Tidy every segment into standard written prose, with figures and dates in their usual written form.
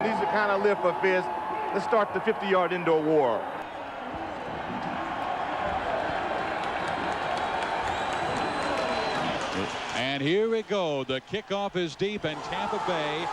Needs to kind of live for Fizz. Let's start the 50-yard indoor war. And here we go. The kickoff is deep, and Tampa Bay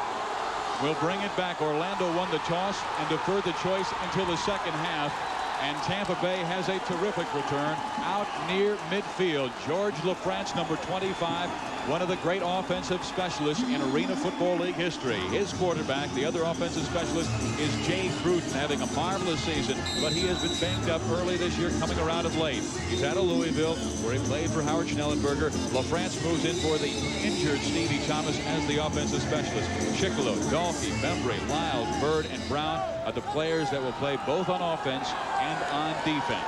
will bring it back. Orlando won the toss and deferred the choice until the second half. And Tampa Bay has a terrific return out near midfield. George Lafrance, number 25, one of the great offensive specialists in Arena Football League history. His quarterback, the other offensive specialist, is Jay Gruden, having a marvelous season, but he has been banged up early this year, coming around of late. He's out of Louisville, where he played for Howard Schnellenberger. Lafrance moves in for the injured Stevie Thomas as the offensive specialist. Chicolo, Dalkey, Membry, Lyles, Bird, and Brown are the players that will play both on offense and on defense.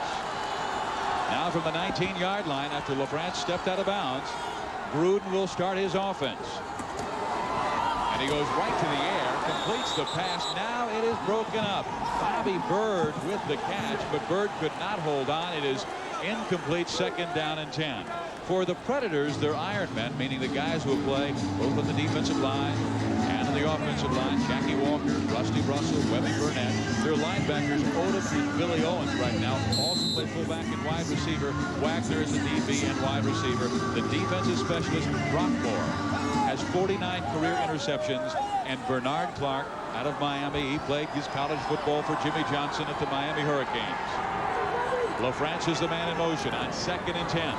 Now from the 19-yard line, after Lafrance stepped out of bounds, Gruden will start his offense. And he goes right to the air, completes the pass. Now it is broken up. Bobby Bird with the catch, but Bird could not hold on. It is incomplete, second down and 10. For the Predators, they're Iron Men, meaning the guys who will play both on the defensive line and on the offensive line. Jackie Walker, Rusty Russell, Webby Burnett. Their linebackers, Odom and Billy Owens right now, also play fullback and wide receiver. Wagner is the DB and wide receiver. The defensive specialist, Rockmore, has 49 career interceptions. And Bernard Clark, out of Miami, he played his college football for Jimmy Johnson at the Miami Hurricanes. Lafrance is the man in motion on 2nd and 10.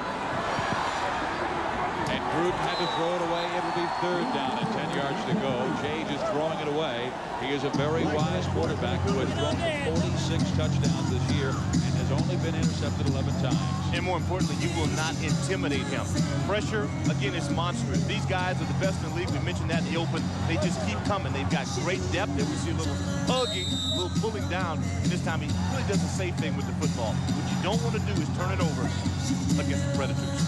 And Gruden had to throw it away. It will be 3rd down and 10 yards to go. Jage is throwing it away. He is a very wise quarterback who has thrown for 46 touchdowns this year and has only been intercepted 11 times. And more importantly, you will not intimidate him. Pressure, again, is monstrous. These guys are the best in the league. We mentioned that in the open. They just keep coming. They've got great depth. There we see a little hugging, a little pulling down. And this time he really does the same thing with the football. What you don't want to do is turn it over against the Predators.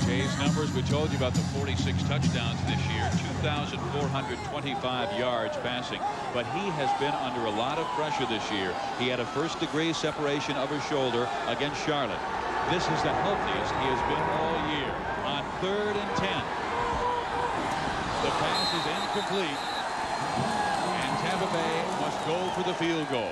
Jay's numbers, we told you about the 46 touchdowns this year, 2,425 yards passing, but he has been under a lot of pressure this year. He had a first-degree separation of his shoulder against Charlotte. This is the healthiest he has been all year. On 3rd and 10, the pass is incomplete, and Tampa Bay must go for the field goal.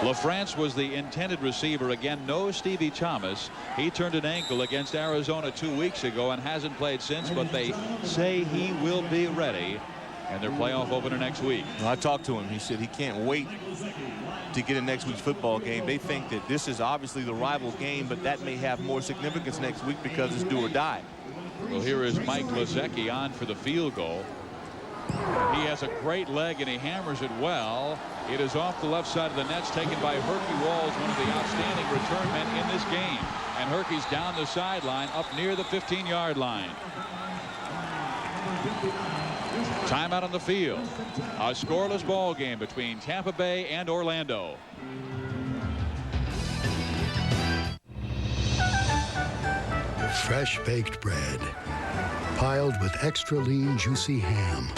Lafrance was the intended receiver. Again, no Stevie Thomas. He turned an ankle against Arizona 2 weeks ago and hasn't played since, but they say he will be ready, and their playoff opener next week. Well, I talked to him. He said he can't wait to get in next week's football game. They think that this is obviously the rival game, but that may have more significance next week because it's do or die. Well, here is Mike Lozecki on for the field goal. He has a great leg and he hammers it well. It is off the left side of the nets, taken by Herky Walls, one of the outstanding return men in this game. And Herky's down the sideline up near the 15-yard line. Timeout on the field. A scoreless ball game between Tampa Bay and Orlando. Fresh baked bread, piled with extra lean, juicy ham.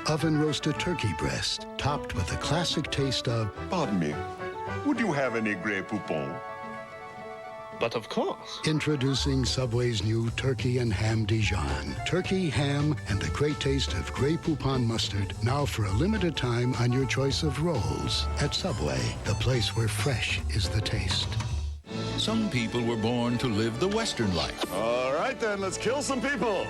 Oven roasted turkey breast, topped with the classic taste of... Pardon me, would you have any Grey Poupon? But of course. Introducing Subway's new Turkey and Ham Dijon. Turkey, ham, and the great taste of Grey Poupon mustard, now for a limited time on your choice of rolls. At Subway, the place where fresh is the taste. Some people were born to live the Western life. All right, then, let's kill some people.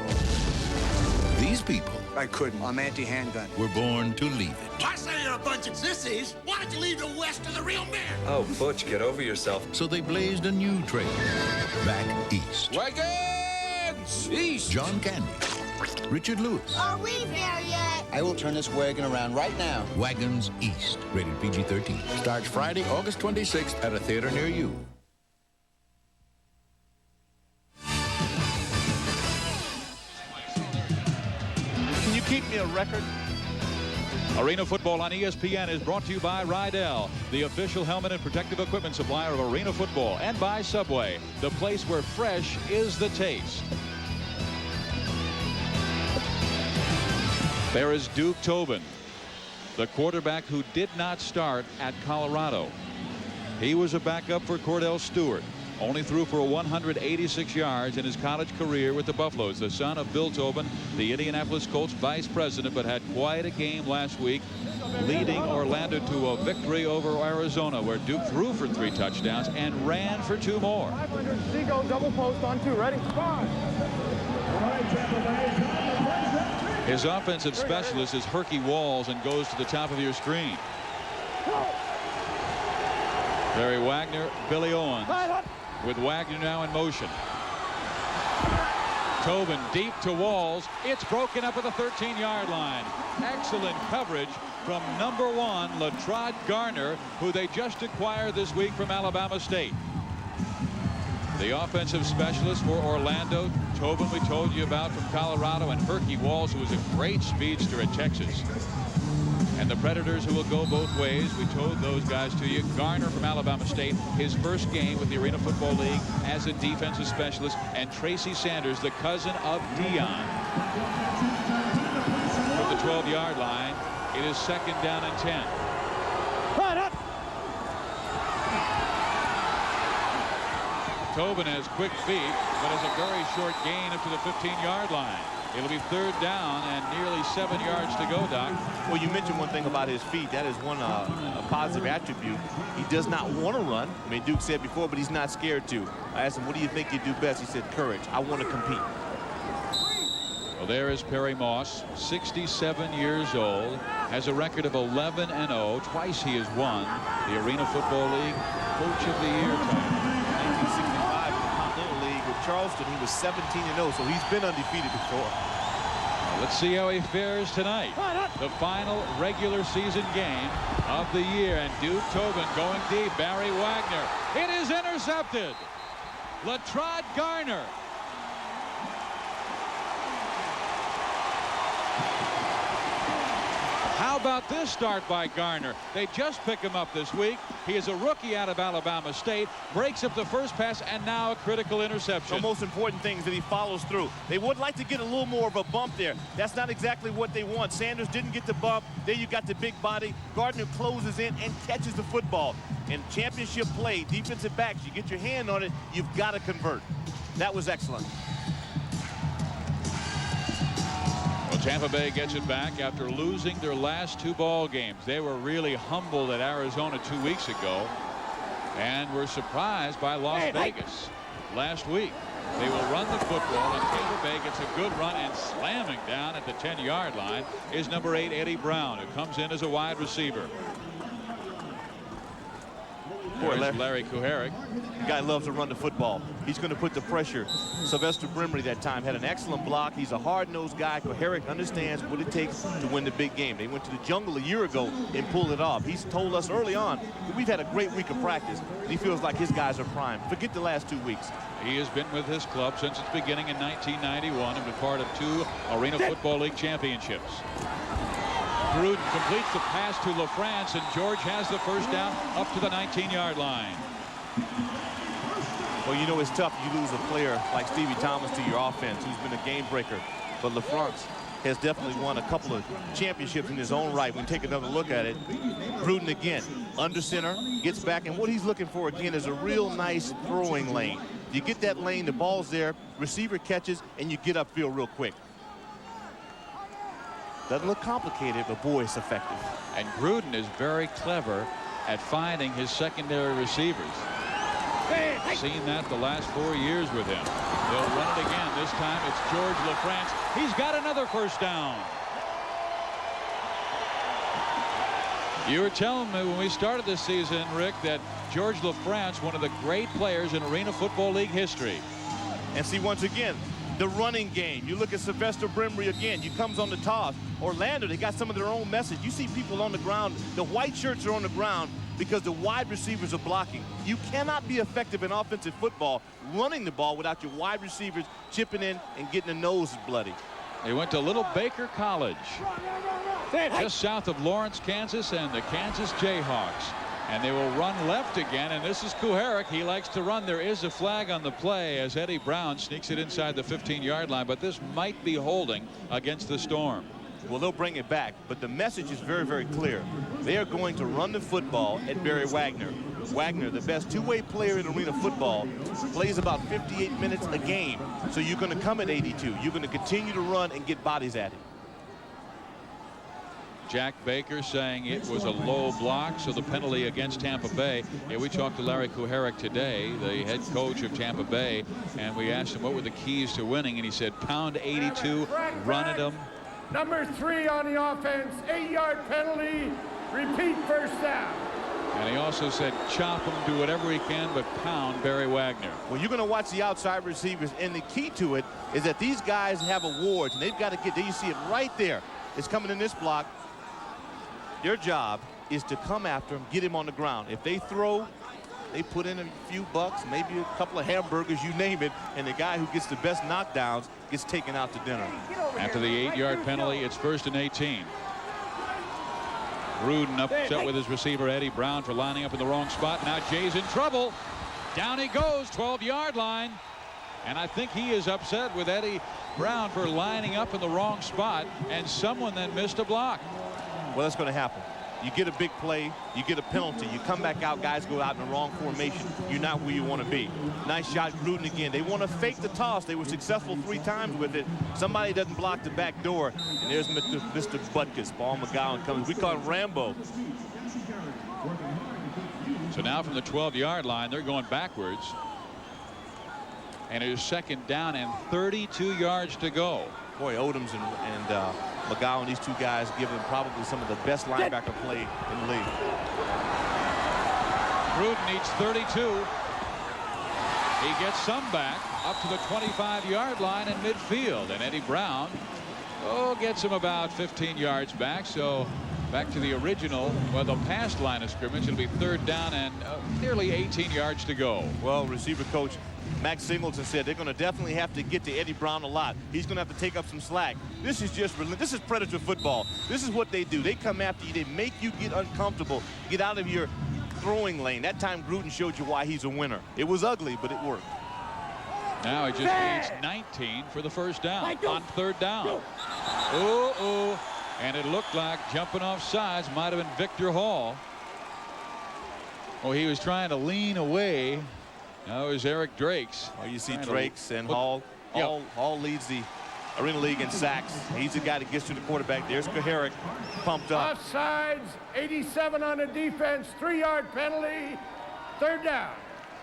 These people I couldn't. I'm anti-handgun. were born to leave it. I say you're a bunch of sissies. Why don't you leave the West to the real men? Oh, Butch, get over yourself. So they blazed a new trail back east. Wagons! East! John Candy, Richard Lewis. Are we there yet? I will turn this wagon around right now. Wagons East, rated PG-13. Starts Friday, August 26th at a theater near you. Can you keep me a record? Arena Football on ESPN is brought to you by Rydell, the official helmet and protective equipment supplier of Arena Football, and by Subway, the place where fresh is the taste. There is Duke Tobin, the quarterback who did not start at Colorado. He was a backup for Cordell Stewart. only threw for 186 yards in his college career with the Buffaloes. The son of Bill Tobin, the Indianapolis Colts vice president, but had quite a game last week, leading Orlando to a victory over Arizona, where Duke threw for 3 touchdowns and ran for 2 more. 500 Seagull double post on 2. Ready? His offensive specialist is Herky Walls and goes to the top of your screen. Barry Wagner, Billy Owens, with Wagner now in motion. Tobin deep to Walls. It's broken up at the 13-yard line. Excellent coverage from number 1, Latrod Garner, who they just acquired this week from Alabama State. The offensive specialist for Orlando, Tobin, we told you about from Colorado, and Herky Walls, who was a great speedster at Texas. And the Predators, who will go both ways. We told those guys to you. Garner from Alabama State, his first game with the Arena Football League as a defensive specialist. And Tracy Sanders, the cousin of Dion, from the 12-yard line. It is 2nd down and 10. Tobin has quick feet, but has a very short gain up to the 15-yard line. It'll be 3rd down and nearly 7 yards to go, Doc. Well, you mentioned one thing about his feet. That is one a positive attribute. He does not want to run. I mean, Duke said before, but he's not scared to. I asked him, what do you think you do best? He said, courage. I want to compete. Well, there is Perry Moss, 67 years old, has a record of 11-0. Twice he has won the Arena Football League Coach of the Year title. 1965 in the Continental League with Charleston, he was 17-0, so he's been undefeated before. Let's see how he fares tonight. The final regular season game of the year, and Duke Tobin going deep. Barry Wagner. It is intercepted. Latrod Garner. How about this start by Garner? They just pick him up this week. He is a rookie out of Alabama State, breaks up the first pass, and now a critical interception. The most important thing is that he follows through. They would like to get a little more of a bump there. That's not exactly what they want. Sanders didn't get the bump. There you got the big body. Gardner closes in and catches the football. In championship play, defensive backs, you get your hand on it, you've got to convert. That was excellent. Well, Tampa Bay gets it back after losing their last 2 ball games. They were really humbled at Arizona 2 weeks ago and were surprised by Las Vegas last week. They will run the football, and Tampa Bay gets a good run, and slamming down at the 10-yard line is number 8, Eddie Brown, who comes in as a wide receiver. There's Larry Kuharich. The guy loves to run the football. He's going to put the pressure. Sylvester Brimley that time had an excellent block. He's a hard-nosed guy. Kuharich understands what it takes to win the big game. They went to the jungle a year ago and pulled it off. He's told us early on that we've had a great week of practice, and he feels like his guys are primed. Forget the last 2 weeks. He has been with his club since its beginning in 1991 and been part of 2 Arena Football League championships. Gruden completes the pass to Lafrance, and George has the first down up to the 19-yard line. Well, you know it's tough. You lose a player like Stevie Thomas to your offense, who's been a game breaker. But Lafrance has definitely won a couple of championships in his own right. When we take another look at it, Gruden again, under center, gets back, and what he's looking for again is a real nice throwing lane. You get that lane, the ball's there, receiver catches, and you get upfield real quick. Doesn't look complicated, but boy, it's effective. And Gruden is very clever at finding his secondary receivers. Seen that the last 4 years with him. They'll run it again. This time it's George Lafrance. He's got another first down. You were telling me when we started this season, Rick, that George Lafrance, one of the great players in Arena Football League history. And see, once again, the running game. You look at Sylvester Brimley again. He comes on the toss. Orlando, they got some of their own message. You see people on the ground. The white shirts are on the ground because the wide receivers are blocking. You cannot be effective in offensive football running the ball without your wide receivers chipping in and getting the nose bloody. They went to Little Baker College, just south of Lawrence, Kansas, and the Kansas Jayhawks. And they will run left again, and this is Kuharich. He likes to run. There is a flag on the play as Eddie Brown sneaks it inside the 15-yard line, but this might be holding against the Storm. Well, they'll bring it back, but the message is very, very clear. They are going to run the football at Barry Wagner. Wagner, the best two-way player in arena football, plays about 58 minutes a game. So you're going to come at 82. You're going to continue to run and get bodies at him. Jack Baker saying it was a low block, so the penalty against Tampa Bay. Yeah, we talked to Larry Kuharich today, the head coach of Tampa Bay, and we asked him what were the keys to winning, and he said pound 82, run at them. Number 3 on the offense, 8-yard penalty, repeat first down. And he also said chop him, do whatever he can, but pound Barry Wagner. Well, you're going to watch the outside receivers, and the key to it is that these guys have awards, and they've got to get there. You see it right there. It's coming in this block. Their job is to come after him, get him on the ground. If they throw, they put in a few bucks, maybe a couple of hamburgers, you name it, and the guy who gets the best knockdowns gets taken out to dinner. After the 8-yard penalty, it's 1st and 18. Gruden upset with his receiver Eddie Brown for lining up in the wrong spot. Now Jay's in trouble. Down he goes, 12-yard line. And I think he is upset with Eddie Brown for lining up in the wrong spot, and someone then missed a block. Well, that's going to happen. You get a big play, you get a penalty, you come back out, guys go out in the wrong formation. You're not where you want to be. Nice shot, Gruden again. They want to fake the toss. They were successful 3 times with it. Somebody doesn't block the back door, and there's Mr. Butkus. Ball McGowan comes. We call him Rambo. So now from the 12-yard line, they're going backwards. And it is 2nd down and 32 yards to go. Boy, Odom's and McGowan, these 2 guys give them probably some of the best linebacker play in the league. Gruden needs 32. He gets some back up to the 25-yard line in midfield, and Eddie Brown gets him about 15 yards back. So back to the original, well, the past line of scrimmage. It'll be 3rd down and nearly 18 yards to go. Well, receiver coach Max Singleton said they're going to definitely have to get to Eddie Brown a lot. He's going to have to take up some slack. This is predator football. This is what they do. They come after you. They make you get uncomfortable, get out of your throwing lane. That time Gruden showed you why he's a winner. It was ugly, but it worked. Now he just needs 19 for the 1st down on 3rd down. Ooh. And it looked like jumping off sides might have been Victor Hall. Oh, he was trying to lean away. No, it was Eric Drakes. Oh, you see Drakes and Hall. Hall leads the Arena League in sacks. He's the guy that gets to the quarterback. There's Kuharich pumped up. Offsides, 87 on the defense, 3-yard penalty, 3rd down.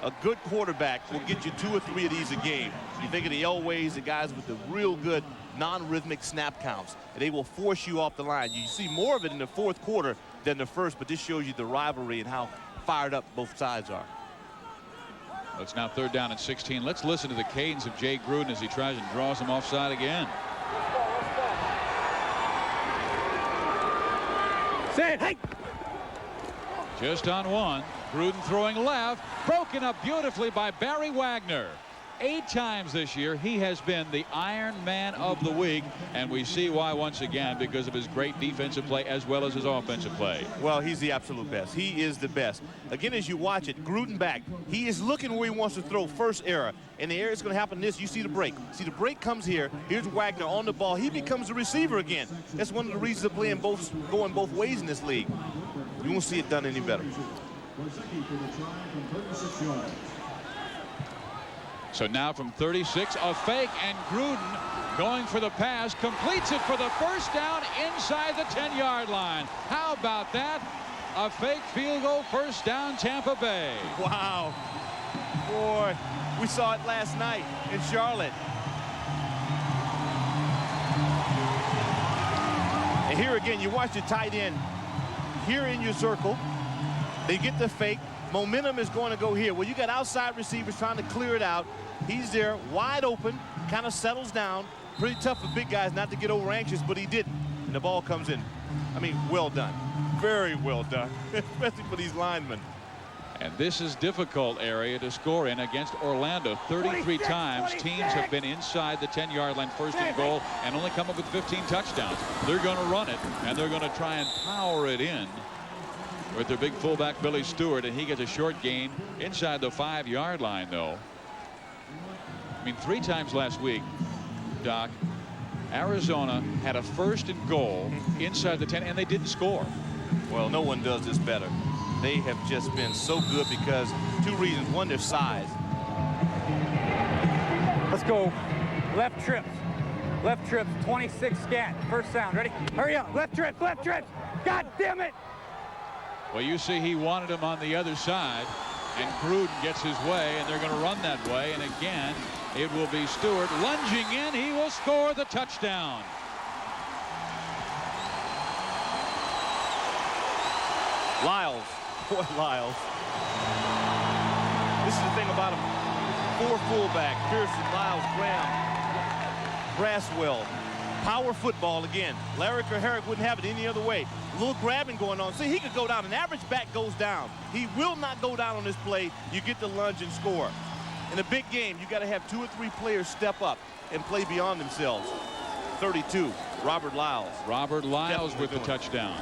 A good quarterback will get you 2 or 3 of these a game. You think of the Elways, the guys with the real good non-rhythmic snap counts. They will force you off the line. You see more of it in the 4th quarter than the 1st, but this shows you the rivalry and how fired up both sides are. It's now 3rd down and 16. Let's listen to the cadence of Jay Gruden as he tries and draws him offside again. Hey. Just on 1. Gruden throwing left, broken up beautifully by Barry Wagner. 8 times this year he has been the Iron Man of the week, and we see why once again, because of his great defensive play as well as his offensive play. Well, he's the absolute best. He is the best. Again, as you watch it, Gruden back, he is looking where he wants to throw first error, and the error is going to happen this. You see the break. See the break comes here. Here's Wagner on the ball. He becomes a receiver again. That's one of the reasons of playing going both ways in this league. You won't see it done any better. So now from 36, a fake, and Gruden going for the pass, completes it for the 1st down inside the 10-yard line. How about that? A fake field goal, 1st down, Tampa Bay. Wow. Boy, we saw it last night in Charlotte. And here again, you watch the tight end here in your circle. They get the fake. Momentum is going to go here. Well, you got outside receivers trying to clear it out. He's there wide open, kind of settles down. Pretty tough for big guys not to get over anxious, but he didn't. And the ball comes in. I mean, well done. Very well done, especially for these linemen. And this is difficult area to score in against Orlando. 33 times teams have been inside the 10-yard line, 1st and goal, and only come up with 15 touchdowns. They're going to run it, and they're going to try and power it in with their big fullback Billy Stewart, and he gets a short gain inside the 5-yard line, though. I mean, 3 times last week, Doc, Arizona had a 1st and goal inside the 10, and they didn't score. Well, no one does this better. They have just been so good because two reasons. One, their size. Let's go. Left trips. Left trips, 26 scat. First sound, ready? Hurry up, left trips, left trips. God damn it! Well, you see he wanted him on the other side, and Gruden gets his way, and they're going to run that way. And again, it will be Stewart lunging in. He will score the touchdown. Lyles. Boy, Lyles. This is the thing about him. 4 fullback. Pearson, Lyles, Graham, Braswell. Power football again. Larry Herrick wouldn't have it any other way. A little grabbing going on. See, he could go down. An average back goes down. He will not go down on this play. You get the lunge and score. In a big game, you got to have 2 or 3 players step up and play beyond themselves. 32, Robert Lyles. Robert Lyles with the touchdown.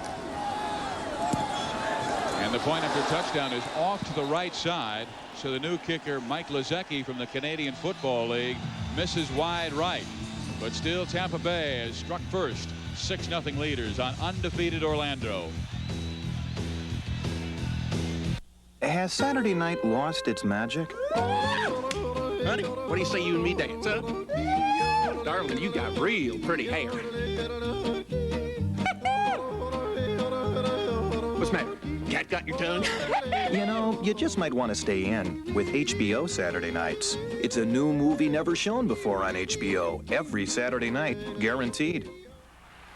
And the point after touchdown is off to the right side. So the new kicker, Mike Lozecki from the Canadian Football League, misses wide right. But still, Tampa Bay has struck first. 6-0 leaders on undefeated Orlando. Has Saturday night lost its magic? Honey, what do you say you and me dance, huh? Darling, you got real pretty hair. What's the matter? Cat got your tongue? You know, you just might want to stay in with HBO Saturday nights. It's a new movie never shown before on HBO. Every Saturday night, guaranteed.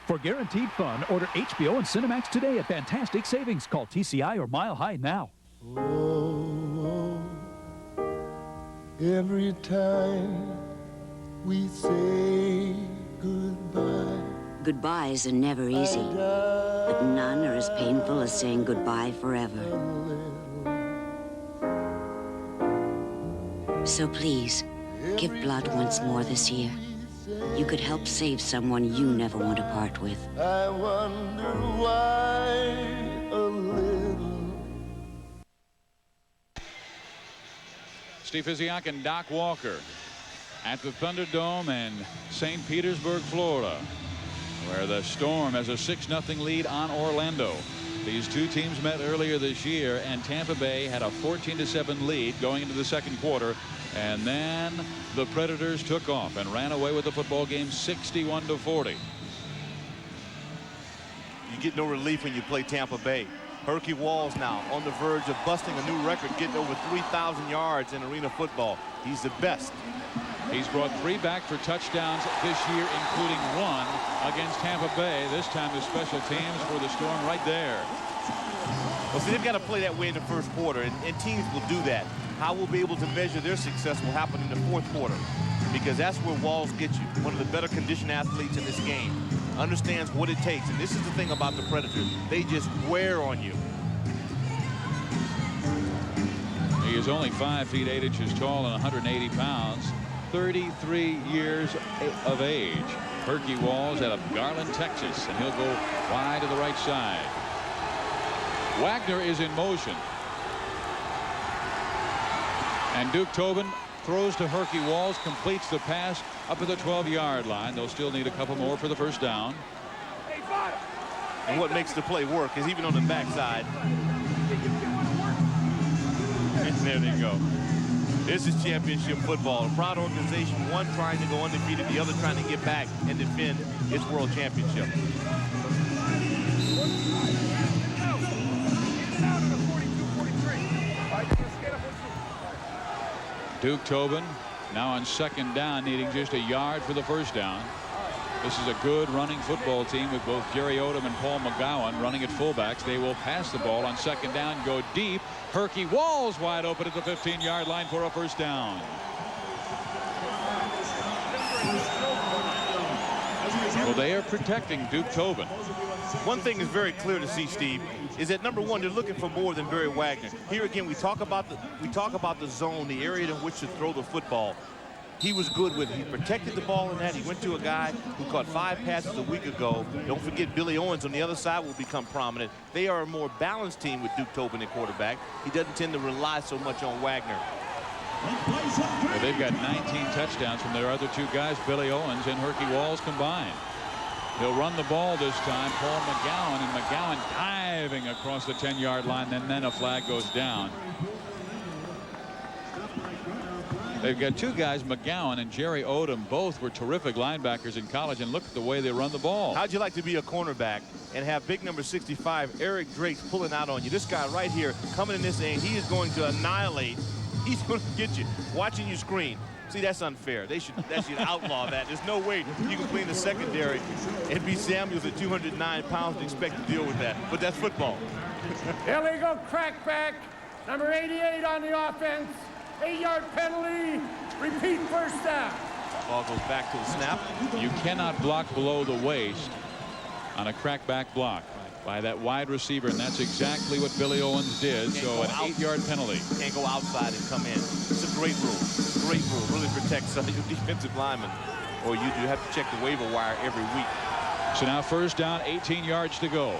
For guaranteed fun, order HBO and Cinemax today at fantastic savings. Call TCI or Mile High now. Oh, every time we say goodbye. Goodbyes are never easy, but none are as painful as saying goodbye forever. So please, give blood once more this year. You could help save someone you never want to part with. I wonder why a little. Steve Physioc and Doc Walker at the Thunderdome in St. Petersburg, Florida, where the Storm has a 6-0 lead on Orlando. These two teams met earlier this year, and Tampa Bay had a 14-7 lead going into the second quarter, and then the Predators took off and ran away with the football game 61-40. You get no relief when you play Tampa Bay. Herky Walls now on the verge of busting a new record, getting over 3,000 yards in arena football. He's the best. He's brought 3 back for touchdowns this year, including 1 against Tampa Bay. This time the special teams for the Storm right there. Well, see, they've got to play that way in the first quarter, and teams will do that. How we'll be able to measure their success will happen in the fourth quarter, because that's where Walls gets you. One of the better conditioned athletes in this game. Understands what it takes, and this is the thing about the Predators. They just wear on you. He is only 5 feet 8 inches tall and 180 pounds. 33 years of age. Herky Walls out of Garland, Texas, and he'll go wide to the right side. Wagner is in motion. And Duke Tobin throws to Herky Walls, completes the pass up at the 12-yard line. They'll still need a couple more for the first down. And what makes the play work is even on the backside. And there they go. This is championship football. A proud organization, one trying to go undefeated, the other trying to get back and defend its world championship. Duke Tobin now on second down, needing just a yard for the first down. This is a good running football team with both Jerry Odom and Paul McGowan running at fullbacks. They will pass the ball on second down, go deep. Herky Walls wide open at the 15-yard line for a first down. Well, they are protecting Duke Tobin. One thing is very clear to see, Steve, is that number one, they're looking for more than Barry Wagner. Here again, we talk about the zone, the area in which to throw the football. He was good with it. He protected the ball in that. He went to a guy who caught 5 passes a week ago. Don't forget Billy Owens on the other side will become prominent. They are a more balanced team with Duke Tobin at quarterback. He doesn't tend to rely so much on Wagner. Well, they've got 19 touchdowns from their other 2 guys, Billy Owens and Herky Walls combined. He'll run the ball this time. Paul McGowan, and McGowan diving across the 10-yard line, and then a flag goes down. They've got two guys, McGowan and Jerry Odom. Both were terrific linebackers in college, and look at the way they run the ball. How'd you like to be a cornerback and have big number 65, Eric Drake, pulling out on you? This guy right here coming in this end, he is going to annihilate. He's going to get you. Watching you screen. See, that's unfair. They should outlaw that. There's no way you can play in the secondary and be Samuels at 209 pounds and expect to deal with that. But that's football. Illegal crackback. Number 88 on the offense. 8-yard penalty. Repeat first down. Ball goes back to the snap. You cannot block below the waist on a crackback block by that wide receiver, and that's exactly what Billy Owens did. So an 8-yard penalty. Can't go outside and come in. It's a great rule. Great rule. Really protects your defensive lineman, or you do have to check the waiver wire every week. So now first down, 18 yards to go.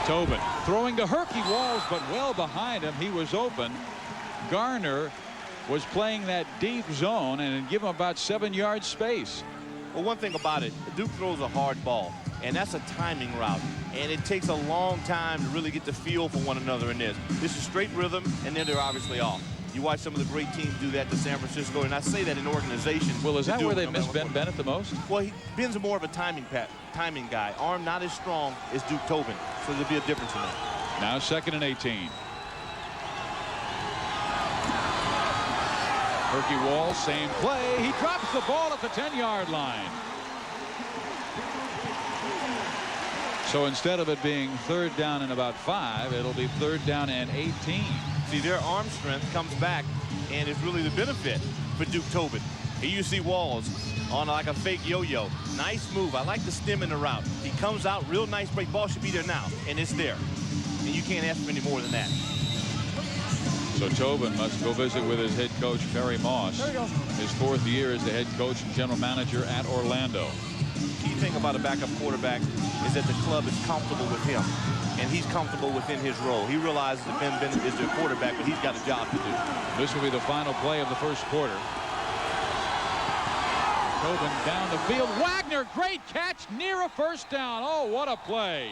Tobin throwing to Herky Walls, but well behind him. He was open. Garner was playing that deep zone and give him about 7 yards space. Well, one thing about it, Duke throws a hard ball, and that's a timing route, and it takes a long time to really get the feel for one another in this. This is straight rhythm, and then they're obviously off. You watch some of the great teams do that to San Francisco, and I say that in organizations. Well, is that where they miss Ben Bennett the most? Well, Ben's more of a timing guy. Arm not as strong as Duke Tobin, so there'll be a difference in that. Now 2nd and 18. Herky Wall, same play. He drops the ball at the 10-yard line. So instead of it being 3rd down and about 5, it'll be 3rd down and 18. See, their arm strength comes back, and it's really the benefit for Duke Tobin. Here you see Walls on like a fake yo-yo. Nice move. I like the stem in the route. He comes out, real nice break. Ball should be there now, and it's there. And you can't ask for any more than that. So Tobin must go visit with his head coach, Perry Moss. His 4th year as the head coach and general manager at Orlando. Key thing about a backup quarterback is that the club is comfortable with him, and he's comfortable within his role. He realizes that Ben Bennett is their quarterback, but he's got a job to do. This will be the final play of the first quarter. Tobin down the field. Wagner, great catch near a first down. Oh, what a play.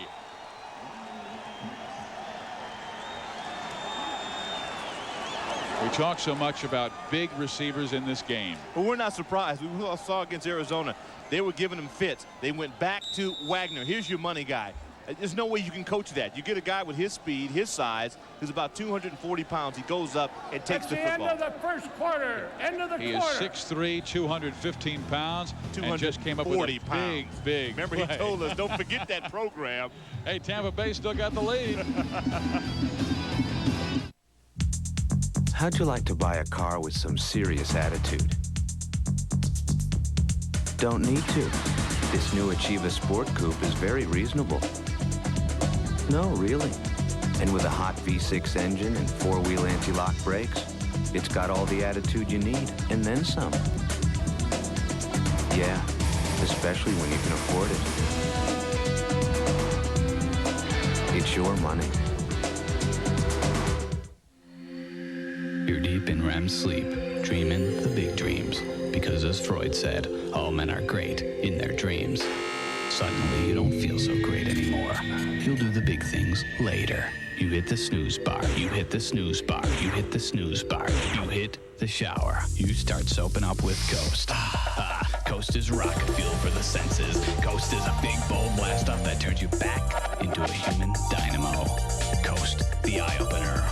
We talk so much about big receivers in this game. Well, we're not surprised. We saw against Arizona. They were giving him fits. They went back to Wagner. Here's your money guy. There's no way you can coach that. You get a guy with his speed, his size, who's about 240 pounds. He goes up and takes the football. End of the first quarter. End of the quarter. He is 6'3", 215 pounds, and just came up with a big Remember, play. He told us, don't forget that program. Hey, Tampa Bay still got the lead. How'd you like to buy a car with some serious attitude? Don't need to. This new Achieva Sport Coupe is very reasonable. No, really. And with a hot V6 engine and 4-wheel anti-lock brakes, it's got all the attitude you need, and then some. Yeah, especially when you can afford it. It's your money. You're deep in REM sleep, dreaming the big dreams. Because as Freud said, all men are great in their dreams. Suddenly you don't feel so great anymore. You'll do the big things later. You hit the snooze bar, you hit the snooze bar, you hit the snooze bar, you hit the shower. You start soaping up with Ghost. Ghost is rocket fuel for the senses. Ghost is a big bold blast off that turns you back into a human dynamo. Ghost, the eye-opener.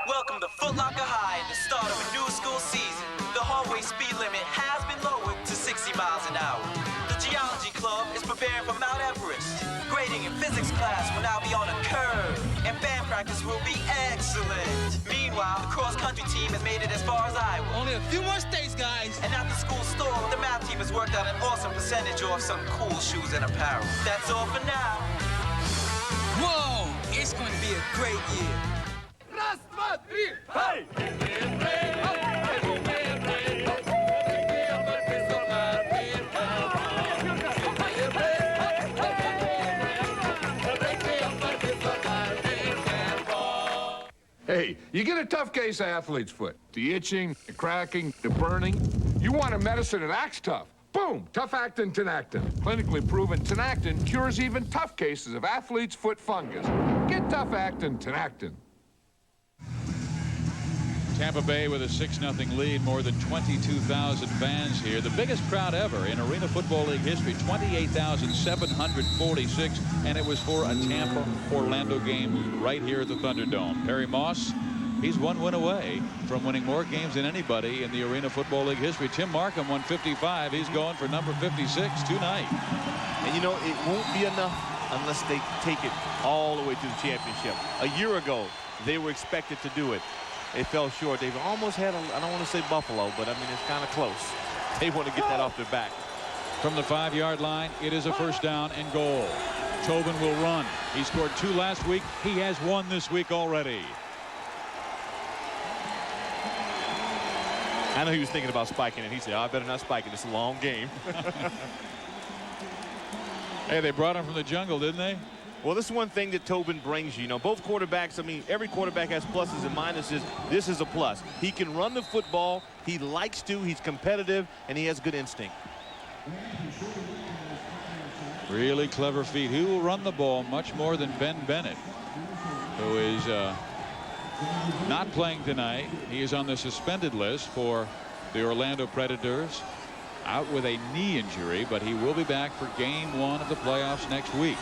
Welcome to Foot Locker High and the start of a new school season. The hallway speed limit has been lowered to 60 miles an hour. The Geology Club is preparing for Mount Everest. Grading in physics class will now be on a curve, and band practice will be excellent. Meanwhile, the cross-country team has made it as far as Iowa. Only a few more states, guys. And at the school store, the math team has worked out an awesome percentage off some cool shoes and apparel. That's all for now. Whoa! It's going to be a great year. Раз, два, три, hey! Hey, you get a tough case of athlete's foot. The itching, the cracking, the burning. You want a medicine that acts tough. Boom! Tough actin, Tinactin. Clinically proven Tinactin cures even tough cases of athlete's foot fungus. Get Tough Actin, Tinactin. Tampa Bay with a 6-0 lead, more than 22,000 fans here. The biggest crowd ever in Arena Football League history, 28,746, and it was for a Tampa-Orlando game right here at the Thunderdome. Perry Moss, he's one win away from winning more games than anybody in the Arena Football League history. Tim Markham won 55. He's going for number 56 tonight. And you know, it won't be enough unless they take it all the way to the championship. A year ago, they were expected to do it. They fell short. They've almost had, I don't want to say Buffalo, but I mean, it's kind of close. They want to get that off their back. From the 5-yard line, it is a first down and goal. Tobin will run. He scored 2 last week. He has 1 this week already. I know he was thinking about spiking it. He said, oh, I better not spike it. It's a long game. Hey, they brought him from the jungle, didn't they? Well, this is one thing that Tobin brings you. You know, both quarterbacks, I mean, every quarterback has pluses and minuses. This is a plus. He can run the football. He likes to. He's competitive, and he has good instinct. Really clever feet. He will run the ball much more than Ben Bennett, who is not playing tonight. He is on the suspended list for the Orlando Predators, out with a knee injury, but he will be back for game 1 of the playoffs next week.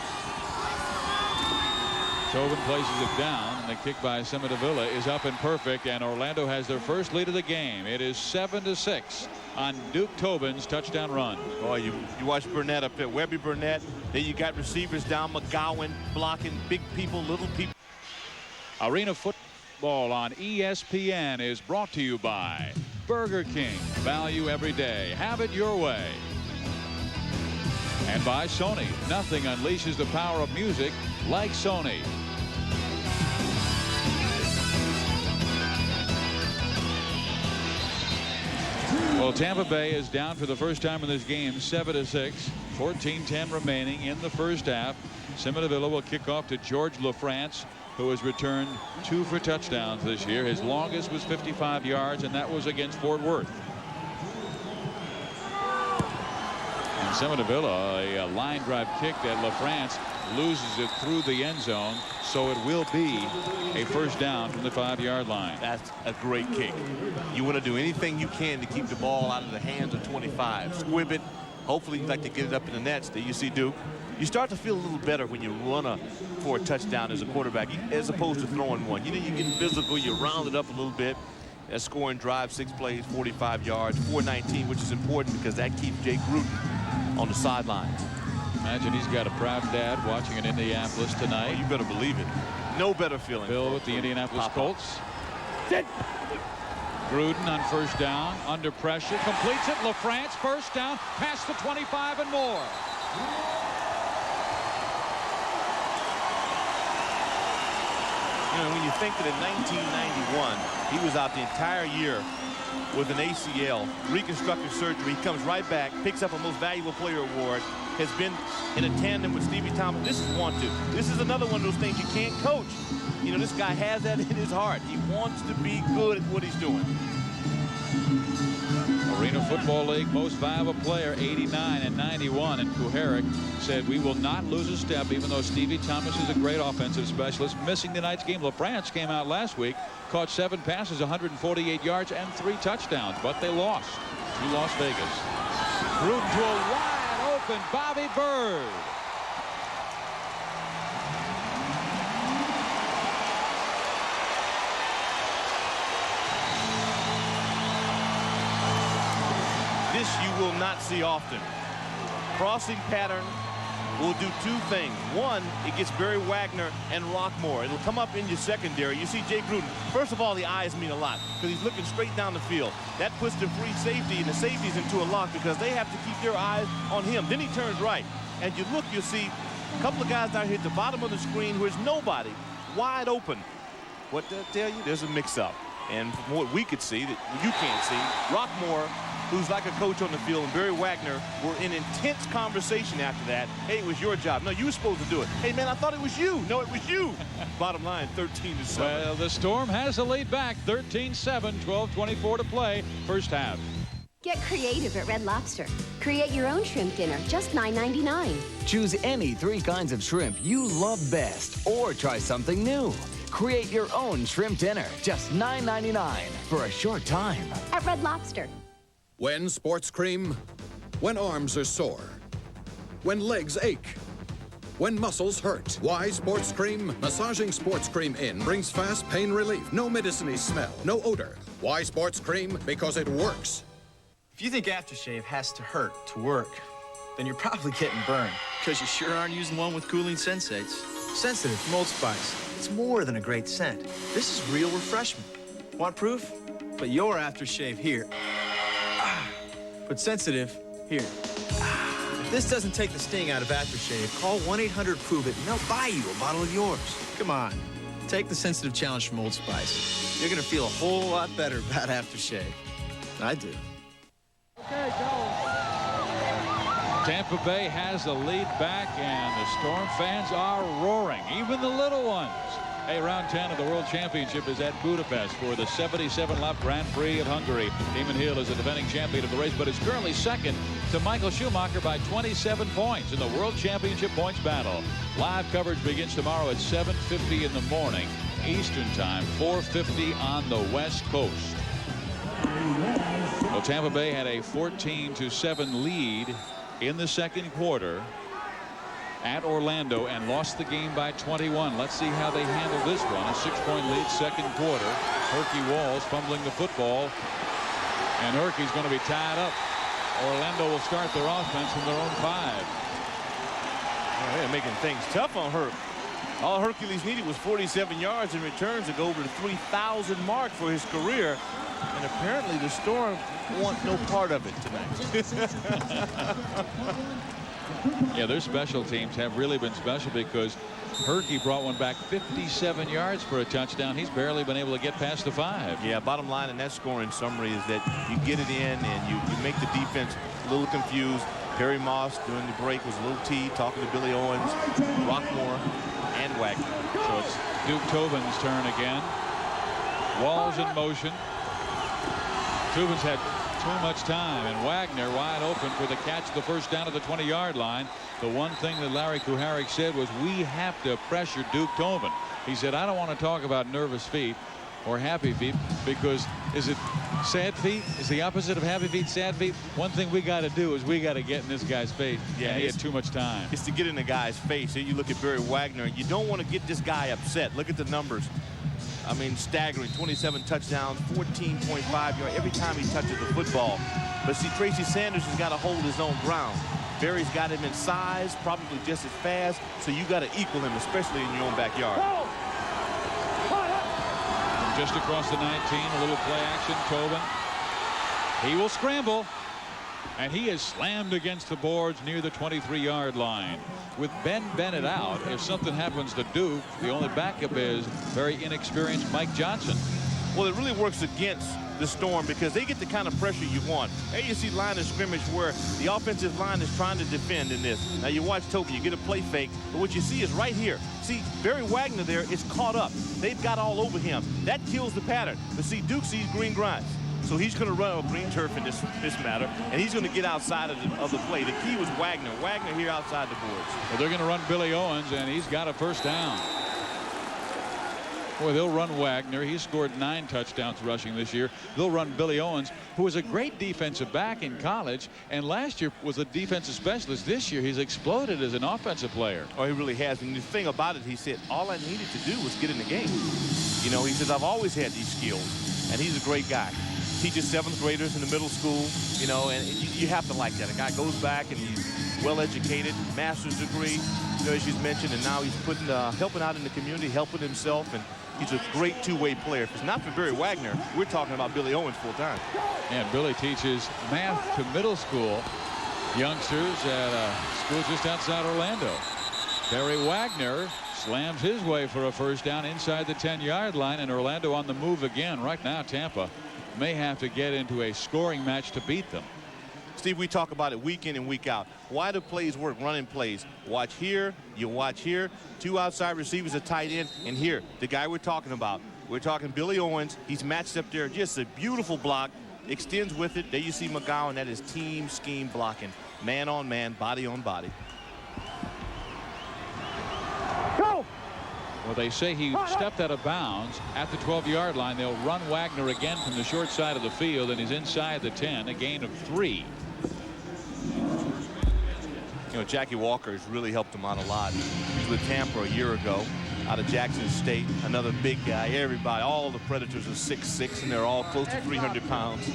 Tobin places it down, and the kick by Semidavilla is up and perfect, and Orlando has their first lead of the game. It is 7-6 on Duke Tobin's touchdown run. Boy, you watch Burnett up there, Webby Burnett. Then you got receivers down, McGowan blocking, big people, little people. Arena Football on ESPN is brought to you by Burger King. Value every day. Have it your way. And by Sony. Nothing unleashes the power of music like Sony. Well, Tampa Bay is down for the first time in this game, 7-6, 14-10 remaining in the first half. Semidavilla will kick off to George Lafrance, who has returned 2 for touchdowns this year. His longest was 55 yards, and that was against Fort Worth. And Semidavilla, a line drive kick that Lafrance loses it through the end zone, so it will be a first down from the 5-yard line. That's a great kick. You want to do anything you can to keep the ball out of the hands of 25. Squib it. Hopefully you'd like to get it up in the nets. There you see Duke. You start to feel a little better when you run for a touchdown as a quarterback, as opposed to throwing one. You know, you're getting physical. You round it up a little bit. That scoring drive, 6 plays, 45 yards, 419, which is important because that keeps Jay Gruden on the sidelines. Imagine he's got a proud dad watching in Indianapolis tonight. Oh, you better believe it. No better feeling. Bill with the Indianapolis Colts. Gruden on first down, under pressure, completes it. Lafrance first down, past the 25 and more. You know, when you think that in 1991 he was out the entire year with an ACL, reconstructive surgery, he comes right back, picks up a Most Valuable Player award, has been in a tandem with Stevie Thomas. This is one, too. This is another one of those things you can't coach. You know, this guy has that in his heart. He wants to be good at what he's doing. Arena Football League Most Valuable Player, 89 and 91, and Kuharich said, we will not lose a step, even though Stevie Thomas is a great offensive specialist. Missing tonight's game. Lafrance came out last week, caught 7 passes, 148 yards, and 3 touchdowns, but they lost to Las Vegas. Gruden to a wide open Bobby Bird. This you will not see often. Crossing pattern will do 2 things. One, it gets Barry Wagner and Rockmore. It'll come up in your secondary. You see Jay Gruden. First of all, the eyes mean a lot because he's looking straight down the field. That puts the free safety and the safeties into a lock because they have to keep their eyes on him. Then he turns right. And you look, you'll see a couple of guys down here at the bottom of the screen where there's nobody, wide open. What did I tell you? There's a mix-up. And from what we could see that you can't see, Rockmore, who's like a coach on the field, and Barry Wagner were in intense conversation after that. Hey, it was your job. No, you were supposed to do it. Hey, man, I thought it was you. No, it was you. Bottom line, 13-7. Well, the Storm has the lead back, 13-7, 12:24 to play, first half. Get creative at Red Lobster. Create your own shrimp dinner, just $9.99. Choose any 3 kinds of shrimp you love best, or try something new. Create your own shrimp dinner, just $9.99 for a short time. At Red Lobster. When sports cream, when arms are sore, when legs ache, when muscles hurt. Why sports cream? Massaging sports cream in brings fast pain relief. No medicine-y smell, no odor. Why sports cream? Because it works. If you think aftershave has to hurt to work, then you're probably getting burned, because you sure aren't using one with cooling sensates. Sensitive from Old Spice. It's more than a great scent. This is real refreshment. Want proof? Put your aftershave here. Put Sensitive here. If this doesn't take the sting out of aftershave, call 1-800-PROVE-IT and they'll buy you a bottle of yours. Come on, take the Sensitive challenge from Old Spice. You're gonna feel a whole lot better about aftershave. I do. Okay, go. Tampa Bay has the lead back, and the Storm fans are roaring, even the little ones. Hey, round 10 of the World Championship is at Budapest for the 77-lap Grand Prix of Hungary. Damon Hill is the defending champion of the race, but is currently second to Michael Schumacher by 27 points in the World Championship points battle. Live coverage begins tomorrow at 7:50 in the morning Eastern Time, 4:50 on the West Coast. Well, Tampa Bay had a 14-7 lead in the second quarter at Orlando and lost the game by 21. Let's see how they handle this one. A 6-point lead second quarter. Herky Walls fumbling the football, and Herky's going to be tied up. Orlando will start their offense from their own 5. Oh, they're making things tough on Herc. All Hercules needed was 47 yards in returns to go over the 3,000 mark for his career. And apparently the Storm want no part of it tonight. Yeah, their special teams have really been special, because Herky brought one back 57 yards for a touchdown. He's barely been able to get past the 5. Yeah, bottom line in that scoring summary is that you get it in and you make the defense a little confused. Perry Moss during the break was a little teed, talking to Billy Owens, Rockmore, and Wagner. So it's Duke Tobin's turn again. Walls in motion. Tubin's had too much time, and Wagner wide open for the catch, the first down at the 20-yard line. The one thing that Larry Kuharich said was, we have to pressure Duke Tobin. He said, I don't want to talk about nervous feet or happy feet, because is it sad feet? Is the opposite of happy feet sad feet? One thing we got to do is we got to get in this guy's face. Yeah, he had too much time. It's to get in the guy's face. Here you look at Barry Wagner. You don't want to get this guy upset. Look at the numbers. I mean, staggering. 27 touchdowns, 14.5 yards every time he touches the football. But see, Tracy Sanders has got to hold his own ground. Barry's got him in size, probably just as fast, so you got to equal him, especially in your own backyard. From just across the 19, a little play action. Tobin. He will scramble, and he is slammed against the boards near the 23-yard line. With Ben Bennett out, if something happens to Duke, the only backup is very inexperienced Mike Johnson. Well, it really works against the Storm, because they get the kind of pressure you want. There you see line of scrimmage where the offensive line is trying to defend in this. Now you watch Tobin, you get a play fake, but what you see is right here. See, Barry Wagner there is caught up. They've got all over him. That kills the pattern. But see, Duke sees green grass. So he's going to run on green turf in this matter, and he's going to get outside of the play. The key was Wagner. Wagner here outside the boards. Well, they're going to run Billy Owens, and he's got a first down. Boy, they'll run Wagner. He's scored 9 touchdowns rushing this year. They'll run Billy Owens, who was a great defensive back in college, and last year was a defensive specialist. This year, he's exploded as an offensive player. Oh, he really has. And the thing about it, he said, all I needed to do was get in the game. You know, he says, I've always had these skills, and he's a great guy. Teaches 7th graders in the middle school, you know, and you have to like that. A guy goes back and he's well-educated, master's degree, you know, as you mentioned, and now he's putting helping out in the community, helping himself, and he's a great two-way player. If it's not for Barry Wagner, we're talking about Billy Owens full-time. And Billy teaches math to middle school youngsters at a school just outside Orlando. Barry Wagner slams his way for a first down inside the 10-yard line, and Orlando on the move again. Right now, Tampa may have to get into a scoring match to beat them. Steve, we talk about it week in and week out. Why do plays work? Running plays. Watch here, you watch here. 2 outside receivers, a tight end, and here, the guy we're talking about. We're talking Billy Owens. He's matched up there. Just a beautiful block. extends with it. There you see McGowan. That is team scheme blocking. Man on man, body on body. Go! Well, they say he stepped out of bounds at the 12-yard line. They'll run Wagner again from the short side of the field, and he's inside the 10, a gain of 3. You know, Jackie Walker has really helped him out a lot. He was with Tampa a year ago out of Jackson State. Another big guy. Everybody, all the Predators are 6'6", and they're all close to 300 pounds.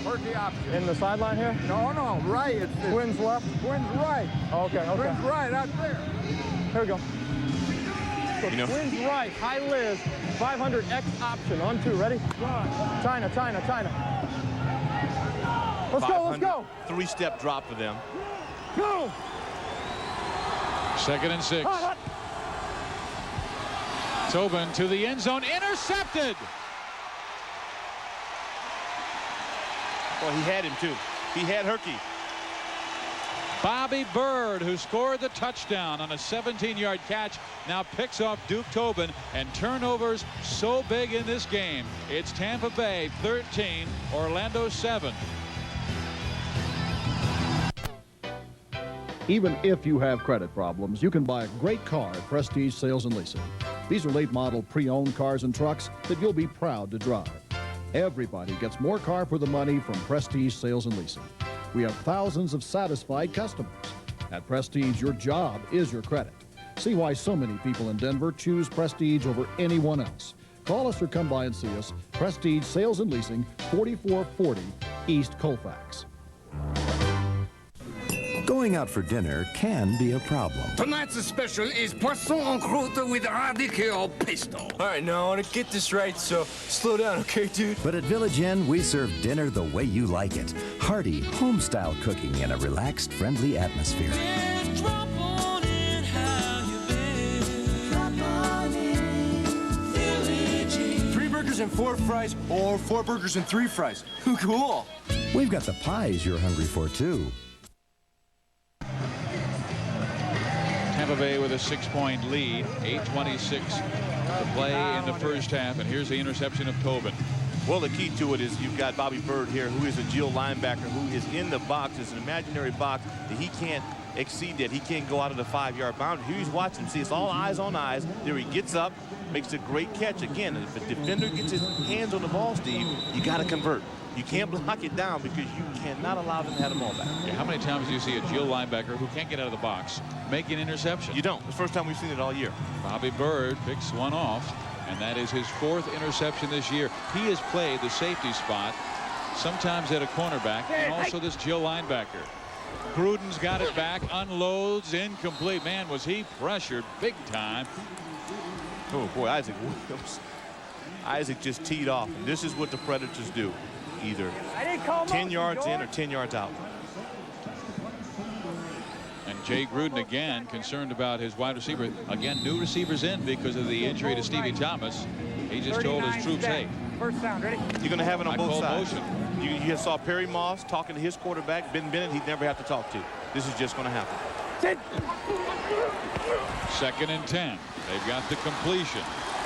In the sideline here? No, right. It's Twins left? Twins right. Okay. Twins right out there. Here we go. So you know, Twins right, high Liz, 500X option on 2. Ready? China. Let's go. 3-step drop for them. Go. 2nd and 6. Tobin to the end zone, intercepted. Well, he had him too. He had Herky. Bobby Bird, who scored the touchdown on a 17-yard catch, now picks off Duke Tobin, and turnovers so big in this game. It's Tampa Bay 13, Orlando 7. Even if you have credit problems, you can buy a great car at Prestige Sales and Leasing. These are late model pre-owned cars and trucks that you'll be proud to drive. Everybody gets more car for the money from Prestige Sales and Leasing. We have thousands of satisfied customers. At Prestige, your job is your credit. See why so many people in Denver choose Prestige over anyone else. Call us or come by and see us. Prestige Sales and Leasing, 4440 East Colfax. Going out for dinner can be a problem. Tonight's special is poisson en croûte with radicchio pesto. All right, now I want to get this right, so slow down, okay, dude? But at Village Inn, we serve dinner the way you like it. Hearty, home-style cooking in a relaxed, friendly atmosphere. Three burgers and 4 fries, or 4 burgers and 3 fries. Cool. We've got the pies you're hungry for, too. Tampa Bay with a 6-point lead, 8:26 to play in the first half, and here's the interception of Tobin. Well, the key to it is you've got Bobby Bird here, who is a Jill linebacker, who is in the box. It's an imaginary box that he can't exceed that. He can't go out of the 5-yard boundary. Here he's watching. See, it's all eyes on eyes. There he gets up, makes a great catch. Again, if a defender gets his hands on the ball, Steve, you got to convert. You can't block it down because you cannot allow them to have the ball back. Yeah, how many times do you see a Jill linebacker who can't get out of the box make an interception? You don't. It's the first time we've seen it all year. Bobby Bird picks one off, and that is his 4th interception this year. He has played the safety spot, sometimes at a cornerback, and also this Jill linebacker. Gruden's got it back, unloads, incomplete. Man, was he pressured big time. Oh, boy, Isaac Williams. Isaac just teed off, and this is what the Predators do. Either 10 yards in or 10 yards out. And Jay Gruden again concerned about his wide receiver. Again, new receivers in because of the injury to Stevie Thomas. He just told his troops, hey, first down, ready? You're going to have it on both sides. Motion. You saw Perry Moss talking to his quarterback, Ben Bennett, he'd never have to talk to. This is just going to happen. 2nd and 10. They've got the completion.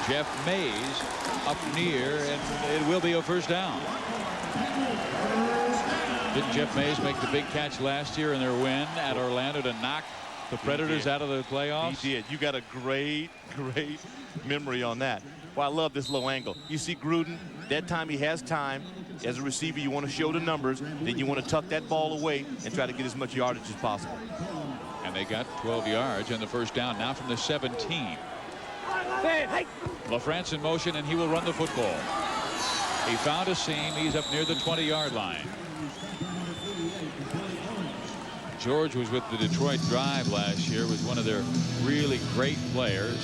Jeff Mays up near, and it will be a first down. Didn't Jeff Mays make the big catch last year in their win at Orlando to knock the Predators out of the playoffs? He did. You got a great memory on that. Well, I love this low angle. You see Gruden, that time he has time. As a receiver, you want to show the numbers. Then you want to tuck that ball away and try to get as much yardage as possible. And they got 12 yards and the first down now from the 17. Lafrance in motion, and he will run the football. He found a seam. He's up near the 20-yard line. George was with the Detroit Drive last year, was one of their really great players.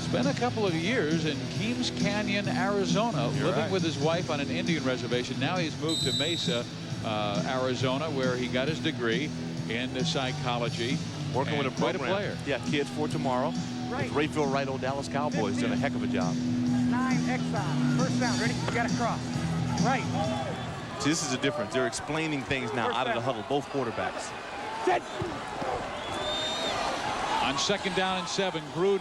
Spent a couple of years in Keams Canyon, Arizona, living with his wife on an Indian reservation. Now he's moved to Mesa, Arizona, where he got his degree in psychology. Working with a program. Quite a player. Yeah, Kids for Tomorrow. Right. Rayfield Wright, old Dallas Cowboys, done a heck of a job. 9 exile. First down, ready? You got to cross. Right. See, this is the difference. They're explaining things now out of the huddle, both quarterbacks. On 2nd down and 7, Gruden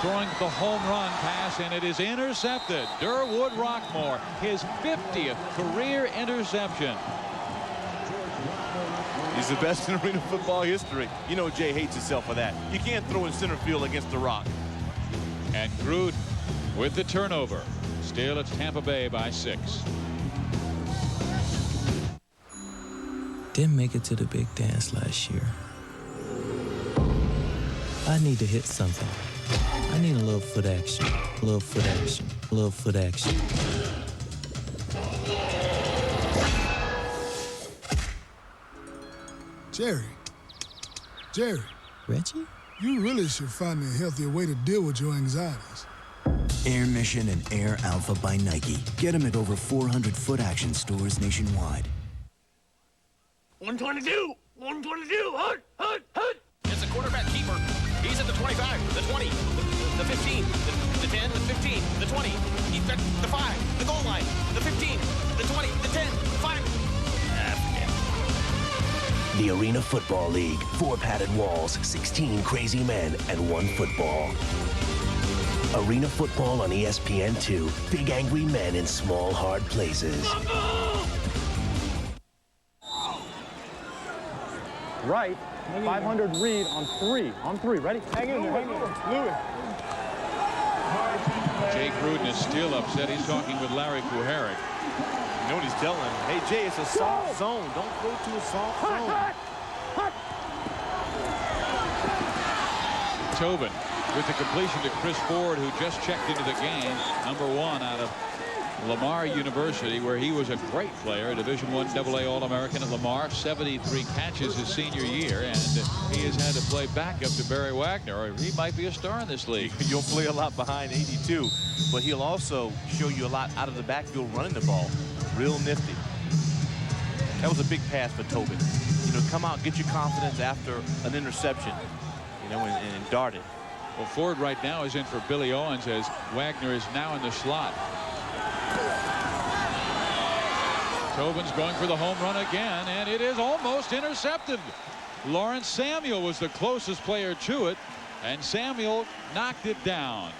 throwing the home run pass, and it is intercepted. Durwood Rockmore, his 50th career interception. He's the best in arena football history. You know Jay hates himself for that. You can't throw in center field against the rock. And Gruden with the turnover. Still, it's Tampa Bay by 6. Didn't make it to the big dance last year. I need to hit something. I need a little foot action. A little foot action. A little foot action. Jerry. Reggie? You really should find a healthier way to deal with your anxieties. Air Mission and Air Alpha by Nike. Get them at over 400 foot action stores nationwide. 122! 122! Hut! It's a quarterback keeper. He's at the 25, the 20, the 15, the 10, the 15, the 20. He's at the 5, the goal line, the 15, the 20, the 10, 5. The Arena Football League. 4 padded walls, 16 crazy men, and 1 football. Arena Football on ESPN2. Big angry men in small, hard places. Right, 500 read on 3. On 3, ready? Hang in there, Louis. Jay Gruden is still upset. He's talking with Larry Kuharich. You know what he's telling him? Hey, Jay, it's a soft zone. Don't go to a soft zone. Tobin with the completion to Chris Ford, who just checked into the game. #1 out of Lamar University, where he was a great player, Division I AA All-American at Lamar, 73 catches his senior year, and he has had to play backup to Barry Wagner, or he might be a star in this league. You'll play a lot behind 82, but he'll also show you a lot out of the backfield running the ball. Real nifty. That was a big pass for Tobin. You know, come out, get your confidence after an interception, you know, and dart it. Well, Ford right now is in for Billy Owens as Wagner is now in the slot. Tobin's going for the home run again, and it is almost intercepted. Lawrence Samuel was the closest player to it, and Samuel knocked it down.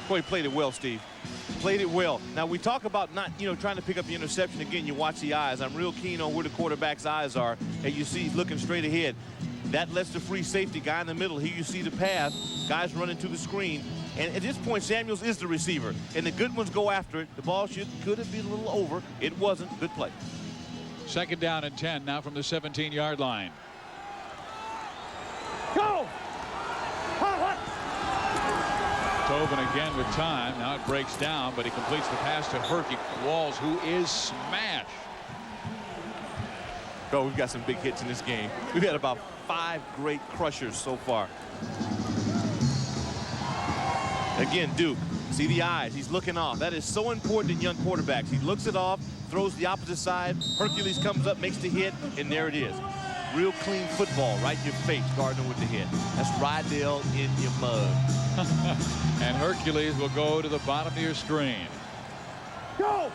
Boy, he played it well, Steve. Played it well. Now, we talk about not, you know, trying to pick up the interception. Again, you watch the eyes. I'm real keen on where the quarterback's eyes are, and you see he's looking straight ahead. That lets the free safety guy in the middle. Here you see the path. Guys running to the screen. And at this point, Samuels is the receiver. And the good ones go after it. The ball could have been a little over. It wasn't. Good play. 2nd down and 10 now from the 17-yard line. Go! Tobin again with time. Now it breaks down, but he completes the pass to Herky Walls, who is smashed. Bro, we've got some big hits in this game. We've had about 5 great crushers so far. Again, Duke, see the eyes. He's looking off. That is so important in young quarterbacks. He looks it off, throws the opposite side. Hercules comes up, makes the hit, and there it is. Real clean football right in your face. Gardner with the hit. That's Rydell in your mug. And Hercules will go to the bottom of your screen. Go!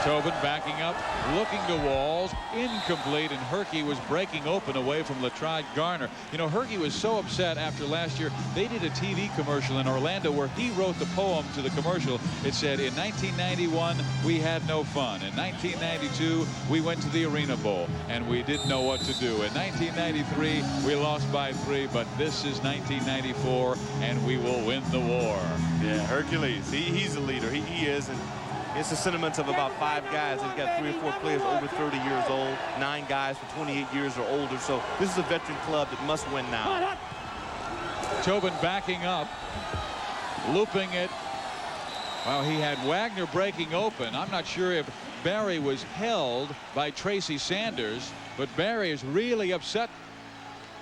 Tobin backing up, looking to Walls, incomplete, and Herky was breaking open away from Latride Garner. You know, Herky was so upset after last year. They did a TV commercial in Orlando where he wrote the poem to the commercial. It said, in 1991, we had no fun. In 1992, we went to the Arena Bowl, and we didn't know what to do. In 1993, we lost by 3, but this is 1994, and we will win the war. Yeah, Hercules, he's a leader. He is, and it's the sentiments of about 5 guys. He's got 3 or 4 players over 30 years old, 9 guys for 28 years or older. So this is a veteran club that must win now. Tobin backing up, looping it. Well, he had Wagner breaking open. I'm not sure if Barry was held by Tracy Sanders, but Barry is really upset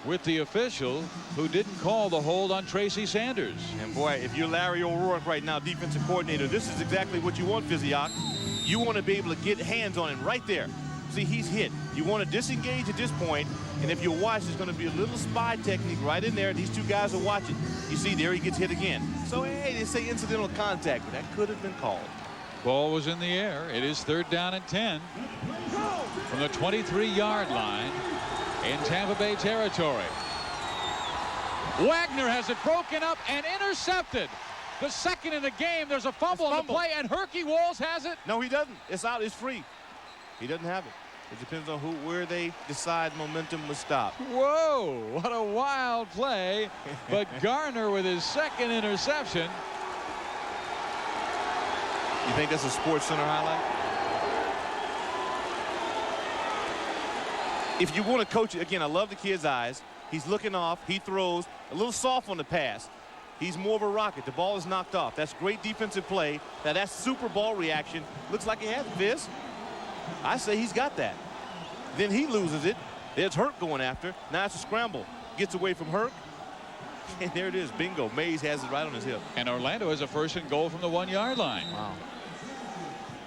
with the official who didn't call the hold on Tracy Sanders. And boy, if you're Larry O'Rourke right now, defensive coordinator, this is exactly what you want, Physioc. You want to be able to get hands on him right there. See, he's hit. You want to disengage at this point, and if you watch, there's going to be a little spy technique right in there. These 2 guys are watching. You see, there he gets hit again. So, hey, they say incidental contact, but that could have been called. Ball was in the air. It is 3rd down and 10 from the 23-yard line in Tampa Bay territory. Wagner has it broken up and intercepted. The second in the game. There's a fumble on the play, and Herky Walls has it. No, he doesn't. It's out. It's free. He doesn't have it. It depends on where they decide momentum will stop. Whoa, what a wild play. But Garner with his second interception. You think that's a Sports Center highlight? If you want to coach it, again, I love the kid's eyes. He's looking off. He throws a little soft on the pass. He's more of a rocket. The ball is knocked off. That's great defensive play. Now, that Super Bowl reaction looks like he has Fizz. I say he's got that. Then he loses it. There's Herc going after. Now it's a scramble. Gets away from Herc. And there it is. Bingo. Mays has it right on his hip. And Orlando has a first and goal from the 1-yard line. Wow.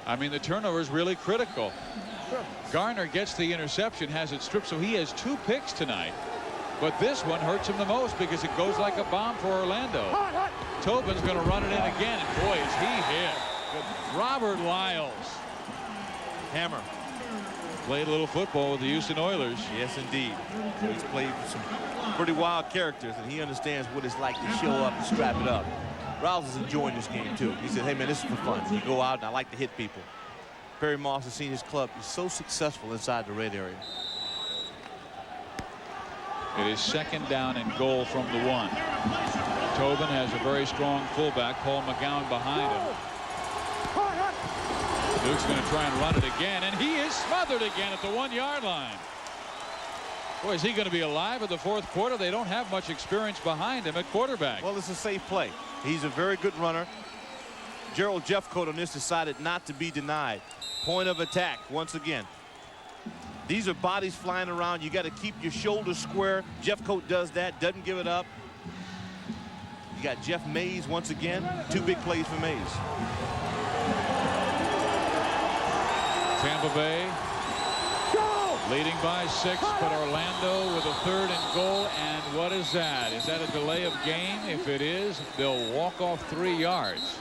I mean, the turnover is really critical. Garner gets the interception, has it stripped, so he has 2 picks tonight. But this one hurts him the most because it goes like a bomb for Orlando. Tobin's going to run it in again, and boy, is he hit. Robert Lyles. Hammer. Played a little football with the Houston Oilers. Yes, indeed. He's played with some pretty wild characters, and he understands what it's like to show up and strap it up. Riles is enjoying this game, too. He said, hey, man, this is for fun. You go out, and I like to hit people. Perry Moss has seen his club be so successful inside the red area. It is second down and goal from the 1. Tobin has a very strong fullback, Paul McGowan, behind him. Duke's going to try and run it again, and he is smothered again at the 1-yard line. Boy, is he going to be alive in the 4th quarter? They don't have much experience behind him at quarterback. Well, it's a safe play. He's a very good runner. Gerald Jeffcoat on this decided not to be denied. Point of attack once again. These are bodies flying around. You got to keep your shoulders square. Jeffcoat does that, doesn't give it up. You got Jeff Mays once again. 2 big plays for Mays. Tampa Bay leading by 6, but Orlando with a 3rd and goal. And what is that? Is that a delay of game? If it is, they'll walk off 3 yards.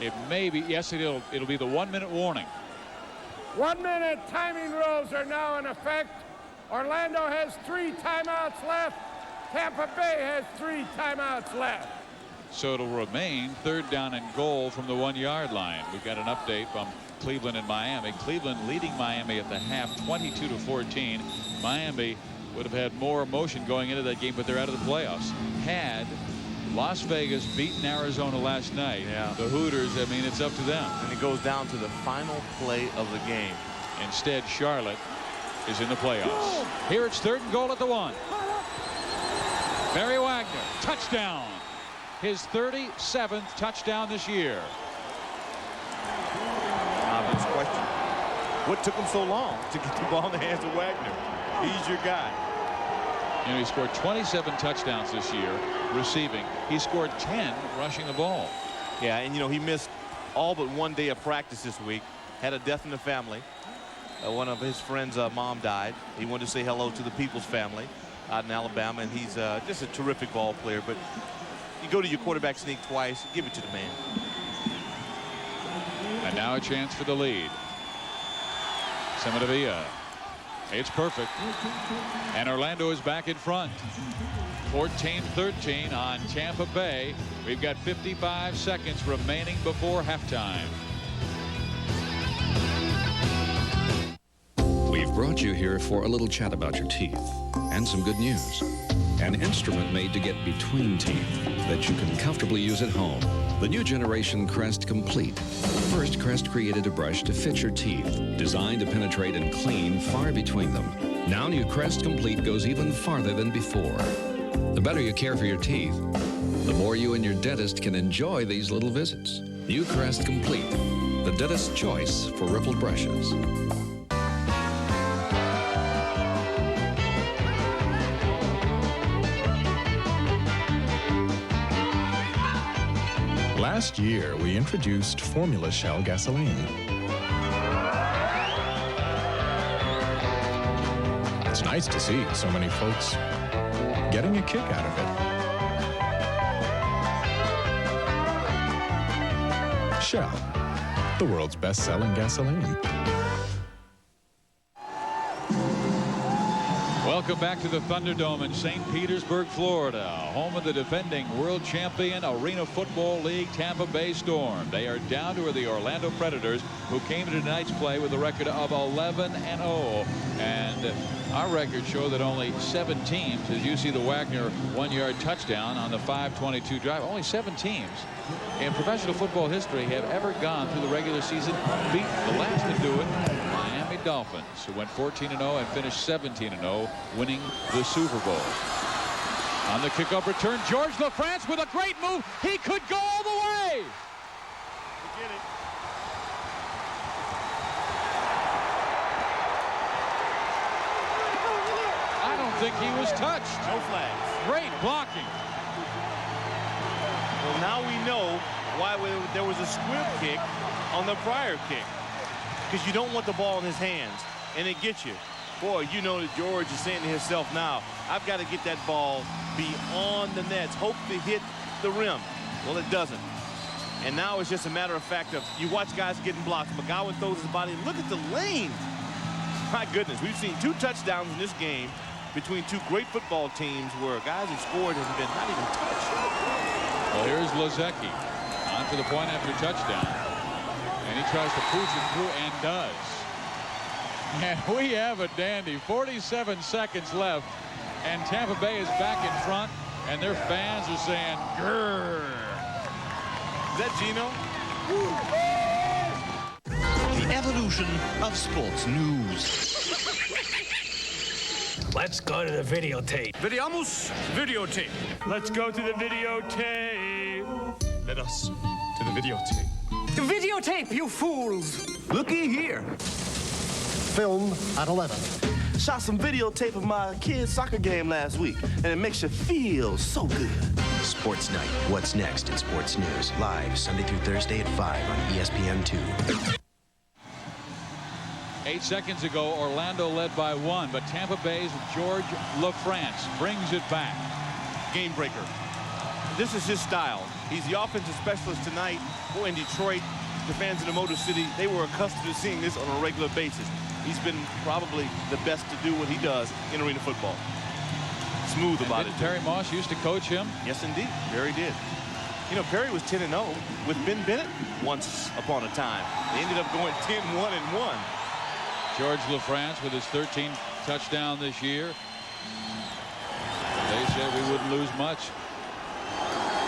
It may be. Yes, it'll be the 1-minute warning. 1-minute timing rules are now in effect. Orlando has 3 timeouts left. Tampa Bay has 3 timeouts left. So it'll remain 3rd down and goal from the 1-yard line. We've got an update from Cleveland and Miami. Cleveland leading Miami at the half 22-14. Miami would have had more emotion going into that game, but they're out of the playoffs. Had Las Vegas beaten Arizona last night, the Hooters, I mean, it's up to them. And it goes down to the final play of the game. Instead, Charlotte is in the playoffs. Here it's 3rd and goal at the 1. Barry Wagner, touchdown. His 37th touchdown this year. Obvious question. What took him so long to get the ball in the hands of Wagner? He's your guy. You know, he scored 27 touchdowns this year receiving. He scored 10 rushing the ball. Yeah, and you know, he missed all but 1 day of practice this week. Had a death in the family. One of his friends' mom died. He wanted to say hello to the Peoples family out in Alabama, and he's just a terrific ball player. But you go to your quarterback sneak twice, give it to the man. And now a chance for the lead. Semadavia. It's perfect. And Orlando is back in front. 14-13 on Tampa Bay. We've got 55 seconds remaining before halftime. We've brought you here for a little chat about your teeth and some good news. An instrument made to get between teeth that you can comfortably use at home. The new generation Crest Complete. First, Crest created a brush to fit your teeth, designed to penetrate and clean far between them. Now new Crest Complete goes even farther than before. The better you care for your teeth, the more you and your dentist can enjoy these little visits. New Crest Complete, the dentist's choice for rippled brushes. Last year, we introduced Formula Shell gasoline. It's nice to see so many folks getting a kick out of it. Shell, the world's best-selling gasoline. Welcome back to the Thunderdome in St. Petersburg, Florida, home of the defending world champion Arena Football League Tampa Bay Storm. They are down to the Orlando Predators, who came into tonight's play with a record of 11-0. And our records show that only 7 teams, as you see the Wagner 1-yard touchdown on the 5:22 drive, only 7 teams in professional football history have ever gone through the regular season unbeaten. The last to do it, Miami Dolphins, who went 14-0 and finished 17-0, winning the Super Bowl. On the kickoff return, George Lafrance with a great move. He could go all the way. Get it. I don't think he was touched. No flags. Great blocking. Well, now we know why there was a squib kick on the prior kick. Because you don't want the ball in his hands, and it gets you. Boy, you know that George is saying to himself now, I've got to get that ball beyond the nets, hope to hit the rim. Well, it doesn't. And now it's just a matter of fact of you watch guys getting blocked. McGowan throws his body. Look at the lane. My goodness, we've seen 2 touchdowns in this game between 2 great football teams where guys who scored has been not even touched. Well, here's Lozecki on for the point after touchdown. And he tries to push it through and does. And we have a dandy. 47 seconds left. And Tampa Bay is back in front. And their fans are saying, grrr. Is that Gino? The evolution of sports news. Let's go to the videotape. Videamos videotape. Let's go to the videotape. Let us to the videotape. The videotape, you fools! Looky here. Film at 11. Shot some videotape of my kid's soccer game last week, and it makes you feel so good. Sports Night. What's next in sports news? Live Sunday through Thursday at 5 on ESPN2. 8 seconds ago, Orlando led by 1, but Tampa Bay's George Lafrance brings it back. Game breaker. This is his style. He's the offensive specialist tonight. Boy, in Detroit, the fans in the Motor City, they were accustomed to seeing this on a regular basis. He's been probably the best to do what he does in arena football. Smooth about it. Perry Moss used to coach him? Yes, indeed. Perry did. You know, Perry was 10-0 with Ben Bennett once upon a time. They ended up going 10-1-1. George Lafrance with his 13th touchdown this year. They said we wouldn't lose much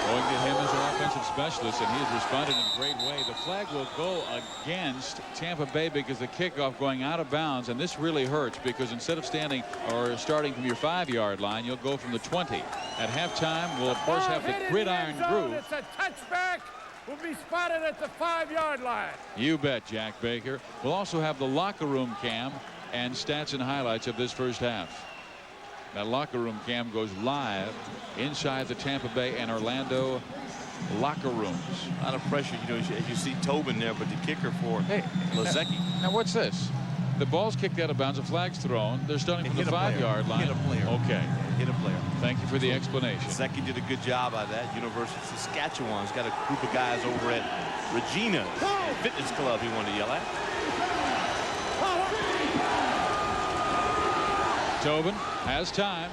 going to him as an offensive specialist, and he has responded in a great way. The flag will go against Tampa Bay because the kickoff going out of bounds, and this really hurts because instead of standing or starting from your 5-yard line, you'll go from the 20. At halftime, we'll of course have the gridiron groove. It's a touchback. Will be spotted at the 5-yard line. You bet, Jack Baker. We'll also have the locker room cam and stats and highlights of this first half. That locker room cam goes live inside the Tampa Bay and Orlando locker rooms. A lot of pressure, you know, as you see Tobin there, but the kicker for Lozecki. Now what's this? The ball's kicked out of bounds, a flag's thrown. They're starting from the 5-yard line. Hit a player. Okay. Hit a player. Thank you for the explanation. Lozecki did a good job out of that. University of Saskatchewan's got a group of guys over at Regina Fitness Club he wanted to yell at. Tobin has time,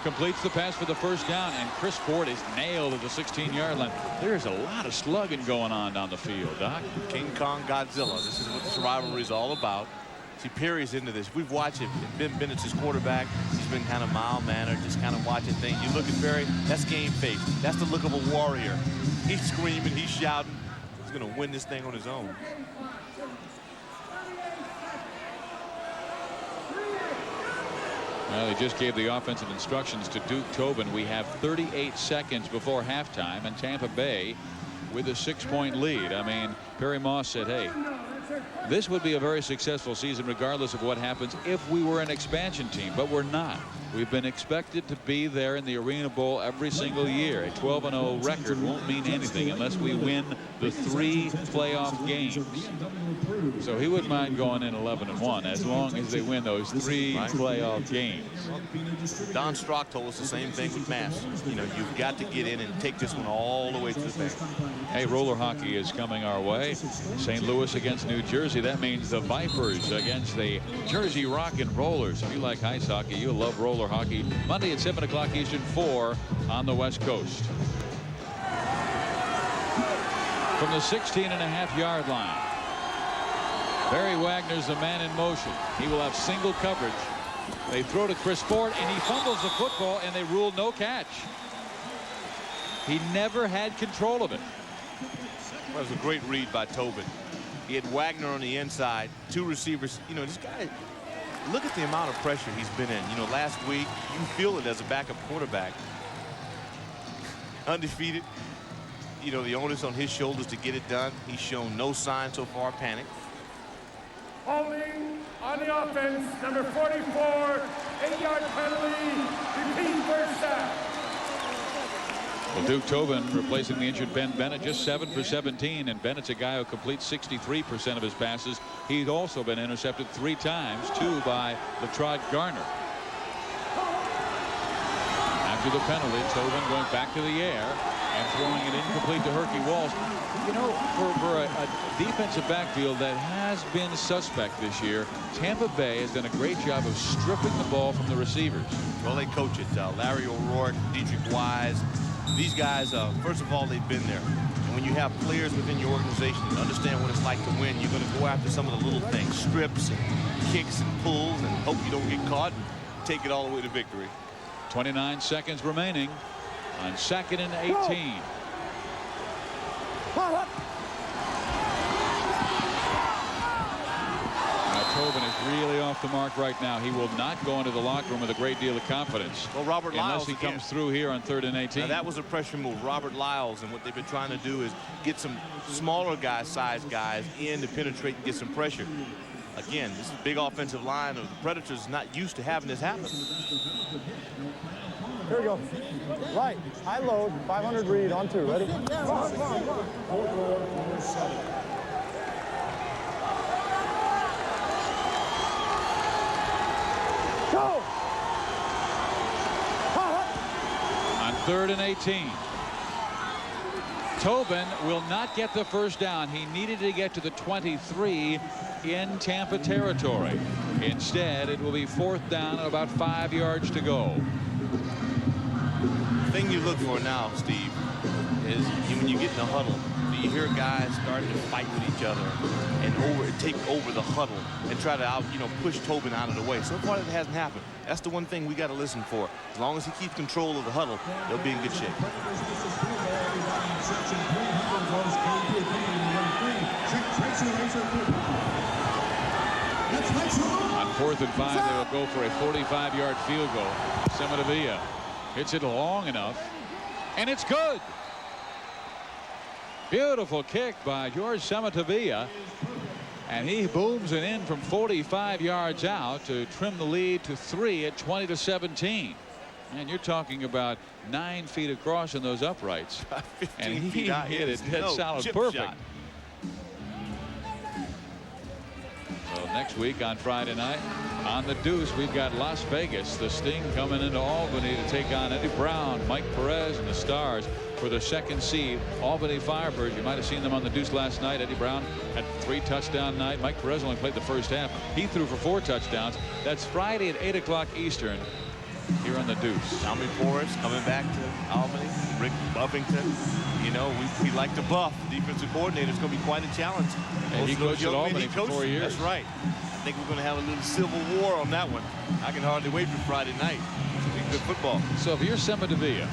completes the pass for the first down, and Chris Ford is nailed at the 16-yard line. There's a lot of slugging going on down the field, Doc. King Kong Godzilla. This is what this rivalry is all about. See, Perry's into this. We've watched it. Ben Bennett's his quarterback. He's been kind of mild-mannered, just kind of watching things. You look at Perry, that's game face. That's the look of a warrior. He's screaming, he's shouting. He's going to win this thing on his own. Well, he just gave the offensive instructions to Duke Tobin. We have 38 seconds before halftime, and Tampa Bay with a 6-point lead. I mean, Perry Moss said, hey, this would be a very successful season regardless of what happens if we were an expansion team, but we're not. We've been expected to be there in the Arena Bowl every single year. A 12-0 record won't mean anything unless we win the 3 playoff games. So he wouldn't mind going in 11-1 as long as they win those 3 playoff games. Don Strock told us the same thing with Mass. You know, you've got to get in and take this one all the way to the bank. Hey, roller hockey is coming our way. St. Louis against New Jersey. That means the Vipers against the Jersey Rock and Rollers. If you like ice hockey, you'll love roller hockey. Monday at 7 o'clock Eastern, 4 on the West Coast. From the 16.5-yard line, Barry Wagner's the man in motion. He will have single coverage. They throw to Chris Ford, and he fumbles the football, and they rule no catch. He never had control of it. That was a great read by Tobin. He had Wagner on the inside, 2 receivers. You know, this guy, look at the amount of pressure he's been in. You know, last week, you can feel it as a backup quarterback. Undefeated. You know, the onus on his shoulders to get it done. He's shown no sign so far of panic. Holding on the offense, number 44, 8-yard penalty, repeat first down. Well, Duke Tobin replacing the injured Ben Bennett, just 7 for 17, and Bennett's a guy who completes 63% of his passes. He's also been intercepted 3 times, 2 by Latrod Garner. After the penalty, Tobin going back to the air and throwing it incomplete to Herky Walls. You know, for a defensive backfield that has been suspect this year, Tampa Bay has done a great job of stripping the ball from the receivers. Well, they coach it. Larry O'Rourke, Dietrich Wise. These guys, first of all, they've been there. And when you have players within your organization that understand what it's like to win, you're going to go after some of the little things, strips and kicks and pulls, and hope you don't get caught and take it all the way to victory. 29 seconds remaining on 2nd and 18. Tobin is really off the mark right now. He will not go into the locker room with a great deal of confidence. Well, Robert Lyles, unless he comes through here on 3rd and 18. Now, that was a pressure move. Robert Lyles, and what they've been trying to do is get some smaller size guys in to penetrate and get some pressure. Again, this is a big offensive line of the Predators is not used to having this happen. Here we go. Right. High load. 500 read on 2. Ready? Come on. Go! On 3rd and 18. Tobin will not get the first down. He needed to get to the 23 in Tampa territory. Instead, it will be 4th down and about 5 yards to go. The thing you look for now, Steve, is when you get in the huddle, do you hear guys starting to fight with each other and take over the huddle and try to push Tobin out of the way? So far, that hasn't happened. That's the one thing we got to listen for. As long as he keeps control of the huddle, they'll be in good shape. On 4th and 5, they will go for a 45-yard field goal. Sematavia hits it long enough, and it's good. Beautiful kick by George Sematavia, and he booms it in from 45 yards out to trim the lead to 3 at 20-17. And you're talking about 9 feet across in those uprights, and he hit it dead solid, perfect. Shot. So next week on Friday night on the Deuce, we've got Las Vegas, the Sting coming into Albany to take on Eddie Brown, Mike Perez, and the Stars for the 2nd seed Albany Firebirds. You might have seen them on the Deuce last night. Eddie Brown had 3-touchdown night. Mike Perez only played the first half. He threw for 4 touchdowns. That's Friday at 8 o'clock Eastern here on the Deuce. Tommy Forrest coming back to Albany. Rick Buffington. You know, we like to buff. The defensive coordinator is going to be quite a challenge. And he coached at Albany for 4 years. That's right. I think we're going to have a little civil war on that one. I can hardly wait for Friday night. It's going to be good football. So if you're Sematavia,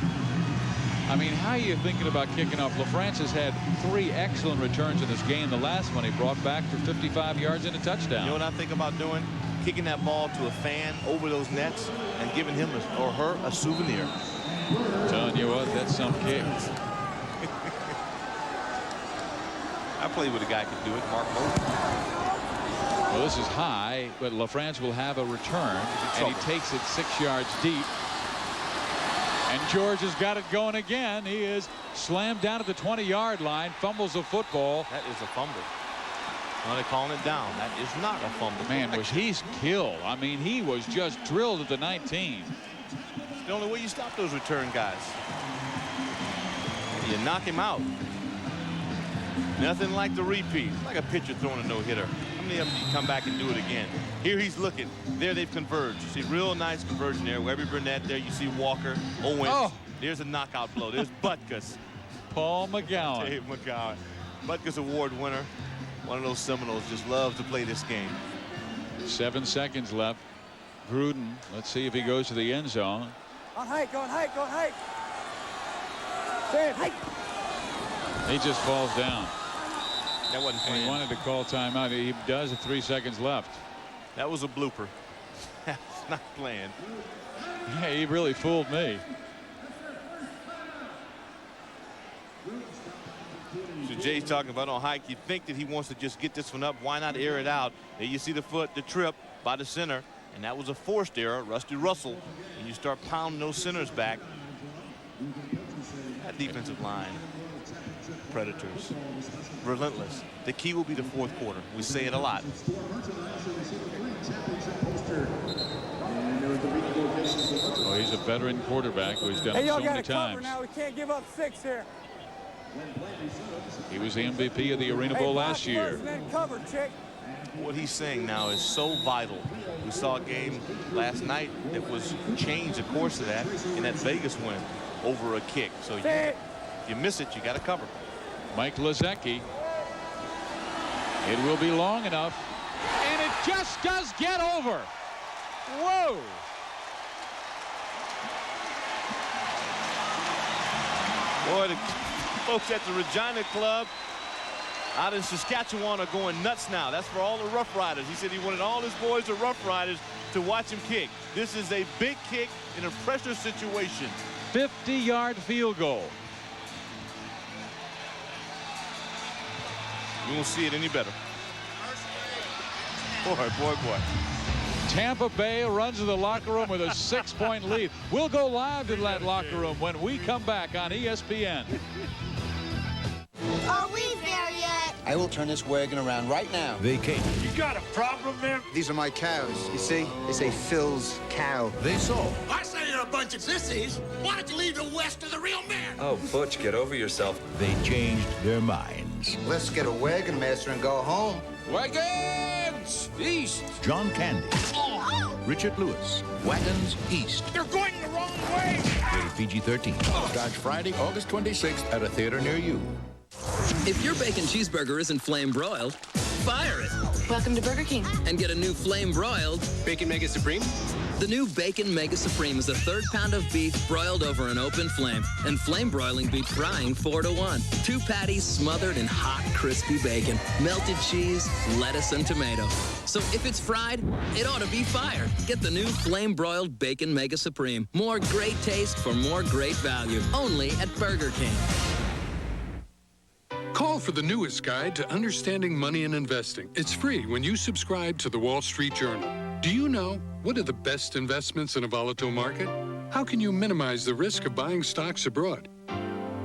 I mean, how are you thinking about kicking off? Lafrance has had 3 excellent returns in this game. The last one he brought back for 55 yards and a touchdown. You know what I think about doing? Kicking that ball to a fan over those nets and giving him or her a souvenir. I'm telling you what, that's some kick. I played with a guy who could do it, Mark Mosley. Well, this is high, but Lafrance will have a return, and he takes it 6 yards deep. And George has got it going again. He is slammed down at the 20-yard line, fumbles the football. That is a fumble. Now they're calling it down. That is not a fumble. Man, was he killed. I mean, he was just drilled at the 19. It's the only way you stop those return guys. You knock him out. Nothing like the repeat. It's like a pitcher throwing a no-hitter. How many of them you come back and do it again? Here he's looking. There they've converged. You see real nice conversion there. Webby Burnett there. You see Walker, Owens. Oh. There's a knockout blow. There's Butkus. Paul McGowan. Dave McGowan. Butkus Award winner. One of those Seminoles just loves to play this game. 7 seconds left. Gruden, let's see if he goes to the end zone. On hike, on hike, on hike. Say hike. He just falls down. That wasn't planned. And he wanted to call timeout. He does at 3 seconds left. That was a blooper. That's not planned. Yeah, he really fooled me. So Jay's talking about on hike. You think that he wants to just get this one up. Why not air it out? There you see the foot, the trip by the center. And that was a forced error. Rusty Russell. And you start pounding those centers back. That defensive line. Predators. Relentless. The key will be the fourth quarter. We say it a lot. Oh, he's a veteran quarterback who's done it so many times. Now we can't give up 6 here. He was the MVP of the Arena Bowl last year. What he's saying now is so vital. We saw a game last night that was changed the course of that in that Vegas win over a kick. So if you miss it, you got to cover. Mike Lozecki. It will be long enough, and it just does get over. Whoa. Boy, the folks at the Regina Club out in Saskatchewan are going nuts now. That's for all the Rough Riders. He said he wanted all his boys, the Rough Riders, to watch him kick. This is a big kick in a pressure situation. 50-yard field goal. You won't see it any better. Boy, boy, boy. Tampa Bay runs to the locker room with a 6-point lead. We'll go live to that locker room when we come back on ESPN. Are we there yet? I will turn this wagon around right now. Vacate. You got a problem there? These are my cows. You see? They say Phil's cow. They sold. I say you're a bunch of sissies. Why don't you leave the West to the real man? Oh, Butch, get over yourself. They changed their minds. Let's get a wagon master and go home. Wagons east. John Candy. Richard Lewis. Wagons east. They're going the wrong way. Rated PG-13. Starts Friday, August 26th at a theater near you. If your bacon cheeseburger isn't flame broiled, fire it. Welcome to Burger King. And get a new flame broiled Bacon Mega Supreme? The new Bacon Mega Supreme is a 1/3 pound of beef broiled over an open flame. And flame broiling beat frying 4 to 1. 2 patties smothered in hot, crispy bacon, melted cheese, lettuce, and tomato. So if it's fried, it ought to be fire. Get the new flame broiled Bacon Mega Supreme. More great taste for more great value. Only at Burger King. Call for the newest guide to understanding money and investing. It's free when you subscribe to the Wall Street Journal. Do you know what are the best investments in a volatile market? How can you minimize the risk of buying stocks abroad?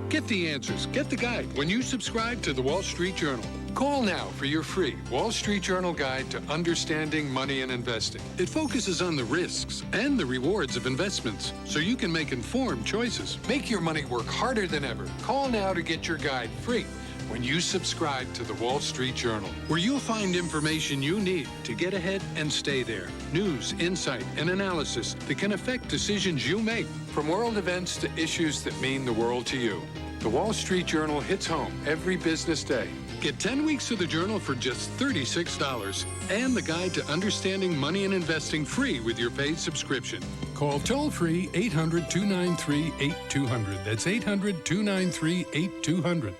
Get the answers, get the guide when you subscribe to the Wall Street Journal. Call now for your free Wall Street Journal guide to understanding money and investing. It focuses on the risks and the rewards of investments so you can make informed choices. Make your money work harder than ever. Call now to get your guide free when you subscribe to the Wall Street Journal, where you'll find information you need to get ahead and stay there. News, insight, and analysis that can affect decisions you make, from world events to issues that mean the world to you. The Wall Street Journal hits home every business day. Get 10 weeks of the Journal for just $36 and the guide to understanding money and investing free with your paid subscription. Call toll-free 800-293-8200. That's 800-293-8200.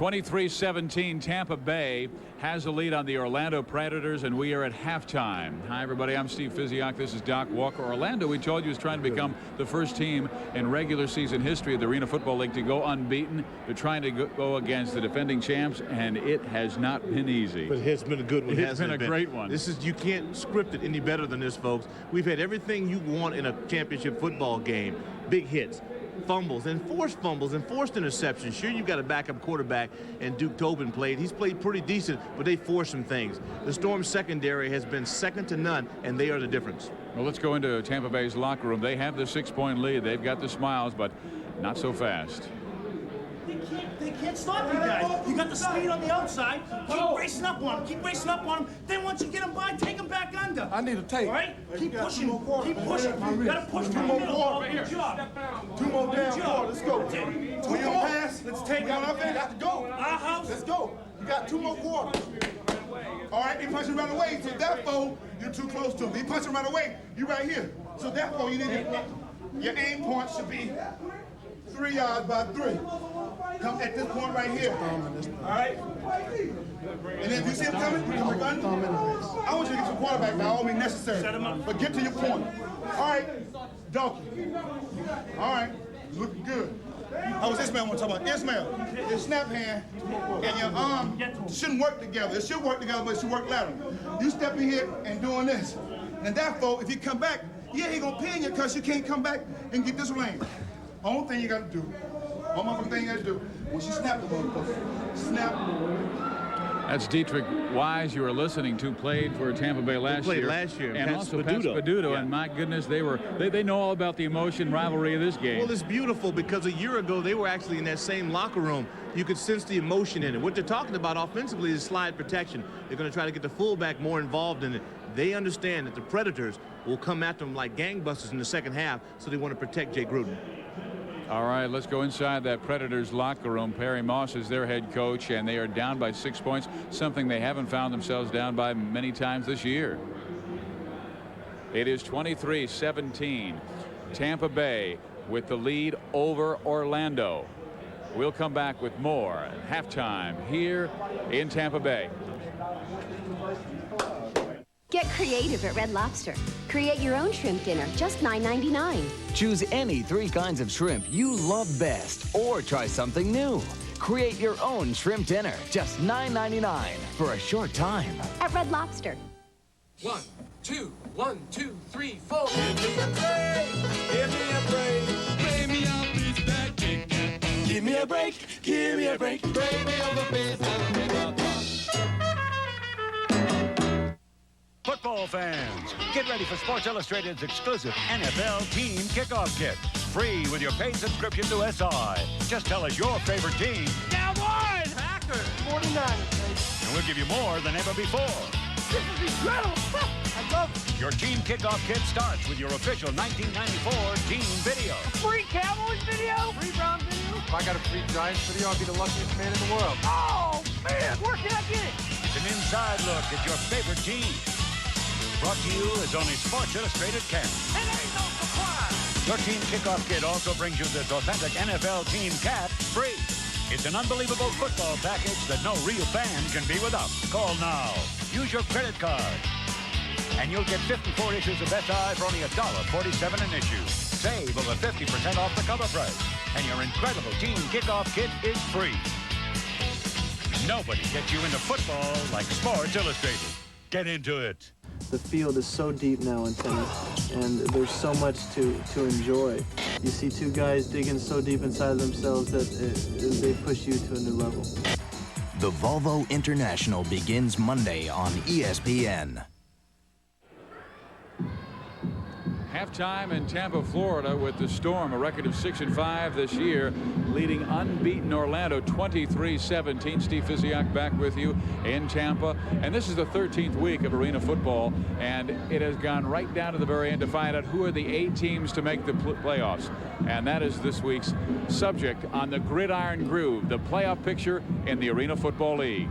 23-17, Tampa Bay has a lead on the Orlando Predators, and we are at halftime. Hi, everybody. I'm Steve Physioc. This is Doc Walker. Orlando, we told you, is trying to become the first team in regular season history of the Arena Football League to go unbeaten. They're trying to go against the defending champs, and it has not been easy. But it's been a good one. It's been a great one. This is, you can't script it any better than this, folks. We've had everything you want in a championship football game. Big hits, fumbles, and forced interceptions. Sure, you've got a backup quarterback, and Duke Tobin played. He's played pretty decent, but they forced some things. The Storm secondary has been second to none, and they are the difference. Well, let's go into Tampa Bay's locker room. They have the 6-point lead. They've got the smiles, but not so fast. They can't stop you guys. You got the speed on the outside. Keep racing up on them. Keep racing up on them. Then once you get them by, take them back under. I need a tape. All right? Keep pushing. Keep pushing. You got to push through the middle. Good job. Two more damn quarters. Let's go. Two more pass. Let's take it up there. Got to go. Our house. Let's go. You got 2 more quarters. All right, he punching right away. So therefore, you're too close to him. He punching right away. You right here. So therefore, you need to, your aim point should be 3 yards by 3. Come at this point right here. All right? And then if you see him coming, you come run. I want you to get your quarterback by all means necessary. Set him up. But get to your point. All right, Dalton. All right, looking good. I was Ismail want to talk about. Ismail, your snap hand and your arm shouldn't work together. It should work together, but it should work lateral. You step in here and doing this. And therefore, if you come back, yeah, he gonna pin you because you can't come back and get this lane. Only thing you gotta do, one thing you gotta do, once you snap the motherfucker, snap. That's Dietrich Wise you were listening to, played for Tampa Bay last year. And also Pat Spaduto, and my goodness, they know all about the emotion rivalry of this game. Well, it's beautiful because a year ago they were actually in that same locker room. You could sense the emotion in it. What they're talking about offensively is slide protection. They're going to try to get the fullback more involved in it. They understand that the Predators will come at them like gangbusters in the second half, so they want to protect Jay Gruden. All right, let's go inside that Predators locker room. Perry Moss is their head coach, and they are down by 6 points, something they haven't found themselves down by many times this year. It is 23-17. Tampa Bay with the lead over Orlando. We'll come back with more at halftime here in Tampa Bay. Get creative at Red Lobster. Create your own shrimp dinner, just $9.99. Choose any 3 kinds of shrimp you love best, or try something new. Create your own shrimp dinner, just $9.99 for a short time. At Red Lobster. 1, 2, 1, 2, 3, 4. Give me a break. Give me a break. Play me off this back kick. Give me a break. Give me a break. Play me over base and make a Football fans, get ready for Sports Illustrated's exclusive NFL Team Kickoff Kit. Free with your paid subscription to SI. Just tell us your favorite team. Cowboys! Packers! 49ers. And we'll give you more than ever before. This is incredible! I love it. Your Team Kickoff Kit starts with your official 1994 team video. Free Cowboys video? Free Browns video? If I got a free Giants video, I'll be the luckiest man in the world. Oh, man! Where can I get it? It's an inside look at your favorite team. Brought to you as only Sports Illustrated can. And ain't no surprise. Your Team Kickoff Kit also brings you this authentic NFL team cap free. It's an unbelievable football package that no real fan can be without. Call now. Use your credit card. And you'll get 54 issues of SI for only $1.47 an issue. Save over 50% off the cover price. And your incredible Team Kickoff Kit is free. Nobody gets you into football like Sports Illustrated. Get into it. The field is so deep now in tennis, and there's so much to enjoy. You see 2 guys digging so deep inside themselves that they push you to a new level. The Volvo International begins Monday on ESPN. Halftime in Tampa, Florida, with the Storm, a record of 6-5 this year, leading unbeaten Orlando 23-17. Steve Physioc back with you in Tampa, and this is the 13th week of arena football, and it has gone right down to the very end to find out who are the 8 teams to make the playoffs, and that is this week's subject on the Gridiron Groove, the playoff picture in the Arena Football League.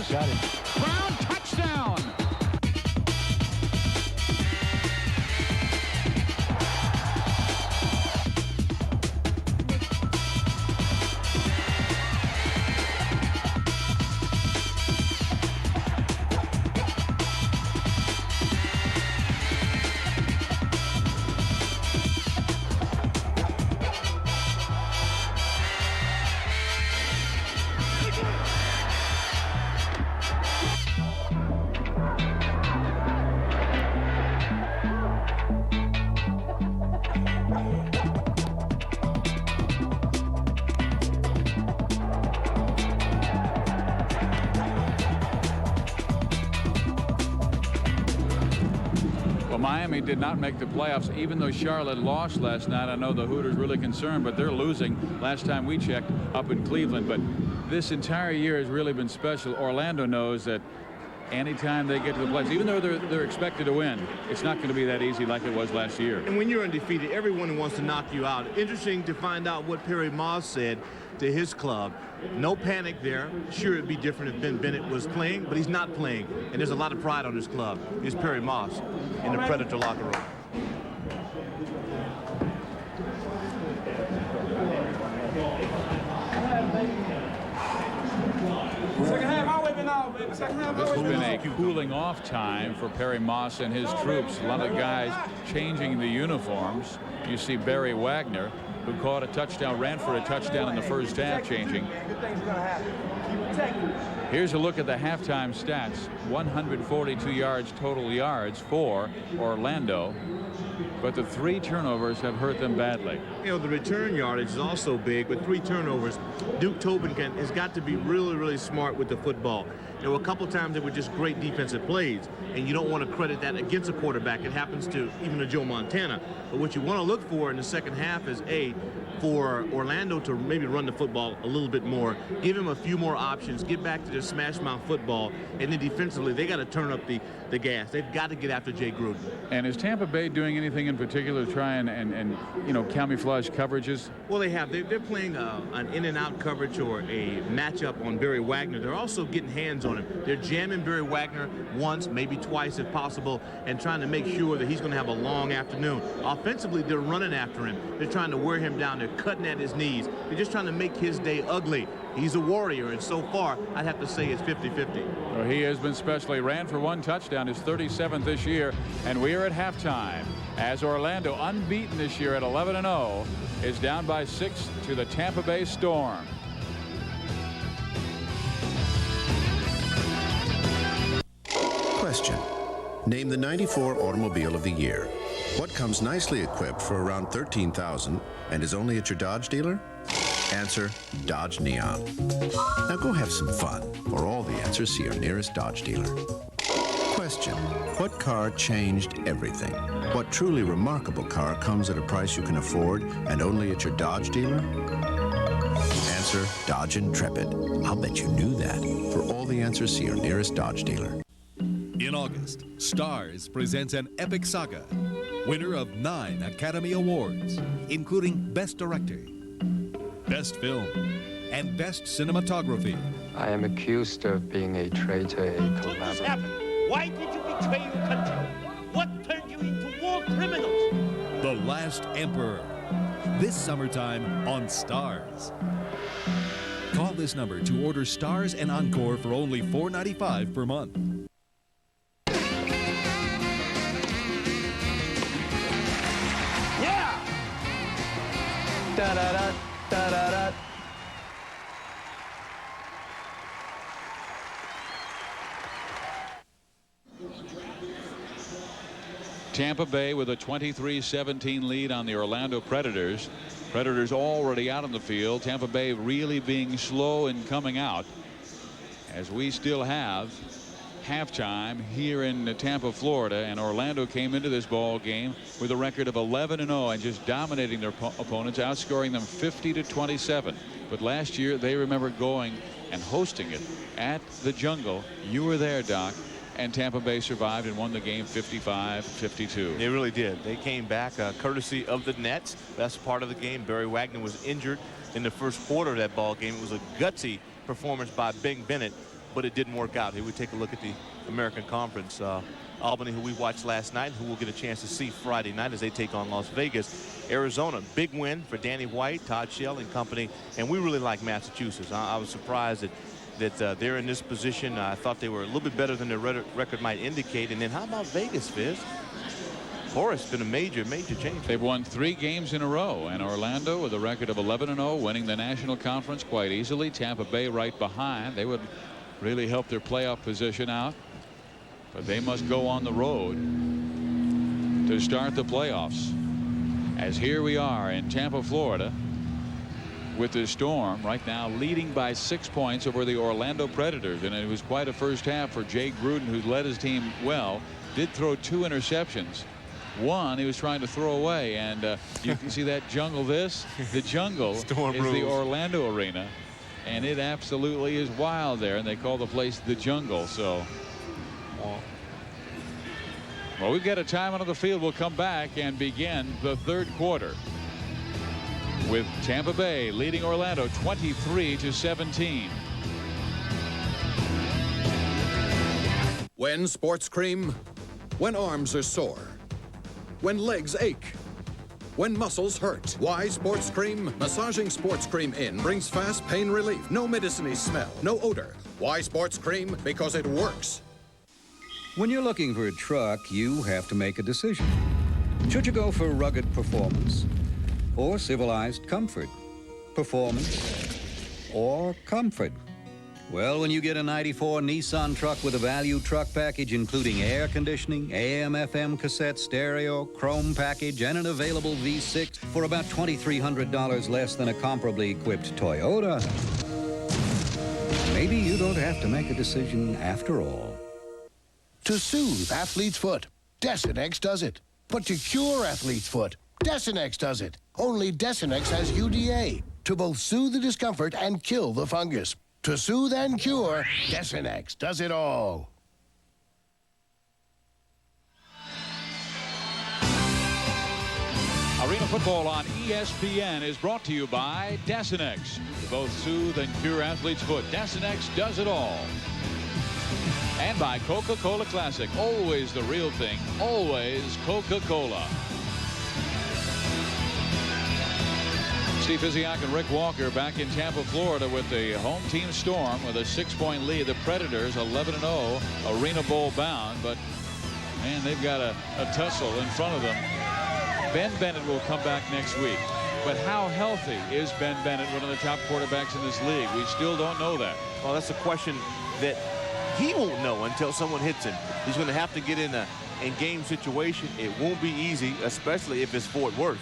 goes. Got it. Brown, touchdown. Miami did not make the playoffs, even though Charlotte lost last night. I know the Hooters really concerned, but they're losing last time we checked up in Cleveland. But this entire year has really been special. Orlando knows that anytime they get to the playoffs, even though they're expected to win, it's not going to be that easy like it was last year. And when you're undefeated, everyone wants to knock you out. Interesting to find out what Perry Moss said to his club. No panic there. Sure, it'd be different if Ben Bennett was playing, but he's not playing. And there's a lot of pride on his club. Here's Perry Moss in the Predator locker room. This has been a cooling off time for Perry Moss and his troops. A lot of guys changing the uniforms. You see Barry Wagner, who caught a touchdown, ran for a touchdown in the first half, changing. Here's a look at the halftime stats. 142 yards total yards for Orlando, but the 3 turnovers have hurt them badly. You know, the return yardage is also big, but 3 turnovers. Duke Tobin has got to be really, really smart with the football. There were a couple times that were just great defensive plays, and you don't want to credit that against a quarterback. It happens to even a Joe Montana. But what you want to look for in the second half is, for Orlando to maybe run the football a little bit more, give him a few more options, get back to their smash mouth football, and then defensively, they got to turn up the gas. They've got to get after Jay Gruden. And is Tampa Bay doing anything in particular to try and you know, camouflage coverages? Well, they have. They're playing an in-and-out coverage or a matchup on Barry Wagner. They're also getting hands on him. They're jamming Barry Wagner once, maybe twice if possible, and trying to make sure that he's going to have a long afternoon. Offensively, they're running after him. They're trying to wear him down. They're cutting at his knees. They're just trying to make his day ugly. He's a warrior, and so far, I'd have to say it's 50-50. Well, he has been special. He ran for 1 touchdown, his 37th this year, and we are at halftime as Orlando, unbeaten this year at 11-0, is down by 6 to the Tampa Bay Storm. Question. Name the 94 automobile of the year. What comes nicely equipped for around $13,000 and is only at your Dodge dealer? Answer, Dodge Neon. Now go have some fun. For all the answers, see your nearest Dodge dealer. Question. What car changed everything? What truly remarkable car comes at a price you can afford and only at your Dodge dealer? Answer, Dodge Intrepid. I'll bet you knew that. For all the answers, see your nearest Dodge dealer. In August, Stars presents an epic saga, winner of 9 Academy Awards, including Best Director, Best Film, and Best Cinematography. I am accused of being a traitor, a What collaborator. happened? Why did you betray your country? What turned you into war criminals? The Last Emperor. This summertime on Stars. Call this number to order Stars and Encore for only $4.95 per month. Yeah! Da-da-da, da-da-da. Tampa Bay with a 23-17 lead on the Orlando Predators. Predators already out on the field. Tampa Bay really being slow in coming out, as we still have halftime here in Tampa, Florida, and Orlando came into this ball game with a record of 11-0 and just dominating their opponents, outscoring them 50-27. But last year they remember going and hosting it at the Jungle. You were there, Doc. And Tampa Bay survived and won the game 55-52. They really did. They came back courtesy of the Nets. Best part of the game. Barry Wagner was injured in the first quarter of that ball game. It was a gutsy performance by Ben Bennett but it didn't work out. Here we take a look at the American Conference. Albany, who we watched last night, who we'll get a chance to see Friday night as they take on Las Vegas. Arizona, big win for Danny White, Todd Shell and company, and we really like Massachusetts. I was surprised that they're in this position. I thought they were a little bit better than their record might indicate. And then how about Vegas, Fizz? Forrest's been a major change. They've won 3 games in a row, and Orlando with a record of 11-0, winning the National Conference quite easily. Tampa Bay right behind. They would really help their playoff position out, but they must go on the road to start the playoffs. As here we are in Tampa, Florida, with the Storm right now leading by 6 points over the Orlando Predators, and it was quite a first half for Jay Gruden, who led his team well. Did throw 2 interceptions. One he was trying to throw away, and you can see that jungle. The jungle is the Orlando arena, and it absolutely is wild there, and they call the place the jungle. So well, we've got a timeout on the field. We'll come back and begin the 3rd quarter with Tampa Bay leading Orlando 23-17. When sports cream, when arms are sore, when legs ache, when muscles hurt. Why sports cream? Massaging sports cream in brings fast pain relief. No medicine-y smell, no odor. Why sports cream? Because it works. When you're looking for a truck, you have to make a decision. Should you go for rugged performance or civilized comfort? Performance or comfort? Well, when you get a 94 Nissan truck with a value truck package including air conditioning, AM/FM cassette stereo, chrome package, and an available V6 for about $2,300 less than a comparably equipped Toyota, maybe you don't have to make a decision after all. To soothe athlete's foot, Desinex does it. But to cure athlete's foot, Desinex does it. Only Desinex has UDA to both soothe the discomfort and kill the fungus. To soothe and cure, Desinex does it all. Arena Football on ESPN is brought to you by Desinex. To both soothe and cure athlete's foot, Desinex does it all. And by Coca-Cola Classic. Always the real thing. Always Coca-Cola. Steve Physioc and Rick Walker back in Tampa, Florida with the home team Storm with a 6-point lead. The Predators 11-0, Arena Bowl bound, but man, they've got a tussle in front of them. Ben Bennett will come back next week, but how healthy is Ben Bennett, one of the top quarterbacks in this league? We still don't know that. Well, that's a question that he won't know until someone hits him. He's going to have to get in a game situation. It won't be easy, especially if it's Fort Worth.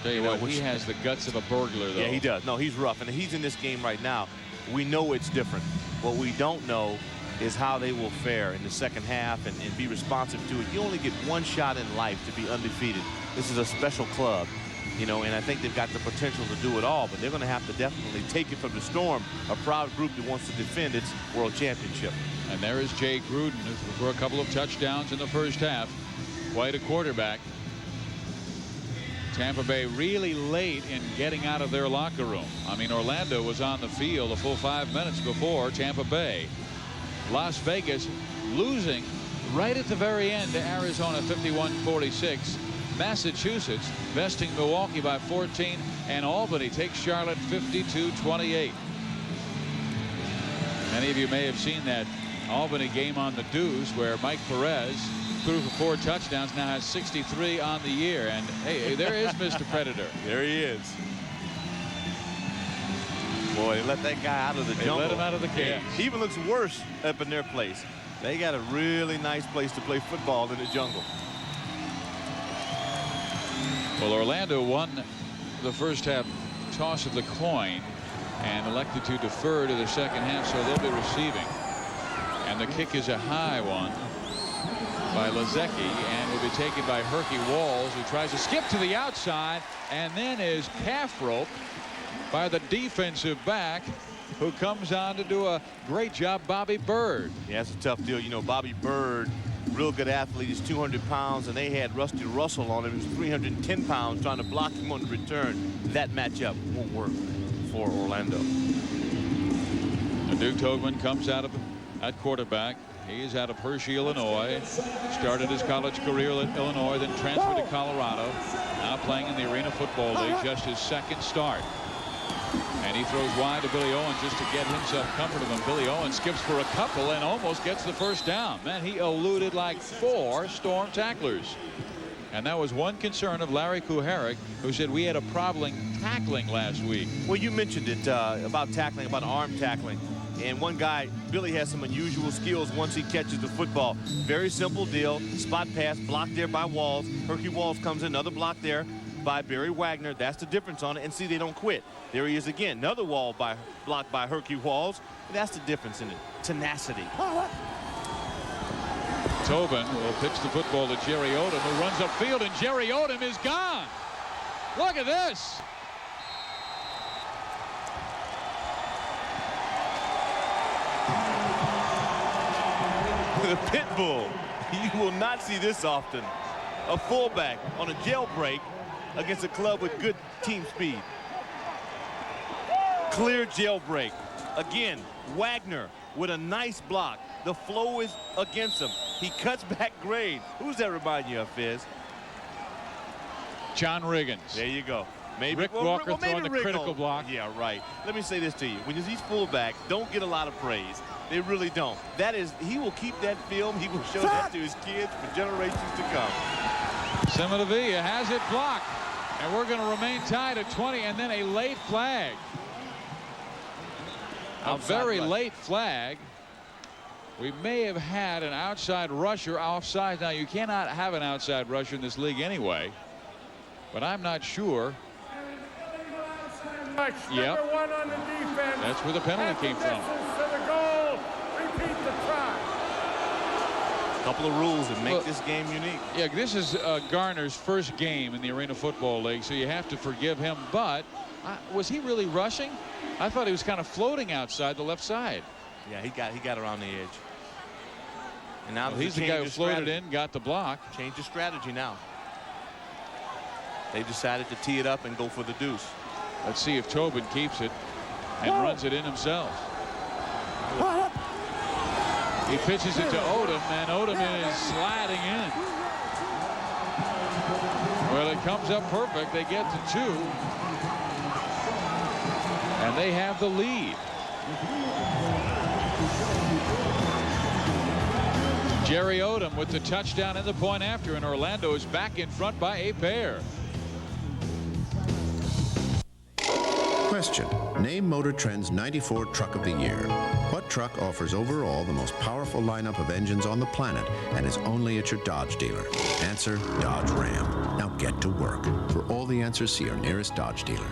You know, he has the guts of a burglar, though. Yeah, he does. No, he's rough, and he's in this game right now. We know it's different. What we don't know is how they will fare in the second half and be responsive to it. You only get one shot in life to be undefeated. This is a special club, you know, and I think they've got the potential to do it all, but they're going to have to definitely take it from the Storm, a proud group that wants to defend its world championship. And there is Jay Gruden, who threw a couple of touchdowns in the first half. Quite a quarterback. Tampa Bay really late in getting out of their locker room. I mean, Orlando was on the field a full 5 minutes before Tampa Bay. Las Vegas losing right at the very end to Arizona 51-46. Massachusetts besting Milwaukee by 14, and Albany takes Charlotte 52-28. Many of you may have seen that Albany game on the Deuce where Mike Perez threw for 4 touchdowns, now has 63 on the year. And hey, there is Mr. Predator. There he is. Boy, they let that guy out of the jungle. They let him out of the cage. Yeah. He even looks worse up in their place. They got a really nice place to play football in the jungle. Well, Orlando won the first half toss of the coin and elected to defer to the second half, so they'll be receiving. And the kick is a high one by Lazecki, and will be taken by Herky Walls, who tries to skip to the outside, and then is calf roped by the defensive back, who comes on to do a great job, Bobby Bird. Yeah, it's a tough deal. You know, Bobby Bird, real good athlete. He's 200 pounds, and they had Rusty Russell on him. He was 310 pounds trying to block him on the return. That matchup won't work for Orlando. Duke Togman comes out of at quarterback. He's out of Hershey, Illinois. Started his college career at Illinois, then transferred to Colorado. Now playing in the Arena Football League, just his second start. And he throws wide to Billy Owens just to get himself comfortable. And Billy Owens skips for a couple and almost gets the first down. Man, he eluded like 4 Storm tacklers. And that was one concern of Larry Kuharich, who said we had a problem tackling last week. Well, you mentioned it about tackling, about arm tackling. And one guy, Billy, has some unusual skills once he catches the football. Very simple deal. Spot pass, blocked there by Walls. Herky Walls comes in, another block there by Barry Wagner. That's the difference on it. And see, they don't quit. There he is again. Another blocked by Herky Walls. That's the difference in it. Tenacity. Tobin will pitch the football to Jerry Odom, who runs upfield, and Jerry Odom is gone. Look at this. The pit bull. You will not see this often. A fullback on a jailbreak against a club with good team speed. Clear jailbreak. Again, Wagner with a nice block. The flow is against him. He cuts back grade. Who's that remind you of, Fizz? John Riggins. There you go. Maybe Rick Walker throwing the critical block. Yeah, right. Let me say this to you. When these fullbacks don't get a lot of praise, they really don't. That is, he will keep that film. He will show that to his kids for generations to come. Seminavilla has it blocked. And we're going to remain tied at 20, and then a late flag. A very late flag. We may have had an outside rusher offside. Now, you cannot have an outside rusher in this league anyway, but I'm not sure. Yep. That's where the penalty came from. A couple of rules that make this game unique. Yeah, this is Garner's first game in the Arena Football League, so you have to forgive him. But was he really rushing? I thought he was kind of floating outside the left side. Yeah, he got around the edge. And now he's the guy who floated in, got the block. Change the strategy now. They decided to tee it up and go for the deuce. Let's see if Tobin keeps it and runs it in himself. He pitches it to Odom, and Odom is sliding in. Well, it comes up perfect. They get to 2. And they have the lead. Jerry Odom with the touchdown and the point after, and Orlando is back in front by a pair. Question. Name Motor Trend's 94 Truck of the Year. What truck offers overall the most powerful lineup of engines on the planet and is only at your Dodge dealer? Answer, Dodge Ram. Now get to work. For all the answers, see your nearest Dodge dealer.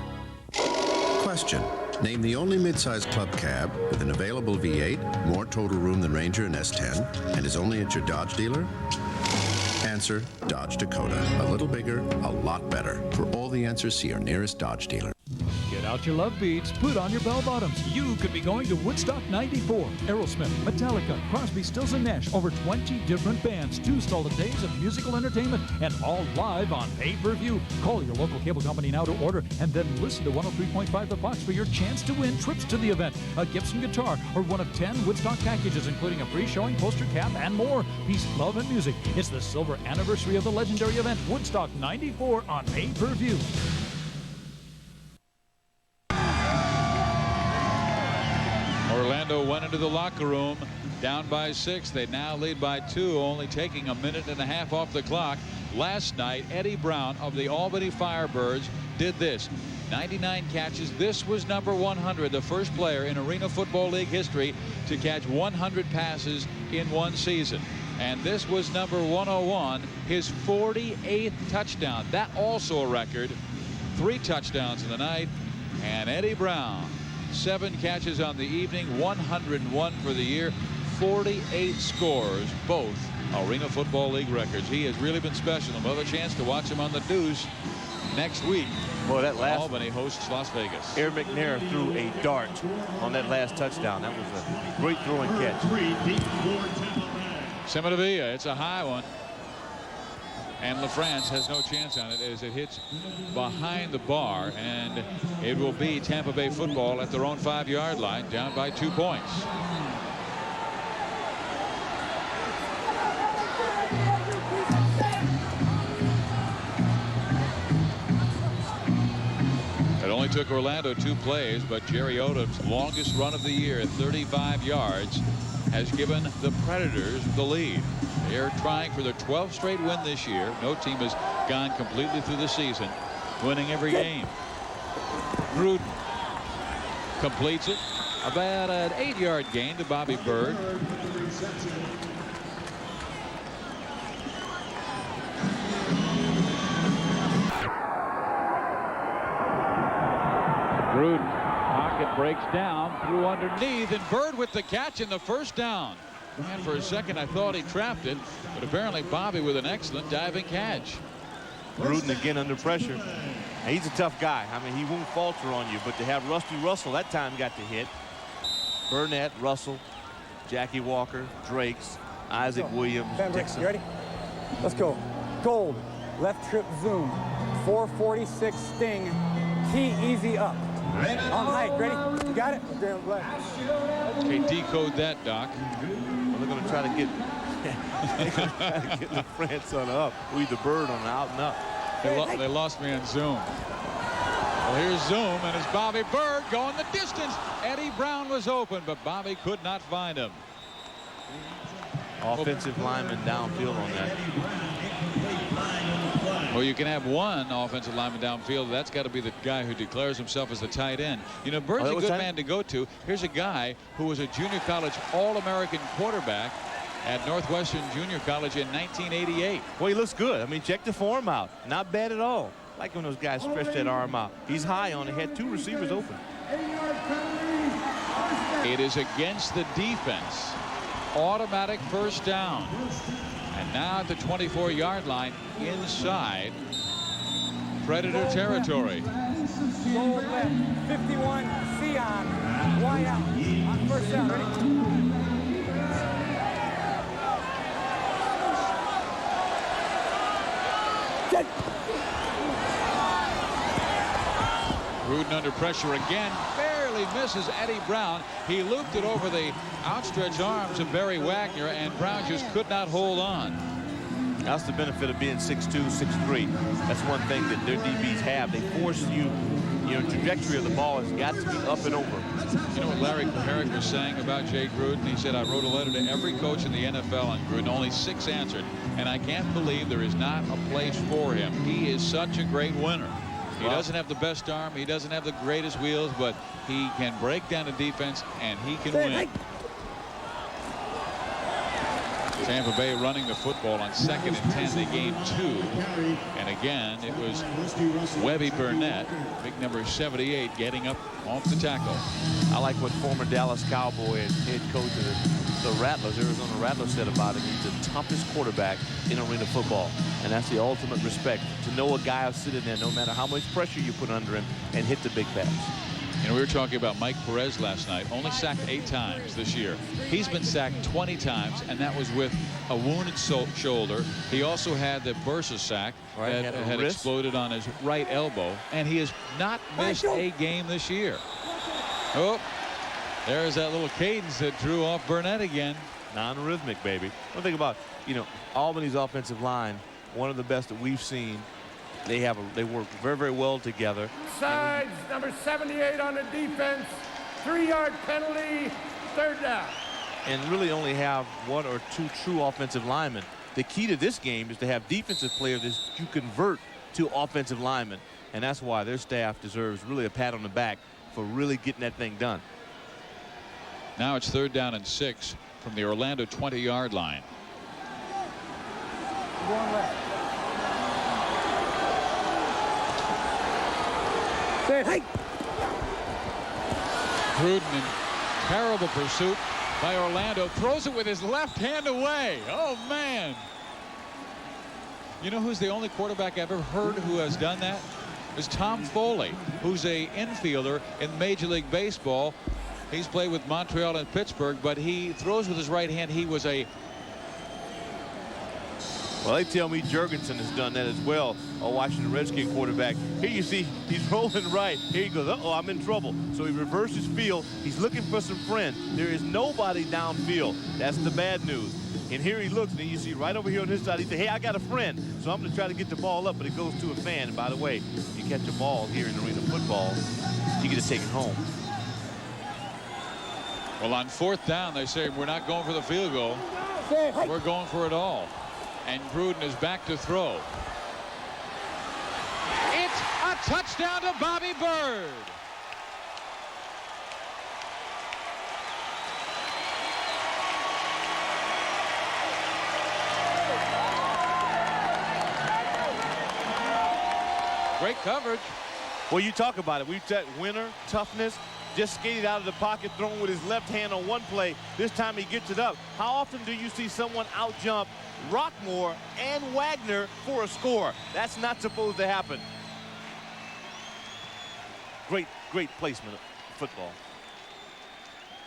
Question. Name the only midsize club cab with an available V8, more total room than Ranger and S10, and is only at your Dodge dealer? Answer, Dodge Dakota. A little bigger, a lot better. For all the answers, see your nearest Dodge dealer. Get out your love beats, put on your bell bottoms. You could be going to Woodstock 94. Aerosmith, Metallica, Crosby, Stills & Nash, over 20 different bands, 2 solid days of musical entertainment, and all live on pay-per-view. Call your local cable company now to order, and then listen to 103.5 The Fox for your chance to win trips to the event, a Gibson guitar, or one of 10 Woodstock packages, including a free showing, poster cap, and more. Peace, love, and music. It's the silver anniversary of the legendary event, Woodstock 94 on pay-per-view. Orlando went into the locker room down by 6. They now lead by 2, only taking a minute and a half off the clock. Last night, Eddie Brown of the Albany Firebirds did this. 99 catches. This was number 100, the first player in Arena Football League history to catch 100 passes in one season. And this was number 101, his 48th touchdown. That also a record. 3 touchdowns in the night. And Eddie Brown, 7 catches on the evening, 101 for the year, 48 scores, both Arena Football League records. He has really been special, and we'll have a chance to watch him on the Deuce next week. Boy, that last Albany hosts Las Vegas. Air McNair threw a dart on that last touchdown. That was a great throwing catch. Seminavilla, it's a high one. And Lafrance has no chance on it as it hits behind the bar, and it will be Tampa Bay football at their own 5-yard line, down by 2 points. Only took Orlando 2 plays, but Jerry Odom's longest run of the year at 35 yards has given the Predators the lead. They're trying for their 12th straight win this year. No team has gone completely through the season winning every game. Gruden completes it. About an 8-yard gain to Bobby Bird. Gruden, pocket breaks down, threw underneath, and Bird with the catch in the first down. And for a second I thought he trapped it, but apparently Bobby with an excellent diving catch. Gruden again under pressure. Now, he's a tough guy. I mean, he won't falter on you, but to have Rusty Russell that time got the hit. Burnett, Russell, Jackie Walker, Drakes, Isaac Williams, Dixon. You ready? Let's go. Gold, left trip zoom, 446 sting, key easy up. On height, ready? You got it? Okay, decode that, Doc. Well, they're going to try to get Lafrance on up. We the Bird on the out and up. They lost me on Zoom. Well, here's Zoom, and it's Bobby Bird going the distance. Eddie Brown was open, but Bobby could not find him. Offensive lineman downfield on that. Well, you can have one offensive lineman downfield. That's got to be the guy who declares himself as the tight end. You know, Bird's a good man to go to. Here's a guy who was a junior college All-American quarterback at Northwestern Junior College in 1988. Well, he looks good. I mean, check the form out. Not bad at all. I like when those guys stretch that arm out. He's high on it. He had 2 receivers open. It is against the defense. Automatic first down. And now at the 24-yard line inside Predator territory. Gold left, 51, Sion, wide out, on first down, ready? Gruden under pressure again, barely misses Eddie Brown. He looped it over the outstretched arms of Barry Wagner, and Brown just could not hold on. That's the benefit of being 6'2", 6'3". That's one thing that their DBs have. They force you, trajectory of the ball has got to be up and over. You know what Larry Herrick was saying about Jay Gruden? He said, I wrote a letter to every coach in the NFL on Gruden. Only 6 answered. And I can't believe there is not a place for him. He is such a great winner. He doesn't have the best arm. He doesn't have the greatest wheels, but he can break down a defense, and he can win. Tampa Bay running the football on 2nd and 10. They gained 2. And again, it was Webby Burnett, big number 78, getting up off the tackle. I like what former Dallas Cowboy and head coach of the Rattlers, Arizona Rattlers, said about him. He's the toughest quarterback in arena football. And that's the ultimate respect, to know a guy will sit in there no matter how much pressure you put under him and hit the big pass. You know, we were talking about Mike Perez last night. Only sacked 8 times this year. He's been sacked 20 times, and that was with a wounded shoulder. He also had the bursa sack that had exploded on his right elbow, and he has not missed a game this year. Oh, there's that little cadence that drew off Burnett again. Non-rhythmic, baby. One thing about, Albany's offensive line, one of the best that we've seen. They work very, very well together. Sides, number 78 on the defense, 3-yard penalty, 3rd down. And really only have 1 or 2 true offensive linemen. The key to this game is to have defensive players that you convert to offensive linemen. And that's why their staff deserves really a pat on the back for really getting that thing done. Now it's 3rd down and 6 from the Orlando 20-yard line. Going left. Gruden in terrible pursuit by Orlando, throws it with his left hand away. Oh man. You know who's the only quarterback I've ever heard who has done that? Is Tom Foley, who's a infielder in Major League Baseball. He's played with Montreal and Pittsburgh, but he throws with his right hand. He was a Well, they tell me Jurgensen has done that as well, a Washington Redskin quarterback. Here you see he's rolling right. Here he goes, uh-oh, I'm in trouble. So he reverses field. He's looking for some friends. There is nobody downfield. That's the bad news. And here he looks, and you see right over here on his side, he said, hey, I got a friend. So I'm going to try to get the ball up, but it goes to a fan. And by the way, if you catch a ball here in arena football, you get to take it home. Well, on 4th down, they say we're not going for the field goal. We're going for it all. And Gruden is back to throw. It's a touchdown to Bobby Bird. Great coverage. Well, you talk about it. We've said winner, toughness, just skated out of the pocket, thrown with his left hand on one play. This time he gets it up. How often do you see someone out-jump Rockmore and Wagner for a score? That's not supposed to happen. Great placement of football.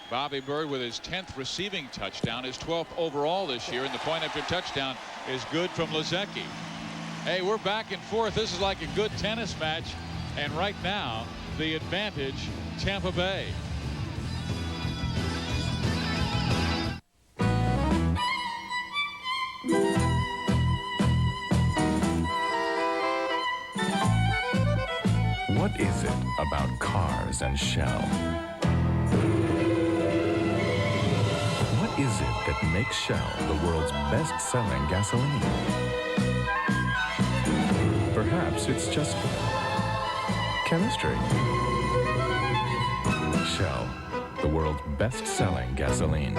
Bobby Bird with his 10th receiving touchdown, his 12th overall this year, and the point after touchdown is good from Lezecki. Hey, we're back and forth. This is like a good tennis match, and right now the advantage, Tampa Bay. What is it about cars and Shell? What is it that makes Shell the world's best-selling gasoline? Perhaps it's just chemistry. Shell, the world's best-selling gasoline.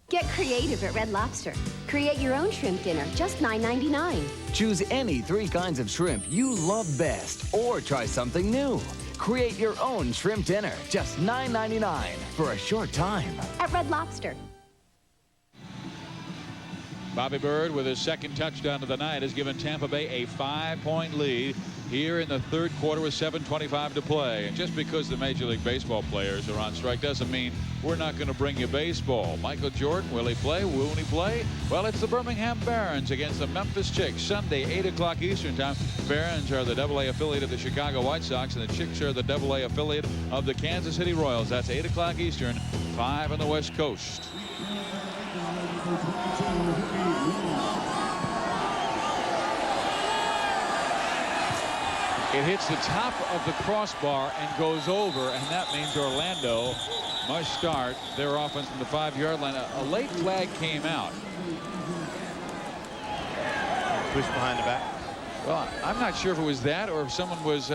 Get creative at Red Lobster. Create your own shrimp dinner, just $9.99. Choose any 3 kinds of shrimp you love best, or try something new. Create your own shrimp dinner, just $9.99 for a short time. At Red Lobster. Bobby Bird with his 2nd touchdown of the night has given Tampa Bay a 5-point lead here in the 3rd quarter with 7:25 to play. And just because the Major League Baseball players are on strike doesn't mean we're not going to bring you baseball. Michael Jordan, will he play? Won't he play? Well, it's the Birmingham Barons against the Memphis Chicks, Sunday, 8 o'clock Eastern time. Barons are the AA affiliate of the Chicago White Sox, and the Chicks are the AA affiliate of the Kansas City Royals. That's 8 o'clock Eastern, 5 on the West Coast. It hits the top of the crossbar and goes over, and that means Orlando must start their offense from the 5-yard line. A late flag came out. Push behind the back. Well, I'm not sure if it was that or if someone was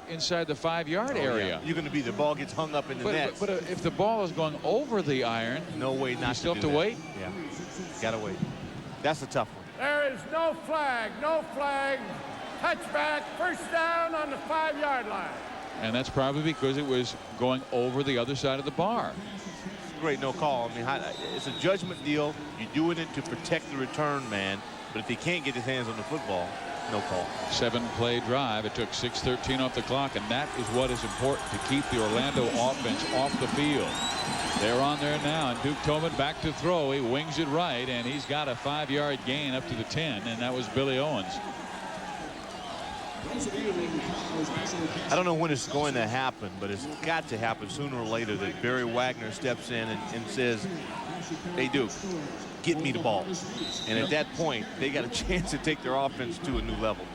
inside the 5-yard area. Yeah. You're going to be, the ball gets hung up in the net. But if the ball is going over the iron, no way not you still to have to wait? Yeah, got to wait. That's a tough one. There is no flag, no flag. Touchback, first down on the 5-yard line. And that's probably because it was going over the other side of the bar. Great no call. I mean, it's a judgment deal. You're doing it to protect the return man. But if he can't get his hands on the football, no call. 7-play drive. It took 6:13 off the clock, and that is what is important to keep the Orlando offense off the field. They're on there now, and Duke Tobin back to throw. He wings it right, and he's got a 5-yard gain up to the 10, and that was Billy Owens. I don't know when it's going to happen, but it's got to happen sooner or later that Barry Wagner steps in and says, hey, Duke, get me the ball. And at that point, they got a chance to take their offense to a new level.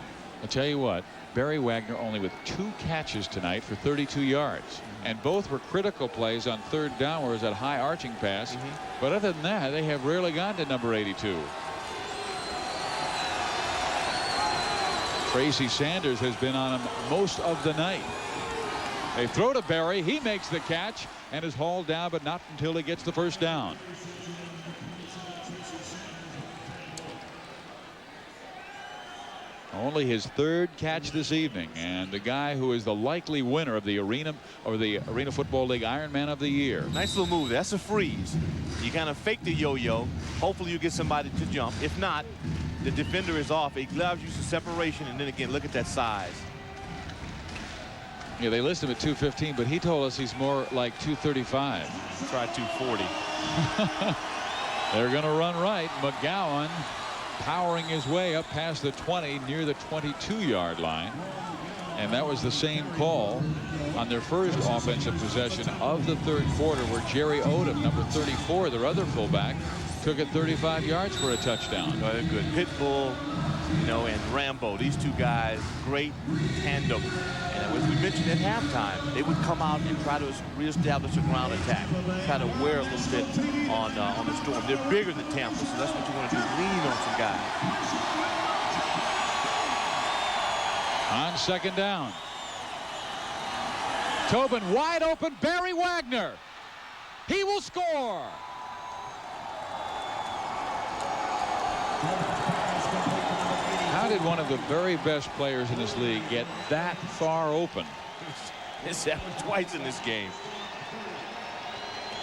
I'll tell you what, Barry Wagner only with 2 catches tonight for 32 yards. And both were critical plays on 3rd down where it was that high arching pass. But other than that, they have rarely gotten to number 82. Tracy Sanders has been on him most of the night. They throw to Barry. He makes the catch and is hauled down, but not until he gets the first down. Only his 3rd catch this evening, and the guy who is the likely winner of the Arena Football League Ironman of the Year. Nice little move. That's a freeze. You kind of fake the yo-yo. Hopefully you get somebody to jump. If not, the defender is off. It allows you some separation, and then again, look at that size. Yeah, they list him at 215, but he told us he's more like 235. Try 240. They're going to run right. McGowan powering his way up past the 20 near the 22-yard line. And that was the same call on their first offensive possession of the third quarter, where Jerry Odom, number 34, their other fullback, took it 35 yards for a touchdown. Good. Pitbull, you know, and Rambo, these two guys, great tandem. And as we mentioned at halftime, they would come out and try to reestablish a ground attack, try to wear a little bit on the Storm. They're bigger than Tampa, so that's what you want to do, lean on some guys. On second down, Tobin wide open. Barry Wagner, he will score. How did one of the very best players in this league get that far open? It's happened twice in this game.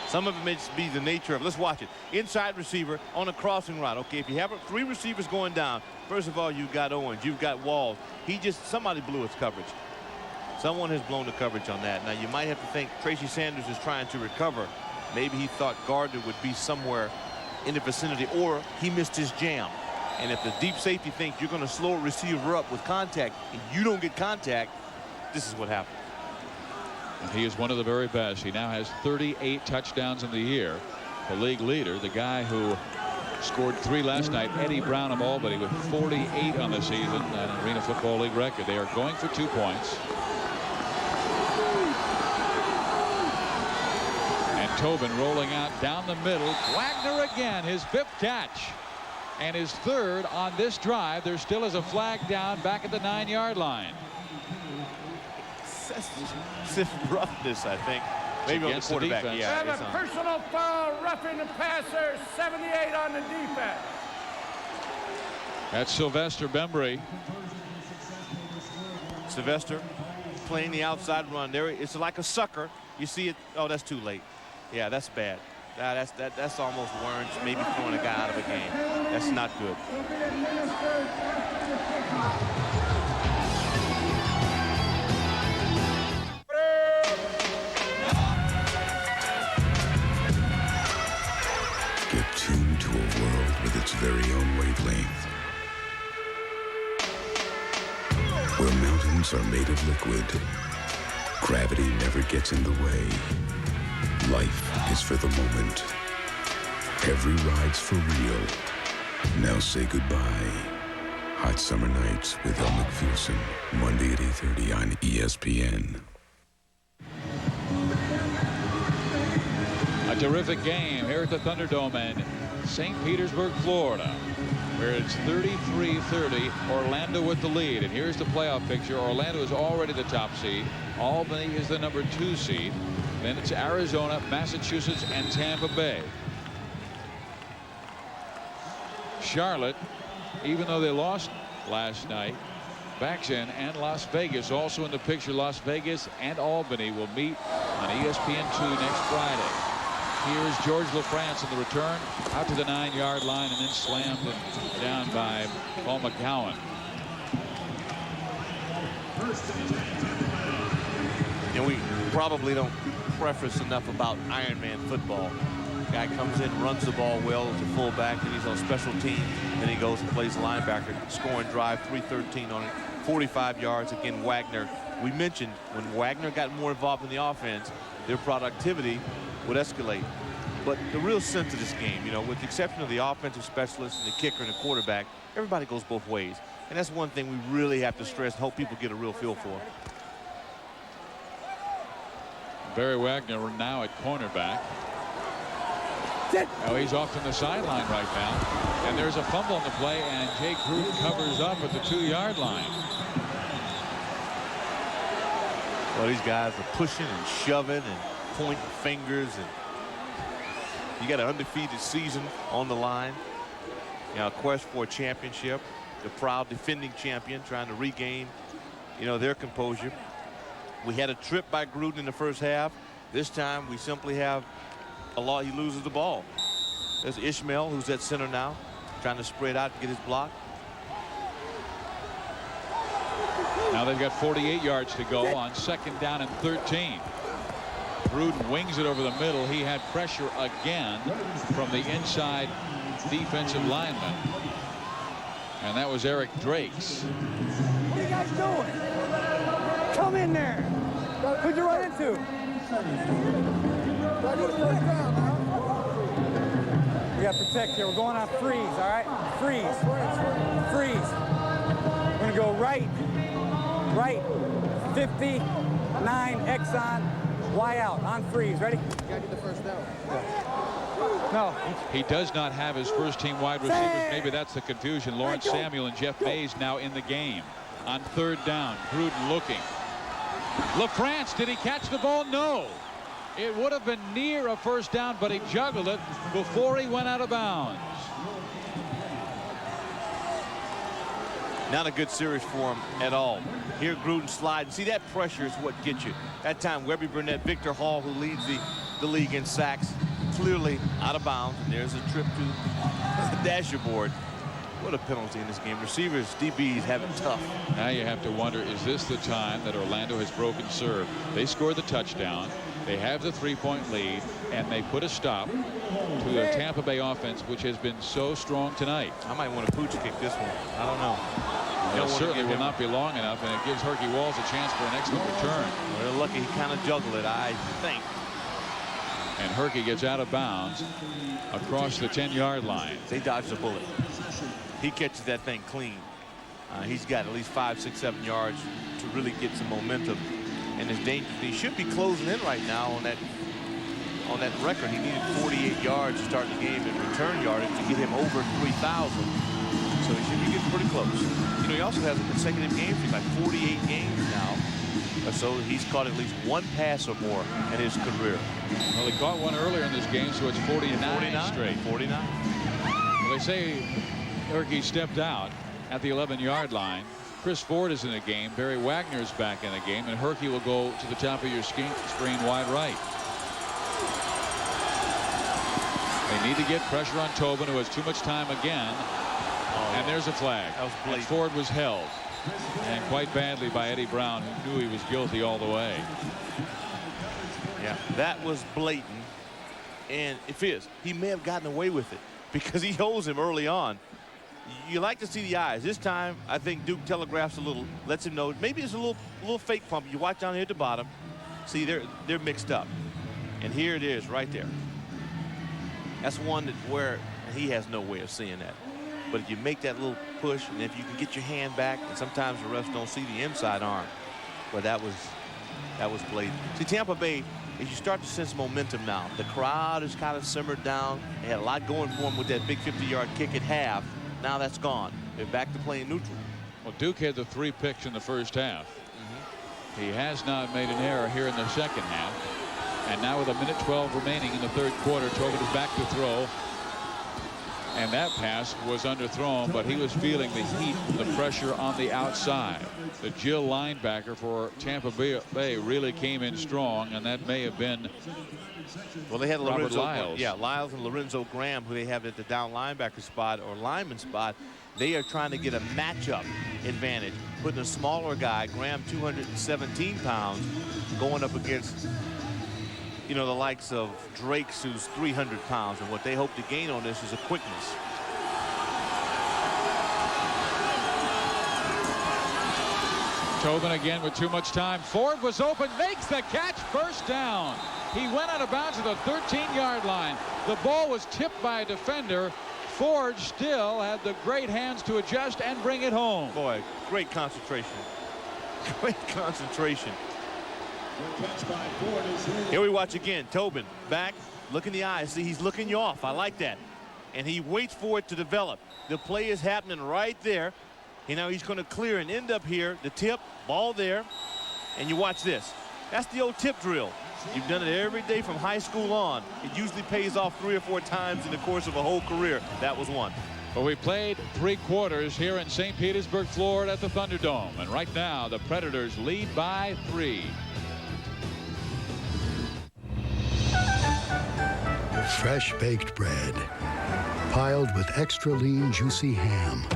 Some of it may just be the nature of, let's watch it. Inside receiver on a crossing route. Okay, if you have 3 receivers going down, first of all, you've got Owens, you've got Walls. Somebody blew his coverage. Someone has blown the coverage on that. Now, you might have to think Tracy Sanders is trying to recover. Maybe he thought Gardner would be somewhere in the vicinity, or he missed his jam. And if the deep safety thinks you're going to slow a receiver up with contact and you don't get contact, this is what happens. And he is one of the very best. He now has 38 touchdowns in the year. The league leader, the guy who scored 3 last night, Eddie Brown of Albany, with 48 on the season, an Arena Football League record. They are going for 2 points. And Tobin rolling out down the middle. Wagner again, his 5th catch. And his 3rd on this drive. There still is a flag down back at the 9-yard line. It's roughness, I think. Maybe on the quarterback. The yeah, have a personal foul, roughing the passer, 78 on the defense. That's Sylvester Bembry. Sylvester playing the outside run there. It's like a sucker. You see it. Oh, that's too late. Yeah, that's bad. That's almost warrants maybe throwing a guy out of a game. That's not good. Get tuned to a world with its very own wavelength, where mountains are made of liquid. Gravity never gets in the way. Life is for the moment. Every ride's for real. Now say goodbye. Hot Summer Nights with El McPherson, Monday at 8:30 on ESPN. A terrific game here at the Thunderdome in St. Petersburg, Florida, where it's 33-30. Orlando with the lead. And here's the playoff picture. Orlando is already the top seed. Albany is the number 2 seed. Then it's Arizona, Massachusetts, and Tampa Bay. Charlotte, even though they lost last night, backs in, and Las Vegas also in the picture. Las Vegas and Albany will meet on ESPN2 next Friday. Here's George Lafrance in the return, out to the 9-yard line, and then slammed and down by Paul McGowan. And we probably don't preface enough about Ironman football. Guy comes in, runs the ball well as a fullback, and he's on special teams. Then he goes and plays linebacker, scoring drive, 313 on it, 45 yards. Again, Wagner. We mentioned when Wagner got more involved in the offense, their productivity would escalate. But the real sense of this game, you know, with the exception of the offensive specialist and the kicker and the quarterback, everybody goes both ways. And that's one thing we really have to stress and hope people get a real feel for. Barry Wagner now at cornerback. Now he's off to the sideline right now. And there's a fumble on the play, and Jake Groot covers up at the 2-yard line. Well, these guys are pushing and shoving and pointing fingers, and you got an undefeated season on the line. You know, a quest for a championship. The proud defending champion trying to regain, you know, their composure. We had a trip by Gruden in the first half. This time we simply have he loses the ball. There's Ishmael, who's at center now. trying to spread out to get his block. Now they've got 48 yards to go on 2nd down and 13. Gruden wings it over the middle. He had pressure again from the inside defensive lineman. And that was Eric Drakes. What are you guys doing? Come in there. Who'd you run into? We got to protect here. We're going on freeze, all right? Freeze. Freeze. We're going to go right. 59, X on, Y out, on freeze. Ready? You got to get the first down. No. He does not have his first team wide receivers. Maybe that's the confusion. Lawrence Samuel and Jeff Mays now in the game. On 3rd down, Gruden looking. Lafrance, did he catch the ball? No. It would have been near a first down, but he juggled it before he went out of bounds. Not a good series for him at all. Here Gruden slide. See, that pressure is what gets you. That time Webby Burnett, Victor Hall, who leads the league in sacks, clearly out of bounds. And there's a trip to the dasher board. What a penalty in this game. Receivers, DBs have it tough. Now you have to wonder, is this the time that Orlando has broken serve? They scored the touchdown. They have the 3-point lead, and they put a stop to the Tampa Bay offense, which has been so strong tonight. I might want to pooch kick this one. I don't know. It certainly will not be long enough, and it gives Herky Walls a chance for an excellent return. They're lucky he kind of juggled it, I think. And Herky gets out of bounds across the 10-yard line. They dodged a bullet. He catches that thing clean. He's got at least 5, 6, 7 yards to really get some momentum. And it's dangerous. He should be closing in right now on that record. He needed 48 yards to start the game in return yardage to get him over 3,000. So he should be getting pretty close. You know, he also has a consecutive game streak, like 48 games now. So he's caught at least one pass or more in his career. Well, he caught one earlier in this game, so it's 49 straight. 49. Well, they say Herky stepped out at the 11-yard line. Chris Ford is in the game. Barry Wagner is back in the game, and Herky will go to the top of your screen wide right. They need to get pressure on Tobin, who has too much time again. And there's a flag. And Ford was held, and quite badly by Eddie Brown, who knew he was guilty all the way. Yeah, that was blatant. And if he may have gotten away with it because he holds him early on. You like to see the eyes. This time, I think Duke telegraphs a little, lets him know maybe it's a little fake pump. You watch down here at the bottom. See, they're mixed up. And here it is right there. That's one where he has no way of seeing that. But if you make that little push, and if you can get your hand back, and sometimes the refs don't see the inside arm. But that was blatant. See, Tampa Bay, as you start to sense momentum now, the crowd is kind of simmered down. They had a lot going for them with that big 50-yard kick at half. Now that's gone. They're back to playing neutral. Well, Duke had the 3 picks in the first half. He has not made an error here in the second half. And now with 1:12 remaining in the third quarter, Tobin is back to throw. And that pass was underthrown, but he was feeling the heat, the pressure on the outside. The Jill linebacker for Tampa Bay really came in strong, and that may have been well, they had Robert Lyles. Yeah, Lyles and Lorenzo Graham, who they have at the down linebacker spot or lineman spot. They are trying to get a matchup advantage, putting a smaller guy, Graham 217 pounds, going up against, you know, the likes of Drake's, who's 300 pounds, and what they hope to gain on this is a quickness. Tobin again with too much time. Ford was open, makes the catch, first down. He went out of bounds at the 13-yard line. The ball was tipped by a defender. Ford still had the great hands to adjust and bring it home. Boy, great concentration. Great concentration. Here we watch again. Tobin back, look in the eyes. See, he's looking you off. I like that. And he waits for it to develop. The play is happening right there. You know, he's going to clear and end up here. The tip, ball there. And you watch this. That's the old tip drill. You've done it every day from high school on. It usually pays off 3 or 4 times in the course of a whole career. That was one. Well, we played 3 quarters here in St. Petersburg, Florida at the Thunderdome. And right now, the Predators lead by 3. Fresh baked bread. piled with extra lean, juicy ham.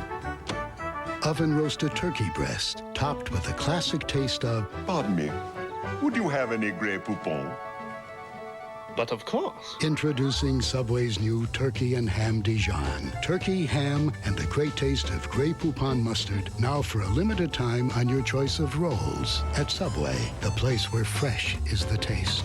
Oven-roasted turkey breast, topped with a classic taste of... Pardon me, would you have any Grey Poupon? But of course. Introducing Subway's new Turkey and Ham Dijon. Turkey, ham, and the great taste of Grey Poupon mustard, now for a limited time on your choice of rolls. At Subway, the place where fresh is the taste.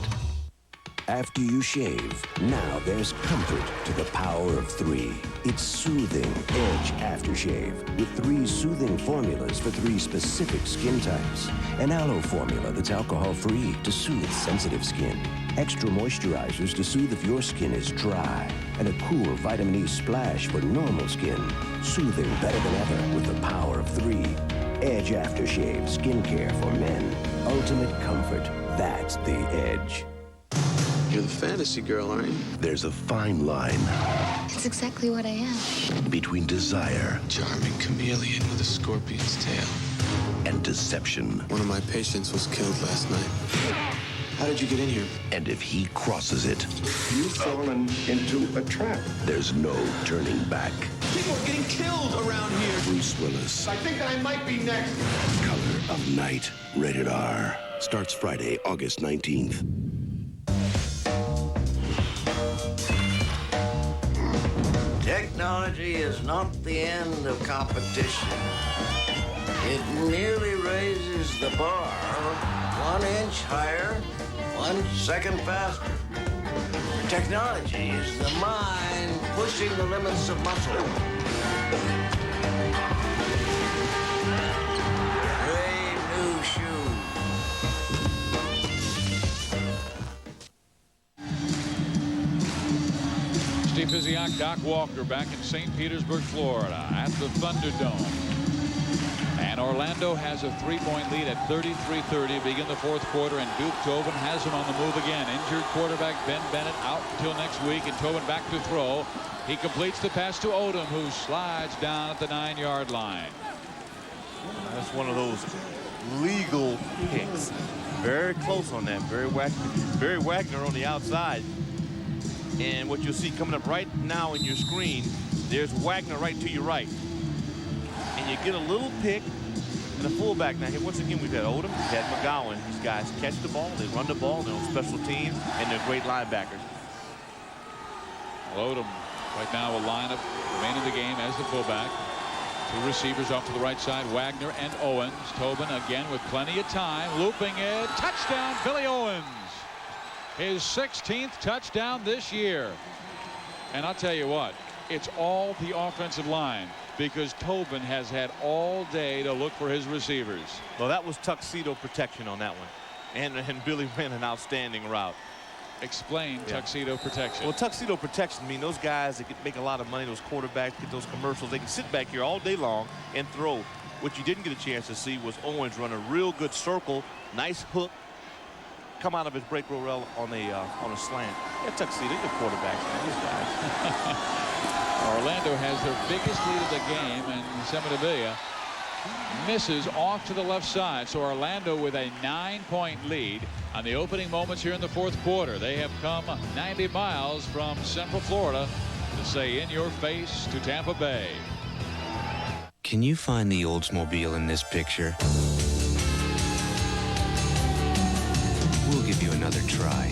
After you shave, now there's comfort to the power of 3. It's soothing Edge Aftershave with 3 soothing formulas for 3 specific skin types. An aloe formula that's alcohol-free to soothe sensitive skin. Extra moisturizers to soothe if your skin is dry. And a cool vitamin E splash for normal skin. Soothing better than ever with the power of 3. Edge Aftershave skincare for men. Ultimate comfort. That's the Edge. You're the fantasy girl, aren't you? There's a fine line It's exactly what I am. between desire Charming chameleon with a scorpion's tail. and deception. One of my patients was killed last night. How did you get in here? And if he crosses it, You've fallen into a trap. there's no turning back. People are getting killed around here. Bruce Willis, I think I might be next. Color of Night, rated R. Starts Friday, August 19th. Technology is not the end of competition. It merely raises the bar 1 inch higher, 1 second faster. Technology is the mind pushing the limits of muscle. Brave new shoes. Steve Physioc, Doc Walker back in St. Petersburg, Florida at the Thunderdome. And Orlando has a 3-point lead at 33-30 begin the 4th quarter, and Duke Tobin has him on the move again. Injured quarterback Ben Bennett out until next week, and Tobin back to throw. He completes the pass to Odom, who slides down at the 9-yard line. That's one of those legal picks. Very close on that. Barry Wagner on the outside. And what you'll see coming up right now in your screen, there's Wagner right to your right. And you get a little pick and a fullback. Now, here once again, we've had Odom, we've had McGowan. These guys catch the ball, they run the ball, they're on special teams, and they're great linebackers. Well, Odom right now will line up, remain in the game as the fullback. 2 receivers off to the right side, Wagner and Owens. Tobin again with plenty of time, looping it. Touchdown, Billy Owens. His 16th touchdown this year. And I'll tell you what, it's all the offensive line, because Tobin has had all day to look for his receivers. Well, that was tuxedo protection on that one. And Billy ran an outstanding route. Explain tuxedo protection. Well, tuxedo protection means those guys that make a lot of money, those quarterbacks, get those commercials, they can sit back here all day long and throw. What you didn't get a chance to see was Owens run a real good circle, nice hook, come out of his break roll on a slant. Yeah, tuxedo, good quarterbacks, man, these guys. Orlando has their biggest lead of the game, and Semidavilla misses off to the left side. So Orlando with a 9-point lead on the opening moments here in the 4th quarter. They have come 90 miles from Central Florida to say in your face to Tampa Bay. Can you find the Oldsmobile in this picture? We'll give you another try.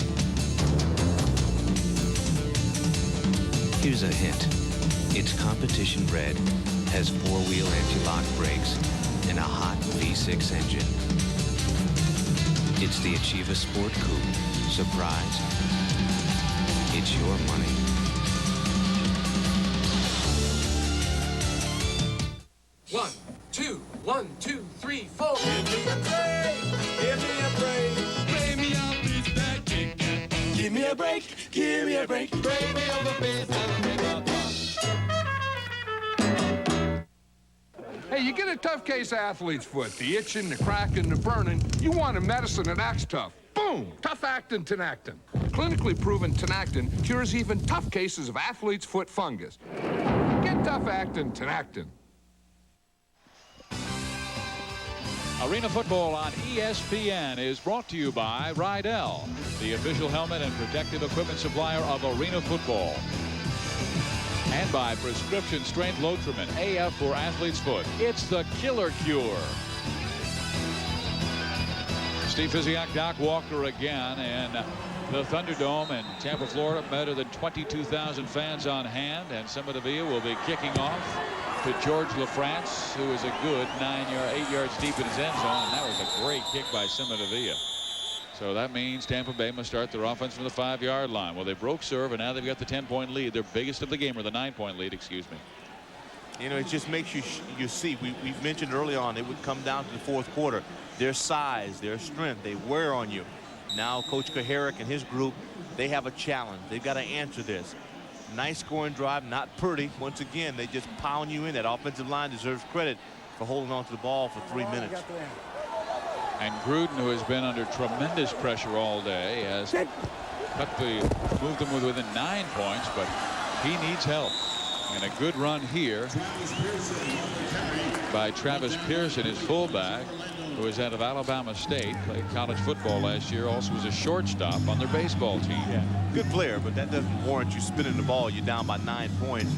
Here's a hint. It's competition red, has 4-wheel anti-lock brakes, and a hot V6 engine. It's the Achieva Sport Coupe. Surprise? It's your money. One, two, 1, 2, 3, 4. Give me a break. Give me a break. Play me out, please, back kick. Give me a break. Give me a break. Break me over, please. Hey, you get a tough case of athlete's foot, the itching, the cracking, the burning. You want a medicine that acts tough. Boom! Tough Actin Tenactin. Clinically proven Tenactin cures even tough cases of athlete's foot fungus. Get Tough Actin Tenactin. Arena Football on ESPN is brought to you by Rydell, the official helmet and protective equipment supplier of Arena Football. And by Prescription Strength Lotrimin, AF for athlete's foot. It's the killer cure. Steve Physioc, Doc Walker again, and the Thunderdome in Tampa, Florida. Better than 22,000 fans on hand, and Semidavia will be kicking off to George Lafrance, who is a good 8 yards deep in his end zone, and that was a great kick by Semidavia. So that means Tampa Bay must start their offense from the 5-yard line. Well, they broke serve, and now they've got the 10-point lead, their biggest of the game, or the 9-point lead, excuse me. You know, it just makes you see. We mentioned early on it would come down to the fourth quarter. Their size, their strength, they wear on you. Now Coach Kuharich and his group, they have a challenge. They've got to answer this. Nice scoring drive, not pretty. Once again, they just pound you in. That offensive line deserves credit for holding on to the ball for 3 minutes. And Gruden, who has been under tremendous pressure all day, has moved them within 9 points, but he needs help. And a good run here by Travis Pearson, his fullback, who is out of Alabama State, played college football last year, also was a shortstop on their baseball team. Yeah, good player, but that doesn't warrant you spinning the ball. You're down by 9 points.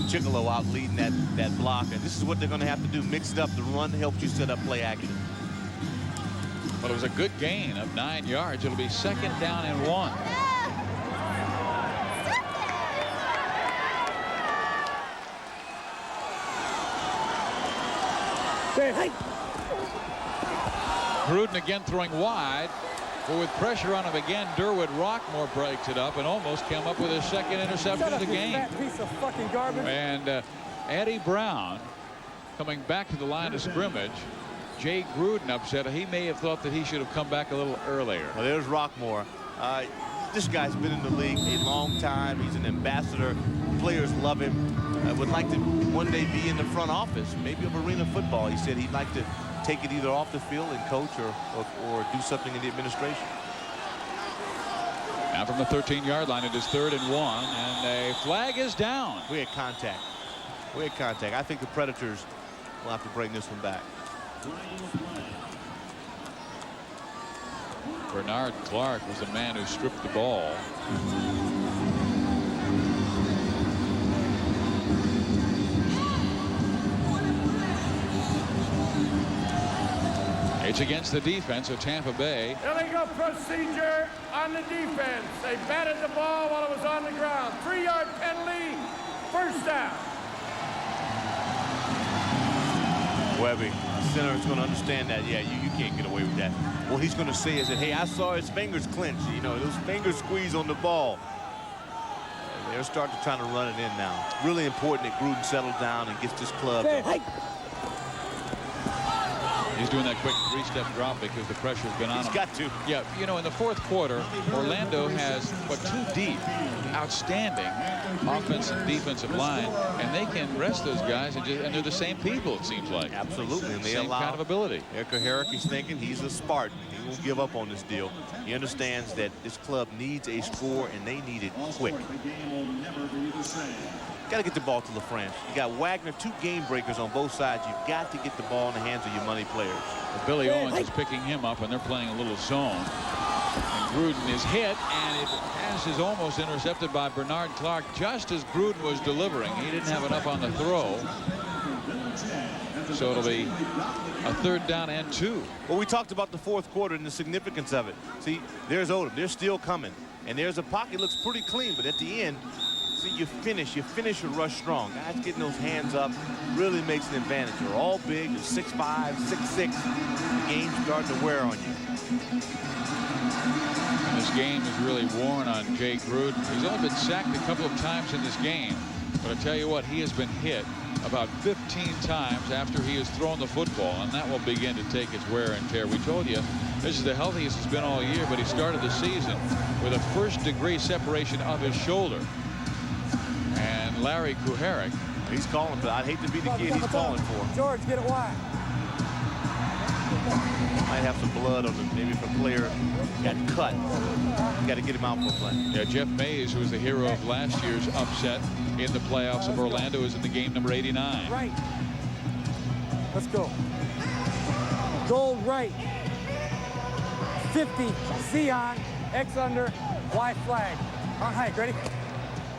Chicolo out leading that block, and this is what they're going to have to do. Mix it up. The run helps you set up play action. Well, it was a good gain of 9 yards. It'll be 2nd down and 1. Gruden again throwing wide, but with pressure on him again, Durwood Rockmore breaks it up and almost came up with his 2nd interception of the game. Fat piece of fucking garbage. And Eddie Brown coming back to the line of scrimmage. Jay Gruden upset. He may have thought that he should have come back a little earlier. Well, there's Rockmore. This guy's been in the league a long time. He's an ambassador. Players love him. Would like to one day be in the front office, maybe of arena football. He said he'd like to take it either off the field and coach or do something in the administration. Now from the 13-yard line, it is 3rd and 1, and a flag is down. We had contact. I think the Predators will have to bring this one back. Bernard Clark was the man who stripped the ball. It's against the defense of Tampa Bay. Illegal procedure on the defense. They batted the ball while it was on the ground. 3-yard penalty, 1st down. Webby, center is going to understand that. Yeah, you can't get away with that. What he's going to say is that, hey, I saw his fingers clench. You know, those fingers squeeze on the ball. They're starting to try to run it in now. Really important that Gruden settles down and gets this club. He's doing that quick 3-step drop because the pressure's been on him. He's got to. Yeah, you know, in the 4th quarter, Orlando has, 2 deep, outstanding offensive and defensive line, and they can rest those guys, and they're the same people, it seems like. Absolutely. And they same allow kind of ability. Eric Kuharich, he's thinking he's a Spartan. He won't give up on this deal. He understands that this club needs a score, and they need it quick. Got to get the ball to Lafrance. You got Wagner, 2 game breakers on both sides. You've got to get the ball in the hands of your money players. Well, Billy Owens is picking him up, and they're playing a little zone. And Gruden is hit, and it is almost intercepted by Bernard Clark just as Gruden was delivering. He didn't have enough on the throw. So it'll be a 3rd down and 2. Well, we talked about the 4th quarter and the significance of it. See, there's Odom. They're still coming. And there's a pocket. Looks pretty clean, but at the end, see, you finish a rush strong. Guys getting those hands up really makes an advantage. They're all big. They're 6'5", 6'6". The game's starting to wear on you. And this game is really worn on Jay Gruden. He's only been sacked a couple of times in this game, but I tell you what, he has been hit about 15 times after he has thrown the football, and that will begin to take its wear and tear. We told you this is the healthiest he's been all year, but he started the season with a 1st-degree separation of his shoulder. And Larry Kuharich, he's calling, but I'd hate to be the kid he's calling for. George, get it wide. Might have some blood on him. Maybe if a player got cut, you got to get him out for play. Yeah, Jeff Mays, who was the hero of last year's upset in the playoffs of Orlando, is in the game number 89. Right. Let's go. Gold right. 50. Z on. X under. Y flag. On hike. Ready?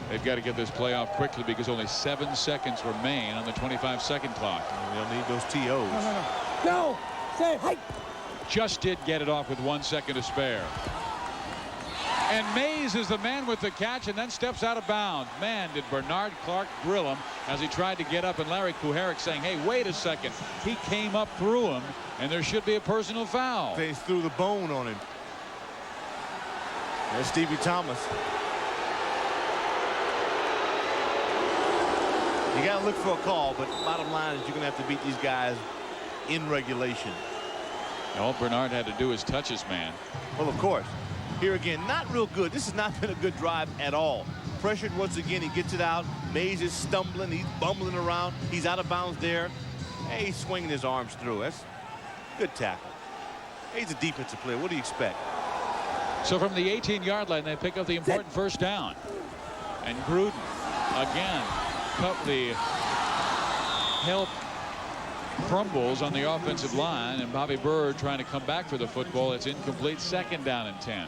They've got to get this play off quickly because only 7 seconds remain on the 25-second clock. They'll need those TOs. No. Go! Say, hey! Just did get it off with 1 second to spare. And Mays is the man with the catch and then steps out of bounds. Man, did Bernard Clark drill him as he tried to get up, and Larry Kuharich saying, hey, wait a second. He came up through him, and there should be a personal foul. They threw the bone on him. There's Stevie Thomas. You got to look for a call, but bottom line is you're going to have to beat these guys in regulation. All Bernard had to do is touch his man. Well, of course. Here again, not real good. This has not been a good drive at all. Pressured once again. He gets it out. Mays is stumbling. He's bumbling around. He's out of bounds there. Hey, he's swinging his arms through. That's good tackle. Hey, he's a defensive player. What do you expect? So from the 18-yard line, they pick up the important first down. And Gruden again cut the help crumbles on the offensive line, and Bobby Bird trying to come back for the football. It's incomplete. 2nd down and 10.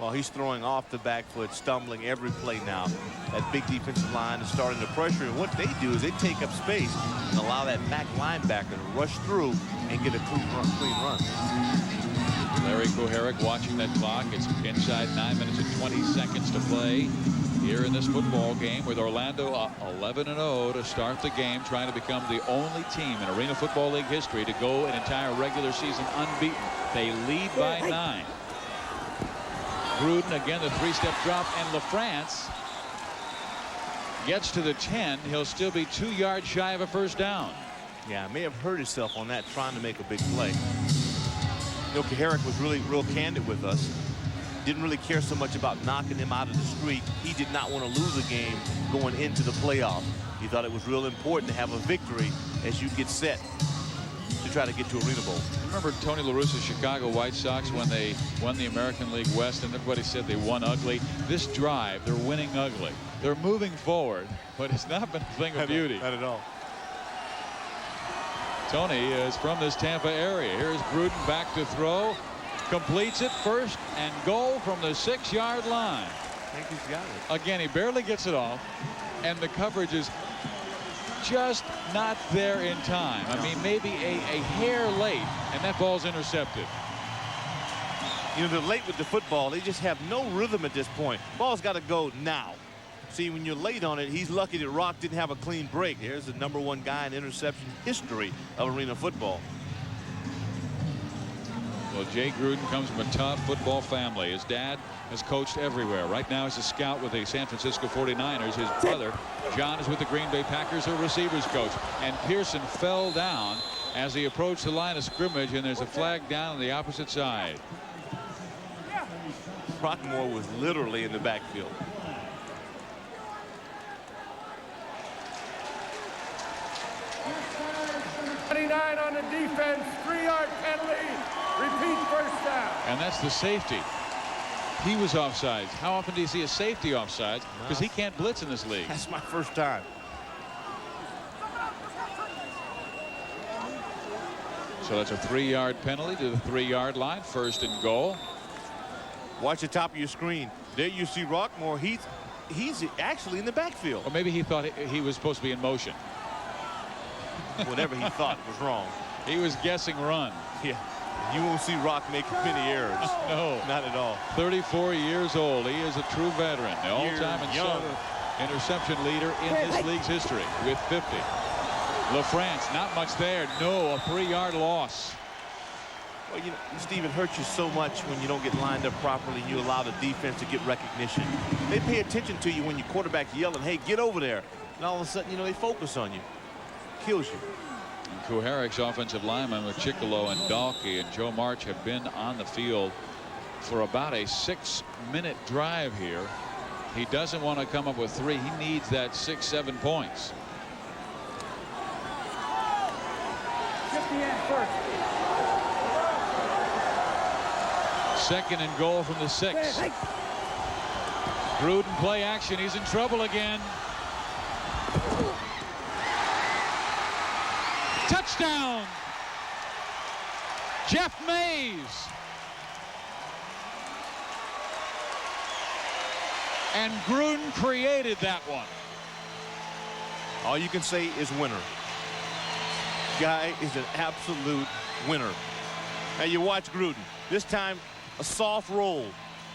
Well, he's throwing off the back foot, stumbling every play now. That big defensive line is starting to pressure, and what they do is they take up space and allow that back linebacker to rush through and get a clean run. Larry Kuharich watching that clock. It's inside 9 minutes and 20 seconds to play here in this football game, with Orlando 11-0 to start the game, trying to become the only team in Arena Football League history to go an entire regular season unbeaten. They lead by 9. Gruden again, the 3-step drop, and Lafrance gets to the 10. He'll still be 2 yards shy of a first down. Yeah, may have hurt himself on that, trying to make a big play. Kuharich was really real candid with us. Didn't really care so much about knocking him out of the street. He did not want to lose a game going into the playoffs. He thought it was real important to have a victory as you get set to try to get to Arena Bowl. Remember Tony La Russa's Chicago White Sox when they won the American League West, and everybody said they won ugly. This drive, they're winning ugly. They're moving forward, but it's not been a thing of beauty. Not at all. Tony is from this Tampa area. Here's Gruden back to throw. Completes it, 1st and goal from the 6-yard line. I think he's got it. Again, he barely gets it off, and the coverage is just not there in time. I mean, maybe a hair late, and that ball's intercepted. You know, they're late with the football. They just have no rhythm at this point. Ball's got to go now. See, when you're late on it, he's lucky that Rock didn't have a clean break. Here's the #1 guy in interception history of Arena football. Well, Jay Gruden comes from a tough football family. His dad has coached everywhere. Right now he's a scout with the San Francisco 49ers. His brother, John, is with the Green Bay Packers, a receivers coach. And Pearson fell down as he approached the line of scrimmage, and there's a flag down on the opposite side. Rockmore was literally in the backfield. On the defense, 3-yard penalty. Repeat, first down. And that's the safety. He was offsides. How often do you see a safety offsides? Because he can't blitz in this league. That's my first time. So that's a 3-yard penalty to the 3-yard line. 1st and goal. Watch the top of your screen. There you see Rockmore. He's actually in the backfield. Or maybe he thought he was supposed to be in motion. Whatever he thought was wrong. He was guessing run. Yeah. You won't see Rock make many errors. No. Not at all. 34 years old. He is a true veteran. The all-time interception leader in this league's history with 50. Lafrance, not much there. No, a 3-yard loss. Well, you know, Steve, it hurts you so much when you don't get lined up properly and you allow the defense to get recognition. They pay attention to you when your quarterback's yelling, hey, get over there. And all of a sudden, you know, they focus on you. Kills you. And Kuharich's offensive linemen with Chickalo and Dalkey and Joe March have been on the field for about a 6-minute drive here. He doesn't want to come up with 3. He needs that 6-7 points. Second and goal from the 6. Gruden play action. He's in trouble again. Touchdown, Jeff Mays. And Gruden created that one. All you can say is winner. Guy is an absolute winner. Now you watch Gruden. This time, a soft roll.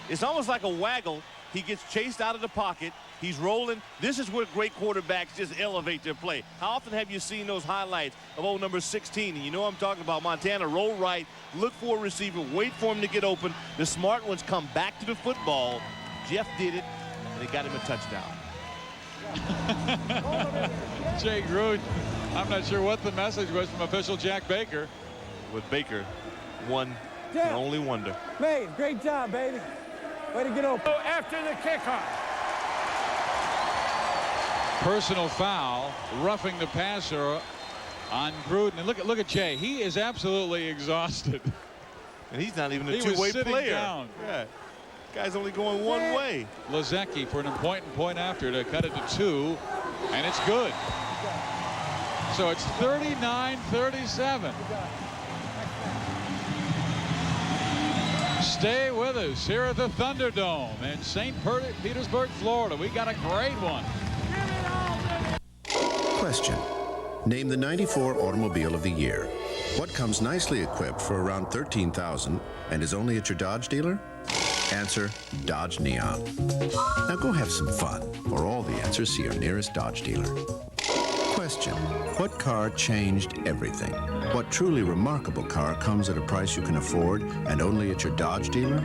It's almost like a waggle. He gets chased out of the pocket. He's rolling. This is where great quarterbacks just elevate their play. How often have you seen those highlights of old number 16? And you know I'm talking about. Montana, roll right, look for a receiver, wait for him to get open. The smart ones come back to the football. Jeff did it, and they got him a touchdown. Jay Gruden, I'm not sure what the message was from official Jack Baker. With Baker, one can only wonder. Mate, great job, baby. Way to get open. After the kickoff. Personal foul, roughing the passer on Gruden. And look at Jay. He is absolutely exhausted. And he's not even a two-way player. Down. Yeah. Guy's only going one way. Lazecki for an important point after to cut it to 2, and it's good. So it's 39-37. Stay with us here at the Thunderdome in St. Petersburg, Florida. We got a great one. Question. Name the 94 automobile of the year. What comes nicely equipped for around $13,000 and is only at your Dodge dealer? Answer, Dodge Neon. Now go have some fun. For all the answers, see your nearest Dodge dealer. Question. What car changed everything? What truly remarkable car comes at a price you can afford and only at your Dodge dealer?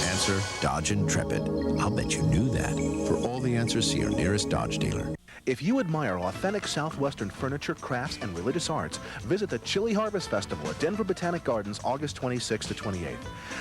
Answer, Dodge Intrepid. I'll bet you knew that. For all the answers, see your nearest Dodge dealer. If you admire authentic Southwestern furniture, crafts, and religious arts, visit the Chili Harvest Festival at Denver Botanic Gardens August 26th to 28th.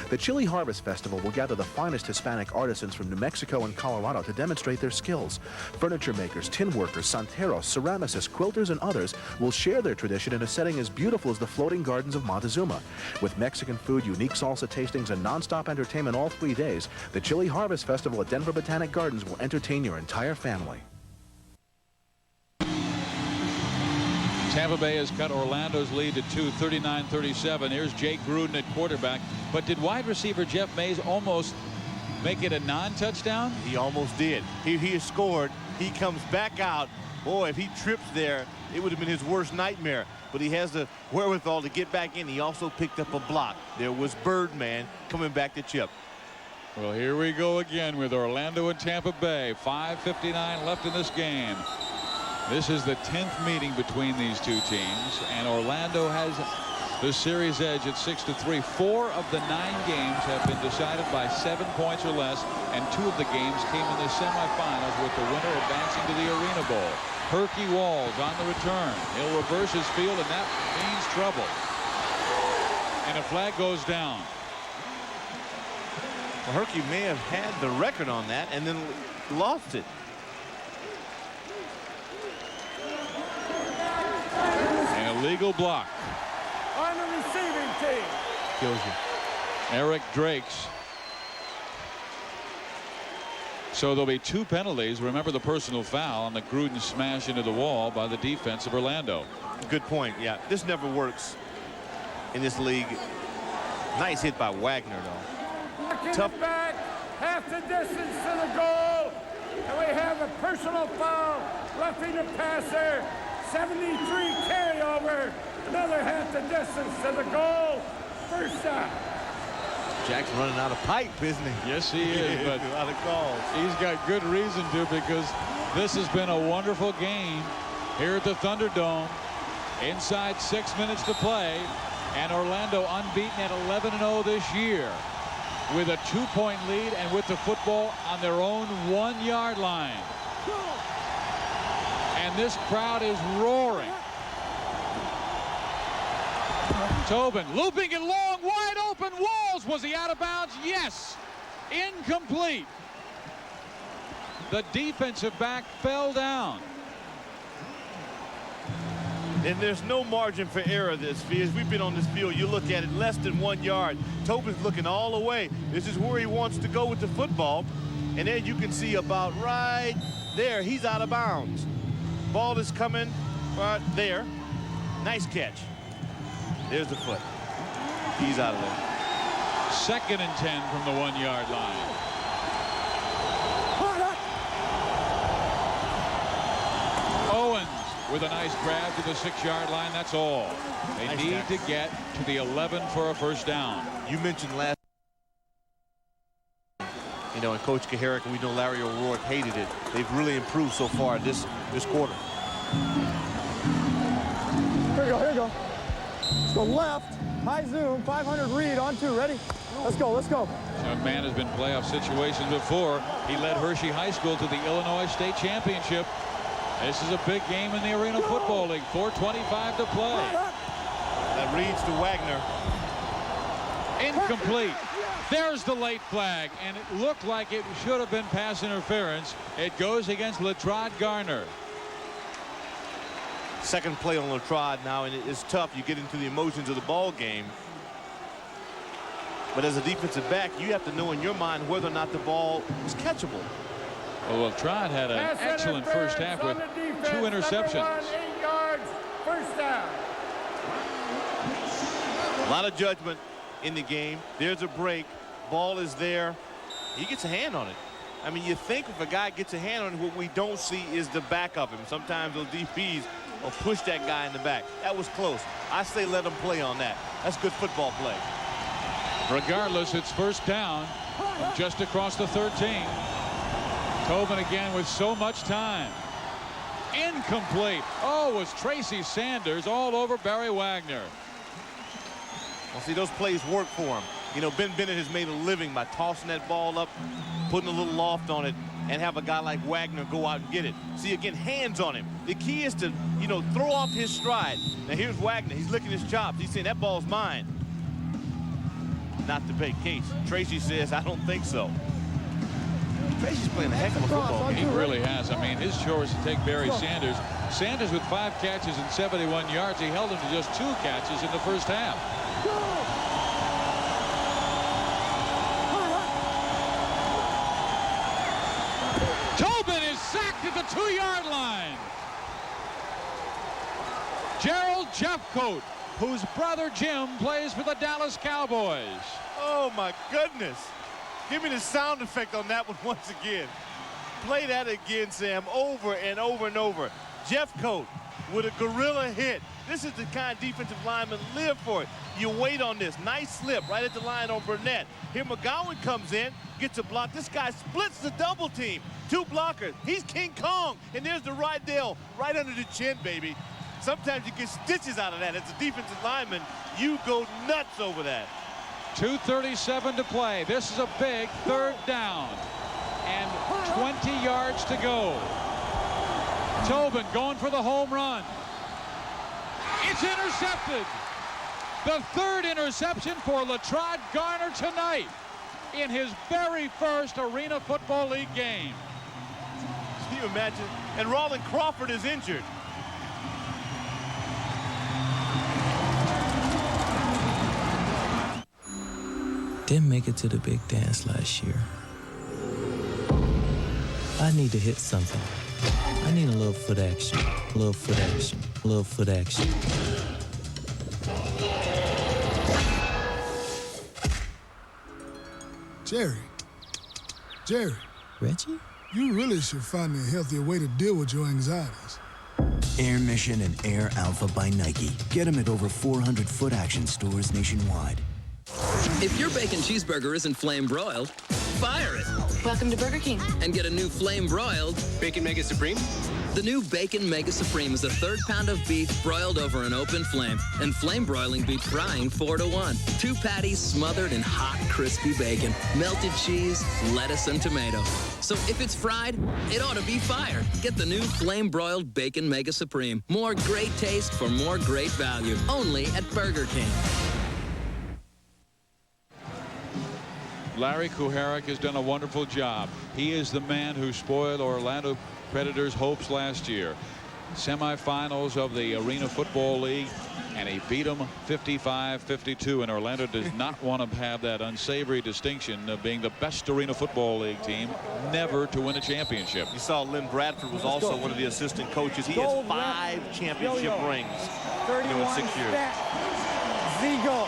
The Chili Harvest Festival will gather the finest Hispanic artisans from New Mexico and Colorado to demonstrate their skills. Furniture makers, tin workers, santeros, ceramicists, quilters, and others will share their tradition in a setting as beautiful as the floating gardens of Montezuma. With Mexican food, unique salsa tastings, and nonstop entertainment all 3 days, the Chili Harvest Festival at Denver Botanic Gardens will entertain your entire family. Tampa Bay has cut Orlando's lead to 2, 39-37. Here's Jake Gruden at quarterback. But did wide receiver Jeff Mays almost make it a non-touchdown? He almost did. He has scored. He comes back out. Boy, if he trips there, it would have been his worst nightmare. But he has the wherewithal to get back in. He also picked up a block. There was Birdman coming back to chip. Well, here we go again with Orlando and Tampa Bay. 5:59 left in this game. This is the 10th meeting between these two teams, and Orlando has the series edge at 6-3. 4 of the 9 games have been decided by 7 points or less, and 2 of the games came in the semifinals with the winner advancing to the Arena Bowl. Herky Walls on the return. He'll reverse his field, and that means trouble. And a flag goes down. Well, Herky may have had the record on that and then lost it. An illegal block. On the receiving team. Kills you. Eric Drakes. So there'll be 2 penalties. Remember the personal foul and the Gruden smash into the wall by the defense of Orlando. Good point. Yeah, this never works in this league. Nice hit by Wagner, though. Tough back, half the distance to the goal. And we have a personal foul, roughing the passer. 73 carryover, another half the distance to the goal. First down. Jack's running out of pipe, isn't he? Yes, he is. But a lot of calls. He's got good reason to, because this has been a wonderful game here at the Thunderdome. Inside 6 minutes to play, and Orlando unbeaten at 11-0 this year, with a 2-point lead and with the football on their own 1-yard line. And this crowd is roaring. Tobin looping it long, wide open. Walls, was he out of bounds? Yes. Incomplete. The defensive back fell down. And there's no margin for error this field. As we've been on this field, you look at it, less than 1 yard. Tobin's looking all the way. This is where he wants to go with the football. And then you can see about right there, he's out of bounds. Ball is coming right there. Nice catch. There's the foot. He's out of there. 2nd and 10 from the 1-yard line. with a nice grab to the 6-yard line. That's all. They need to get to the 11 for a first down. You mentioned last, you know, and Coach Kaharick, and we know Larry O'Rourke hated it. They've really improved so far this quarter. Here you go, here you go. Let's go left, high zoom, 500 read on 2, ready? Let's go, let's go. Young man has been playoff situations before. He led Hershey High School to the Illinois State Championship. This is a big game in the Arena Football League. 4:25 to play. That reads to Wagner. Incomplete. There's the late flag, and it looked like it should have been pass interference. It goes against Latrod Garner. Second play on Latrod now, and it's tough. You get into the emotions of the ball game. But as a defensive back, you have to know in your mind whether or not the ball is catchable. Well, Latrod had an excellent first half with 2 interceptions. 8 yards, first down. A lot of judgment in the game. There's a break. Ball is there. He gets a hand on it. I mean, you think if a guy gets a hand on it, what we don't see is the back of him. Sometimes those DBs will push that guy in the back. That was close. I say let him play on that. That's good football play. Regardless, it's first down from just across the 13. Tobin again with so much time. Incomplete. Oh, it was Tracy Sanders all over Barry Wagner. Well, see, those plays work for him. You know, Ben Bennett has made a living by tossing that ball up, putting a little loft on it, and have a guy like Wagner go out and get it. See, again, hands on him. The key is to, you know, throw off his stride. Now, here's Wagner. He's licking his chops. He's saying, that ball's mine. Not the big case. Tracy says, I don't think so. Tracy's playing a heck of a football game. He really has. I mean, his chore is to take Barry Sanders. Sanders with 5 catches and 71 yards. He held him to just 2 catches in the first half. Tobin is sacked at the 2-yard line. Gerald Jeffcoat, whose brother Jim plays for the Dallas Cowboys. Oh, my goodness. Give me the sound effect on that one once again. Play that again, Sam, over and over and over. Jeffcoat with a gorilla hit. This is the kind of defensive linemen live for it. You wait on this. Nice slip right at the line on Burnett. Here McGowan comes in, gets a block. This guy splits the double team. 2 blockers. He's King Kong. And there's the Rydell right under the chin, baby. Sometimes you get stitches out of that. As a defensive lineman, you go nuts over that. 2:37 to play. This is a big 3rd down. And 20 yards to go. Tobin going for the home run. It's intercepted. The 3rd interception for Latrod Garner tonight in his very first Arena Football League game. Can you imagine? And Roland Crawford is injured. Didn't make it to the big dance last year. I need to hit something. I need a little foot action, a little foot action, a little foot action. Jerry. Reggie? You really should find a healthier way to deal with your anxieties. Air Mission and Air Alpha by Nike. Get them at over 400 foot action stores nationwide. If your bacon cheeseburger isn't flame broiled, fire it. Welcome to Burger King. And get a new flame broiled Bacon Mega Supreme. The new Bacon Mega Supreme is a 3rd pound of beef broiled over an open flame, and flame broiling beat frying 4 to 1. 2 patties smothered in hot, crispy bacon, melted cheese, lettuce, and tomato. So if it's fried, it ought to be fire. Get the new flame broiled Bacon Mega Supreme. More great taste for more great value. Only at Burger King. Larry Kuharich has done a wonderful job. He is the man who spoiled Orlando Predators' hopes last year. Semifinals of the Arena Football League, and he beat them 55-52. And Orlando does not want to have that unsavory distinction of being the best Arena Football League team never to win a championship. You saw Lynn Bradford was also one of the assistant coaches. He has 5 championship rings in 6 years. Z-go.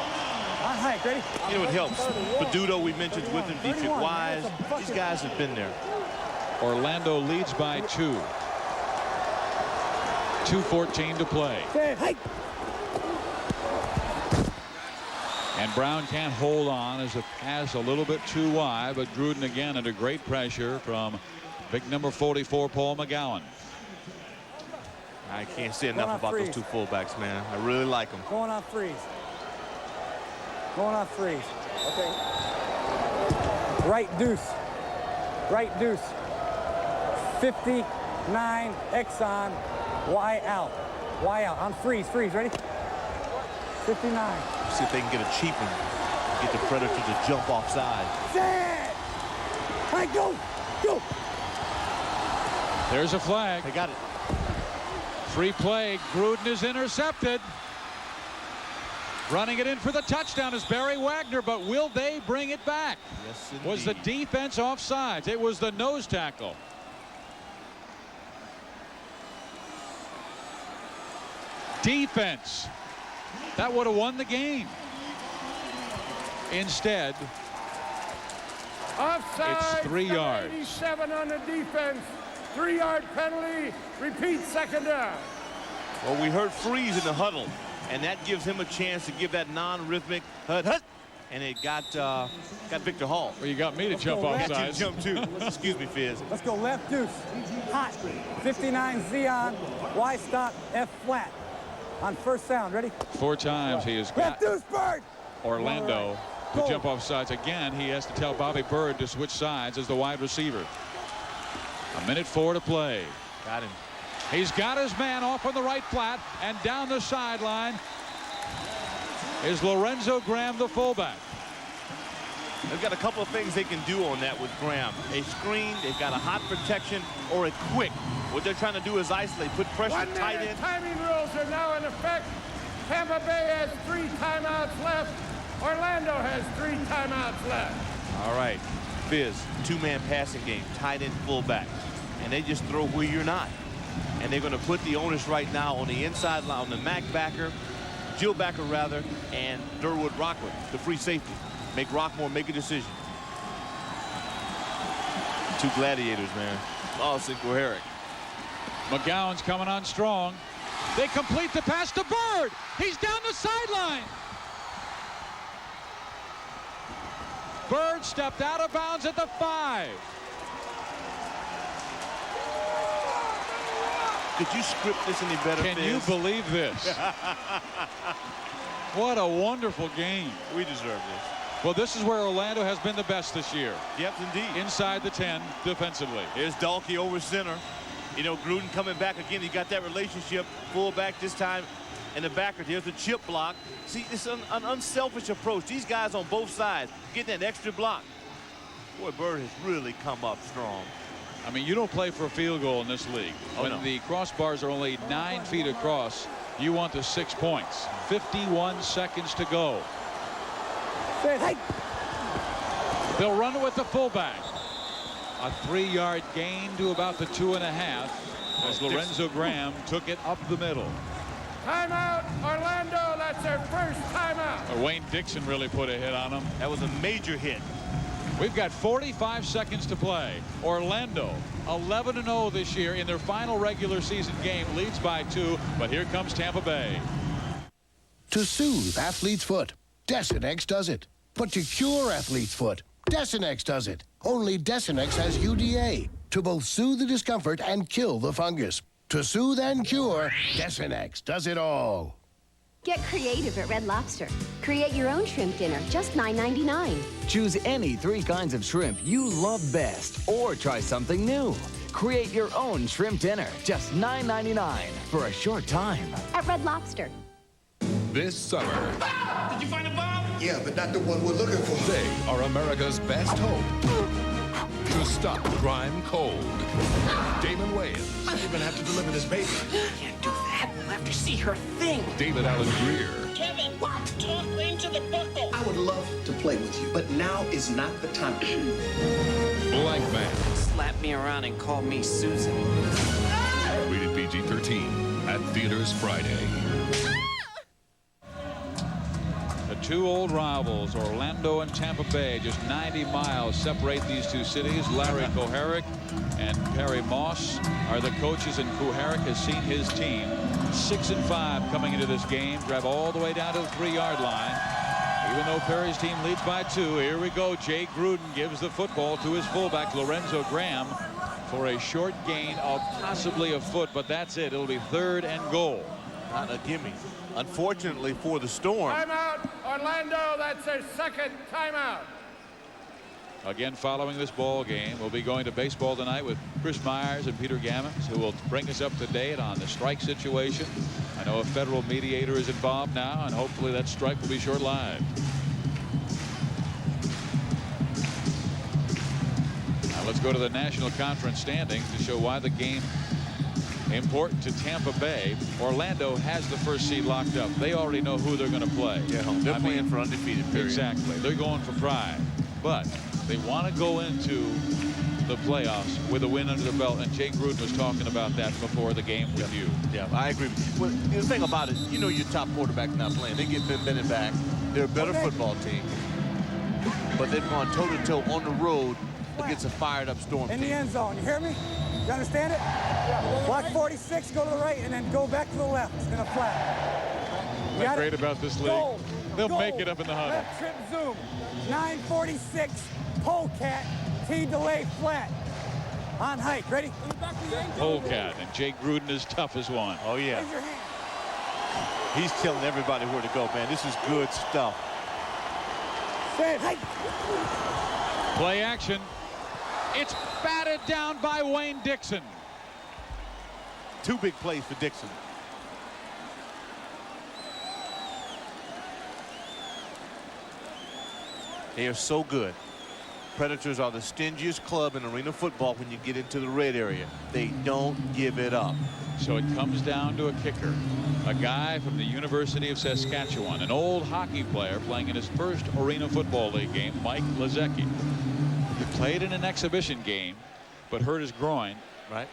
On hike, ready? You know, it helps. Peduto, we mentioned with him, Dietrich Wise. These guys have been there. Orlando leads by 2. 2:14 to play. And Brown can't hold on as a pass a little bit too wide, but Gruden again under great pressure from big number 44, Paul McGowan. I can't say enough about those two fullbacks, man. I really like them. Going on freeze. Going on freeze. Okay. Right deuce. Right deuce. 59 X on. Y out. Y out. On freeze. Freeze. Ready? 59. See if they can get a cheap one. Get the Predator to jump offside. All right, go. Go. There's a flag. They got it. Free play. Gruden is intercepted. Running it in for the touchdown is Barry Wagner, but will they bring it back? Yes, indeed. Was the defense offsides? It was the nose tackle. Defense. That would have won the game. Instead, offside. It's 3 yards. 87 on the defense. 3-yard penalty. Repeat, second down. Well, we heard freeze in the huddle, and that gives him a chance to give that non-rhythmic hut, and it got Victor Hall. Well, you got me to jump off Got you sides. to jump too. Excuse me, Fizz. Let's go left deuce. Hot. 59 Xeon. Y stop. F flat. On first sound. Ready? 4 times he has got Left deuce, Bird. Orlando to jump off sides. Again, he has to tell Bobby Bird to switch sides as the wide receiver. 1:04 to play. Got him. He's got his man off on the right flat, and down the sideline is Lorenzo Graham, the fullback. They've got a couple of things they can do on that with Graham. A screen, they've got a hot protection, or a quick. What they're trying to do is isolate, put pressure tight end. Timing rules are now in effect. Tampa Bay has 3 timeouts left. Orlando has 3 timeouts left. All right, Fizz, 2-man passing game, tight end, fullback, and they just throw where you're not. And they're going to put the onus right now on the inside line, on the Mac backer, Jill backer rather, and Durwood Rockwood, the free safety. Make Rockmore make a decision. 2 gladiators, man. Lawson, Goharic. McGowan's coming on strong. They complete the pass to Bird. He's down the sideline. Bird stepped out of bounds at the 5. Did you script this any better, Can you believe this? What a wonderful game. We deserve this. Well, this is where Orlando has been the best this year. Yep, indeed. Inside the 10 defensively. Here's Dalkey over center. You know, Gruden coming back again. He got that relationship. Fullback this time in the backer. Here's the chip block. See, it's an unselfish approach. These guys on both sides getting that extra block. Boy, Bird has really come up strong. I mean, you don't play for a field goal in this league. When the crossbars are only 9 feet across, you want the 6 points. 51 seconds to go. They'll run it with the fullback. A 3-yard gain to about the 2.5 as Lorenzo Graham took it up the middle. Timeout, Orlando. That's their first timeout. Wayne Dixon really put a hit on him. That was a major hit. We've got 45 seconds to play. Orlando 11-0 this year in their final regular season game, leads by 2, but here comes Tampa Bay. To soothe athlete's foot, Desinex does it. But to cure athlete's foot, Desinex does it. Only Desinex has UDA to both soothe the discomfort and kill the fungus. To soothe and cure, Desinex does it all. Get creative at Red Lobster. Create your own shrimp dinner, just $9.99. Choose any 3 kinds of shrimp you love best, or try something new. Create your own shrimp dinner, just $9.99 for a short time. At Red Lobster. This summer, Did you find a bomb? Yeah, but not the one we're looking for. they are America's best hope to stop crime cold. Damon Wayans. You're gonna have to deliver this baby. Can't do that. We'll have to see her thing. David Allen Greer. Kevin, what? Talk into the buckle. I would love to play with you, but now is not the time. Blank Man. Slap me around and call me Susan. Rated PG-13 at theaters Friday. A two old rivals, Orlando and Tampa Bay. Just 90 miles separate these two cities. Larry Kuharich and Perry Moss are the coaches, and Kuharich has seen his team 6-5 coming into this game, drive all the way down to the 3-yard line. Even though Perry's team leads by 2, here we go. Jay Gruden gives the football to his fullback, Lorenzo Graham, for a short gain of possibly a foot, but that's it. It'll be 3rd and goal. Not a gimme. Unfortunately for the Storm. Timeout, Orlando. That's their second timeout. Again, following this ball game, we'll be going to baseball tonight with Chris Myers and Peter Gammons, who will bring us up to date on the strike situation. I know a federal mediator is involved now, and hopefully that strike will be short-lived. Now let's go to the National Conference standings to show why the game important to Tampa Bay. Orlando has the first seed locked up. They already know who they're going to play. Yeah, they're playing for undefeated, period. Exactly. They're going for pride. But they want to go into the playoffs with a win under the belt, and Jay Gruden was talking about that before the game with you. Yeah, I agree. Well, the thing about it, you know your top quarterback not playing. They get Ben Bennett back. They're a better football team. But they've gone toe-to-toe on the road against a fired-up Storm in team. the end zone. You hear me? You understand it? Block 46, go to the right, and then go back to the left in a flat. What's great about this league? They'll make it up in the huddle. Left trip zoom. 946, polecat, T-delay flat. On height. Ready? Polecat, and Jay Gruden is tough as one. Oh, yeah. Raise your hand. He's telling everybody where to go, man. This is good stuff. Play action. It's batted down by Wayne Dixon. 2 big plays for Dixon. They are so good. Predators are the stingiest club in arena football when you get into the red area. They don't give it up. So it comes down to a kicker, a guy from the University of Saskatchewan, an old hockey player playing in his first Arena Football League game, Mike Lezecki. He played in an exhibition game, but hurt his groin. Right.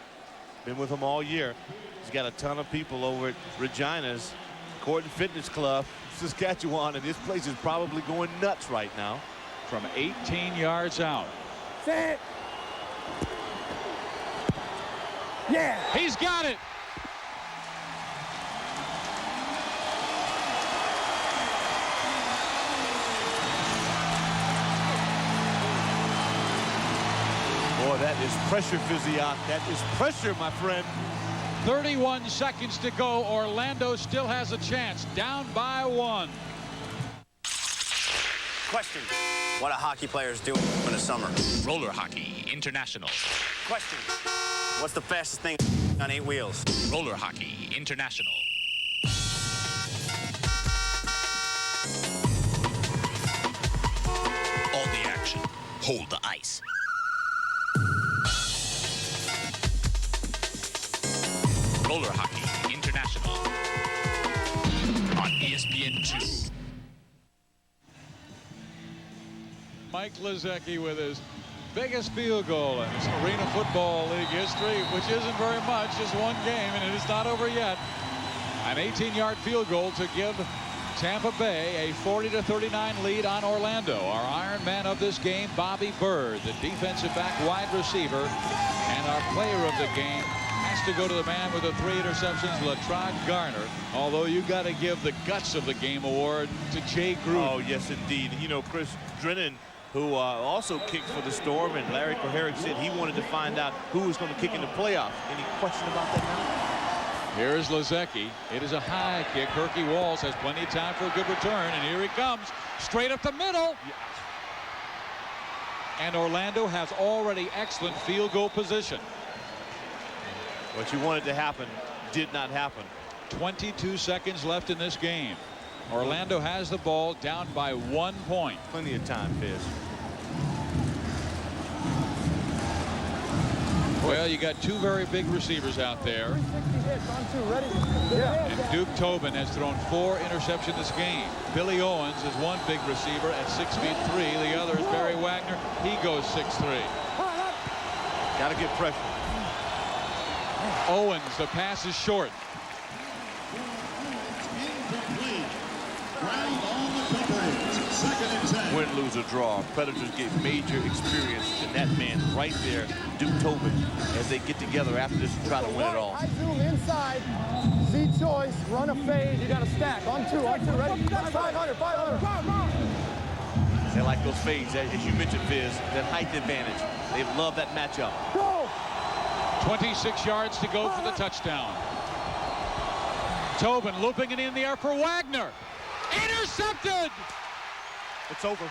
Been with him all year. He's got a ton of people over at Regina's Court and Fitness Club, Saskatchewan, and this place is probably going nuts right now. From 18 yards out. Set. Yeah. He's got it. Boy, that is pressure, Physioc. That is pressure, my friend. 31 seconds to go. Orlando still has a chance. Down by 1. Question. What do hockey players do in the summer? Roller hockey international. Question. What's the fastest thing on 8 wheels? Roller hockey international. All the action. Hold the ice. Roller hockey international. On ESPN2. Mike Lezecki with his biggest field goal in his Arena Football League history, which isn't very much, just one game, and it is not over yet. An 18-yard field goal to give Tampa Bay a 40-39 lead on Orlando. Our Iron Man of this game, Bobby Bird, the defensive back wide receiver, and our player of the game has to go to the man with the 3 interceptions, Latrod Garner. Although you got to give the guts of the game award to Jay Gruden. Oh, yes, indeed. You know, Chris Drennan, who also kicked for the Storm, and Larry Kuharich said he wanted to find out who was going to kick in the playoffs. Any question about that now? Here is Lezecki. It is a high kick. Herky Walls has plenty of time for a good return, and here he comes, straight up the middle. And Orlando has already excellent field goal position. What you wanted to happen did not happen. 22 seconds left in this game. Orlando has the ball, down by 1 point. Plenty of time, Fizz. Well, you got 2 very big receivers out there. And Duke Tobin has thrown 4 interceptions this game. Billy Owens is one big receiver at 6'3". The other is Barry Wagner. He goes 6'3". Got to get pressure. Owens, the pass is short. Win, lose, or draw, Predators get major experience in that man right there, Duke Tobin, as they get together after this and try to win it all. I zoom inside, see choice, run a fade, you got to stack. On two, ready? 500. They like those fades, as you mentioned, Fizz, that height advantage. They love that matchup. Go! 26 yards to go for the touchdown. Tobin looping it in the air for Wagner. Intercepted! It's over.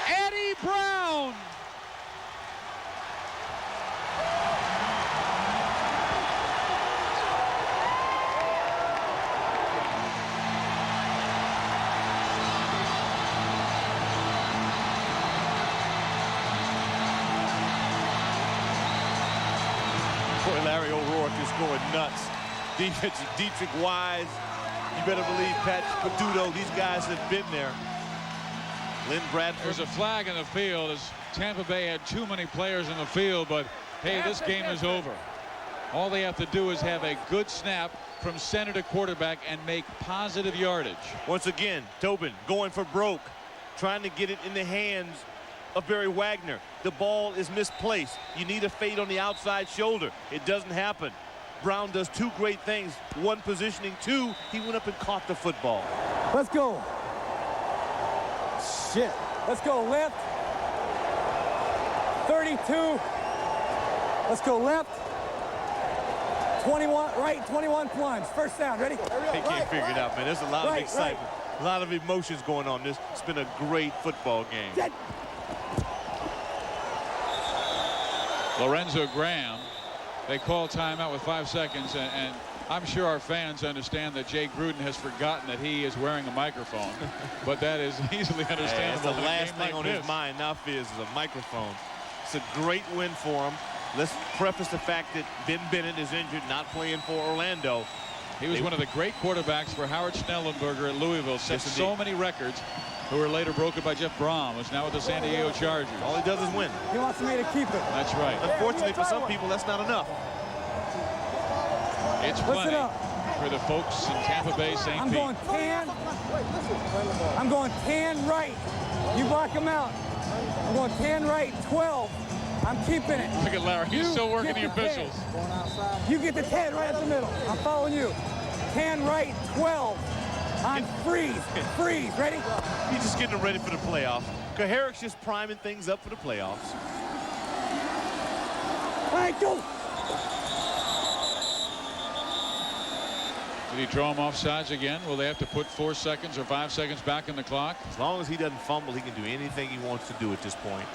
Eddie Brown! Boy, Larry O'Rourke is going nuts. Defense, Dietrich Wise. You better believe Pat Peduto. These guys have been there. Lynn Bradford. There's a flag in the field as Tampa Bay had too many players in the field, but hey, this game is over. All they have to do is have a good snap from center to quarterback and make positive yardage. Once again, Tobin going for broke, trying to get it in the hands of Barry Wagner. The ball is misplaced. You need a fade on the outside shoulder. It doesn't happen. Brown does two great things. One, positioning. Two, he went up and caught the football. Let's go. Shit. Let's go left. 32. Let's go left. 21, right, 21 plunge. First down, ready? They can't figure it out, man. There's a lot of excitement. A lot of emotions going on. It's been a great football game. Lorenzo Graham. They call timeout with 5 seconds, and I'm sure our fans understand that Jay Gruden has forgotten that he is wearing a microphone, but that is easily understandable. It's the last thing on his mind now, Fizz, is a microphone. It's a great win for him. Let's preface the fact that Ben Bennett is injured, not playing for Orlando. He was one of the great quarterbacks for Howard Schnellenberger at Louisville, set so many records, who were later broken by Jeff Brom, who's now with the San Diego Chargers. All he does is win. He wants me to keep it. That's right. Unfortunately for some people, that's not enough. It's plenty for the folks in Tampa Bay, St. Pete. I'm going 10. I'm going 10 right. You block him out. I'm going 10 right, 12. I'm keeping it. Look at Larry. He's still working the officials. You get the 10 right at the middle. I'm following you. 10 right, 12. On freeze. Freeze. Ready? He's just getting ready for the playoffs. Kuharic's just priming things up for the playoffs. All right, go. Did he draw him offsides again? Will they have to put 4 seconds or 5 seconds back in the clock? As long as he doesn't fumble, he can do anything he wants to do at this point.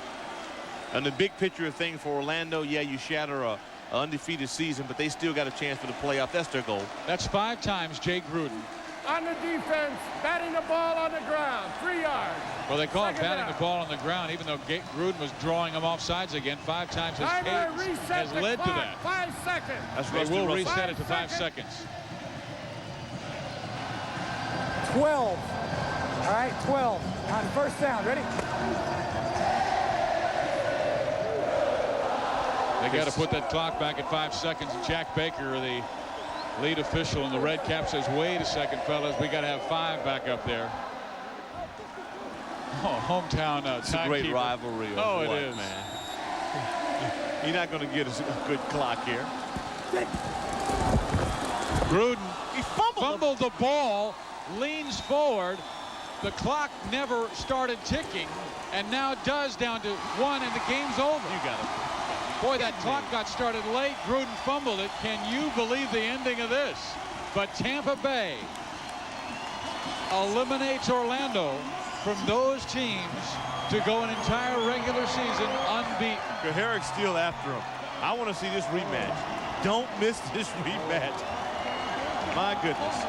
And the big picture of things for Orlando, yeah, you shatter a undefeated season, but they still got a chance for the playoff. That's their goal. That's 5 times Jay Gruden. On the defense, batting the ball on the ground, 3 yards. Well, they call it batting the ball on the ground, even though Gruden was drawing him off sides again 5 times. His cadence has led to that. 5 seconds. They will reset it to 5 seconds. 12. All right, 12. On first down, ready? They got to put that clock back at 5 seconds. Jack Baker, the lead official in the red cap, says, wait a second, fellas, we got to have 5 back up there. Oh, hometown It's a great rivalry. Oh, it is, man. You're not going to get a good clock here. Gruden, he fumbled the ball, leans forward. The clock never started ticking, and now it does down to 1, and the game's over. You got it. Boy, that clock got started late. Gruden fumbled it. Can you believe the ending of this? But Tampa Bay eliminates Orlando from those teams to go an entire regular season unbeaten. Kuharic's still after him. I want to see this rematch. Don't miss this rematch. My goodness.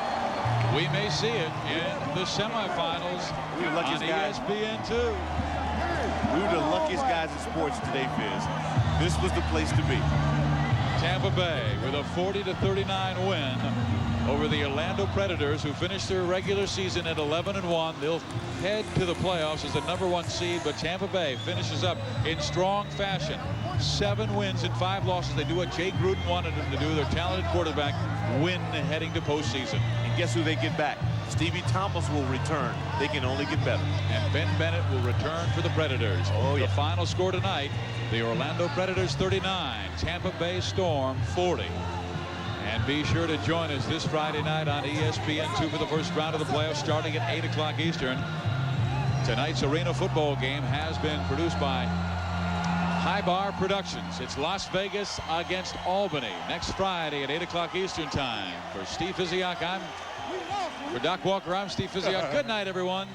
We may see it in the semifinals on ESPN2. We were the luckiest guys in sports today, Fizz. This was the place to be. Tampa Bay with a 40-39 win over the Orlando Predators, who finished their regular season at 11-1. They'll head to the playoffs as the #1 seed, but Tampa Bay finishes up in strong fashion. 7 wins and 5 losses. They do what Jay Gruden wanted them to do. Their talented quarterback win heading to postseason. And guess who they get back? Stevie Thomas will return. They can only get better. And Ben Bennett will return for the Predators. Oh, yeah. The final score tonight, the Orlando Predators 39, Tampa Bay Storm 40. And be sure to join us this Friday night on ESPN2 for the first round of the playoffs starting at 8 o'clock Eastern. Tonight's arena football game has been produced by High Bar Productions. It's Las Vegas against Albany next Friday at 8 o'clock Eastern time. For Steve Physioc, for Doc Walker, I'm Steve Physioc. Good night, everyone.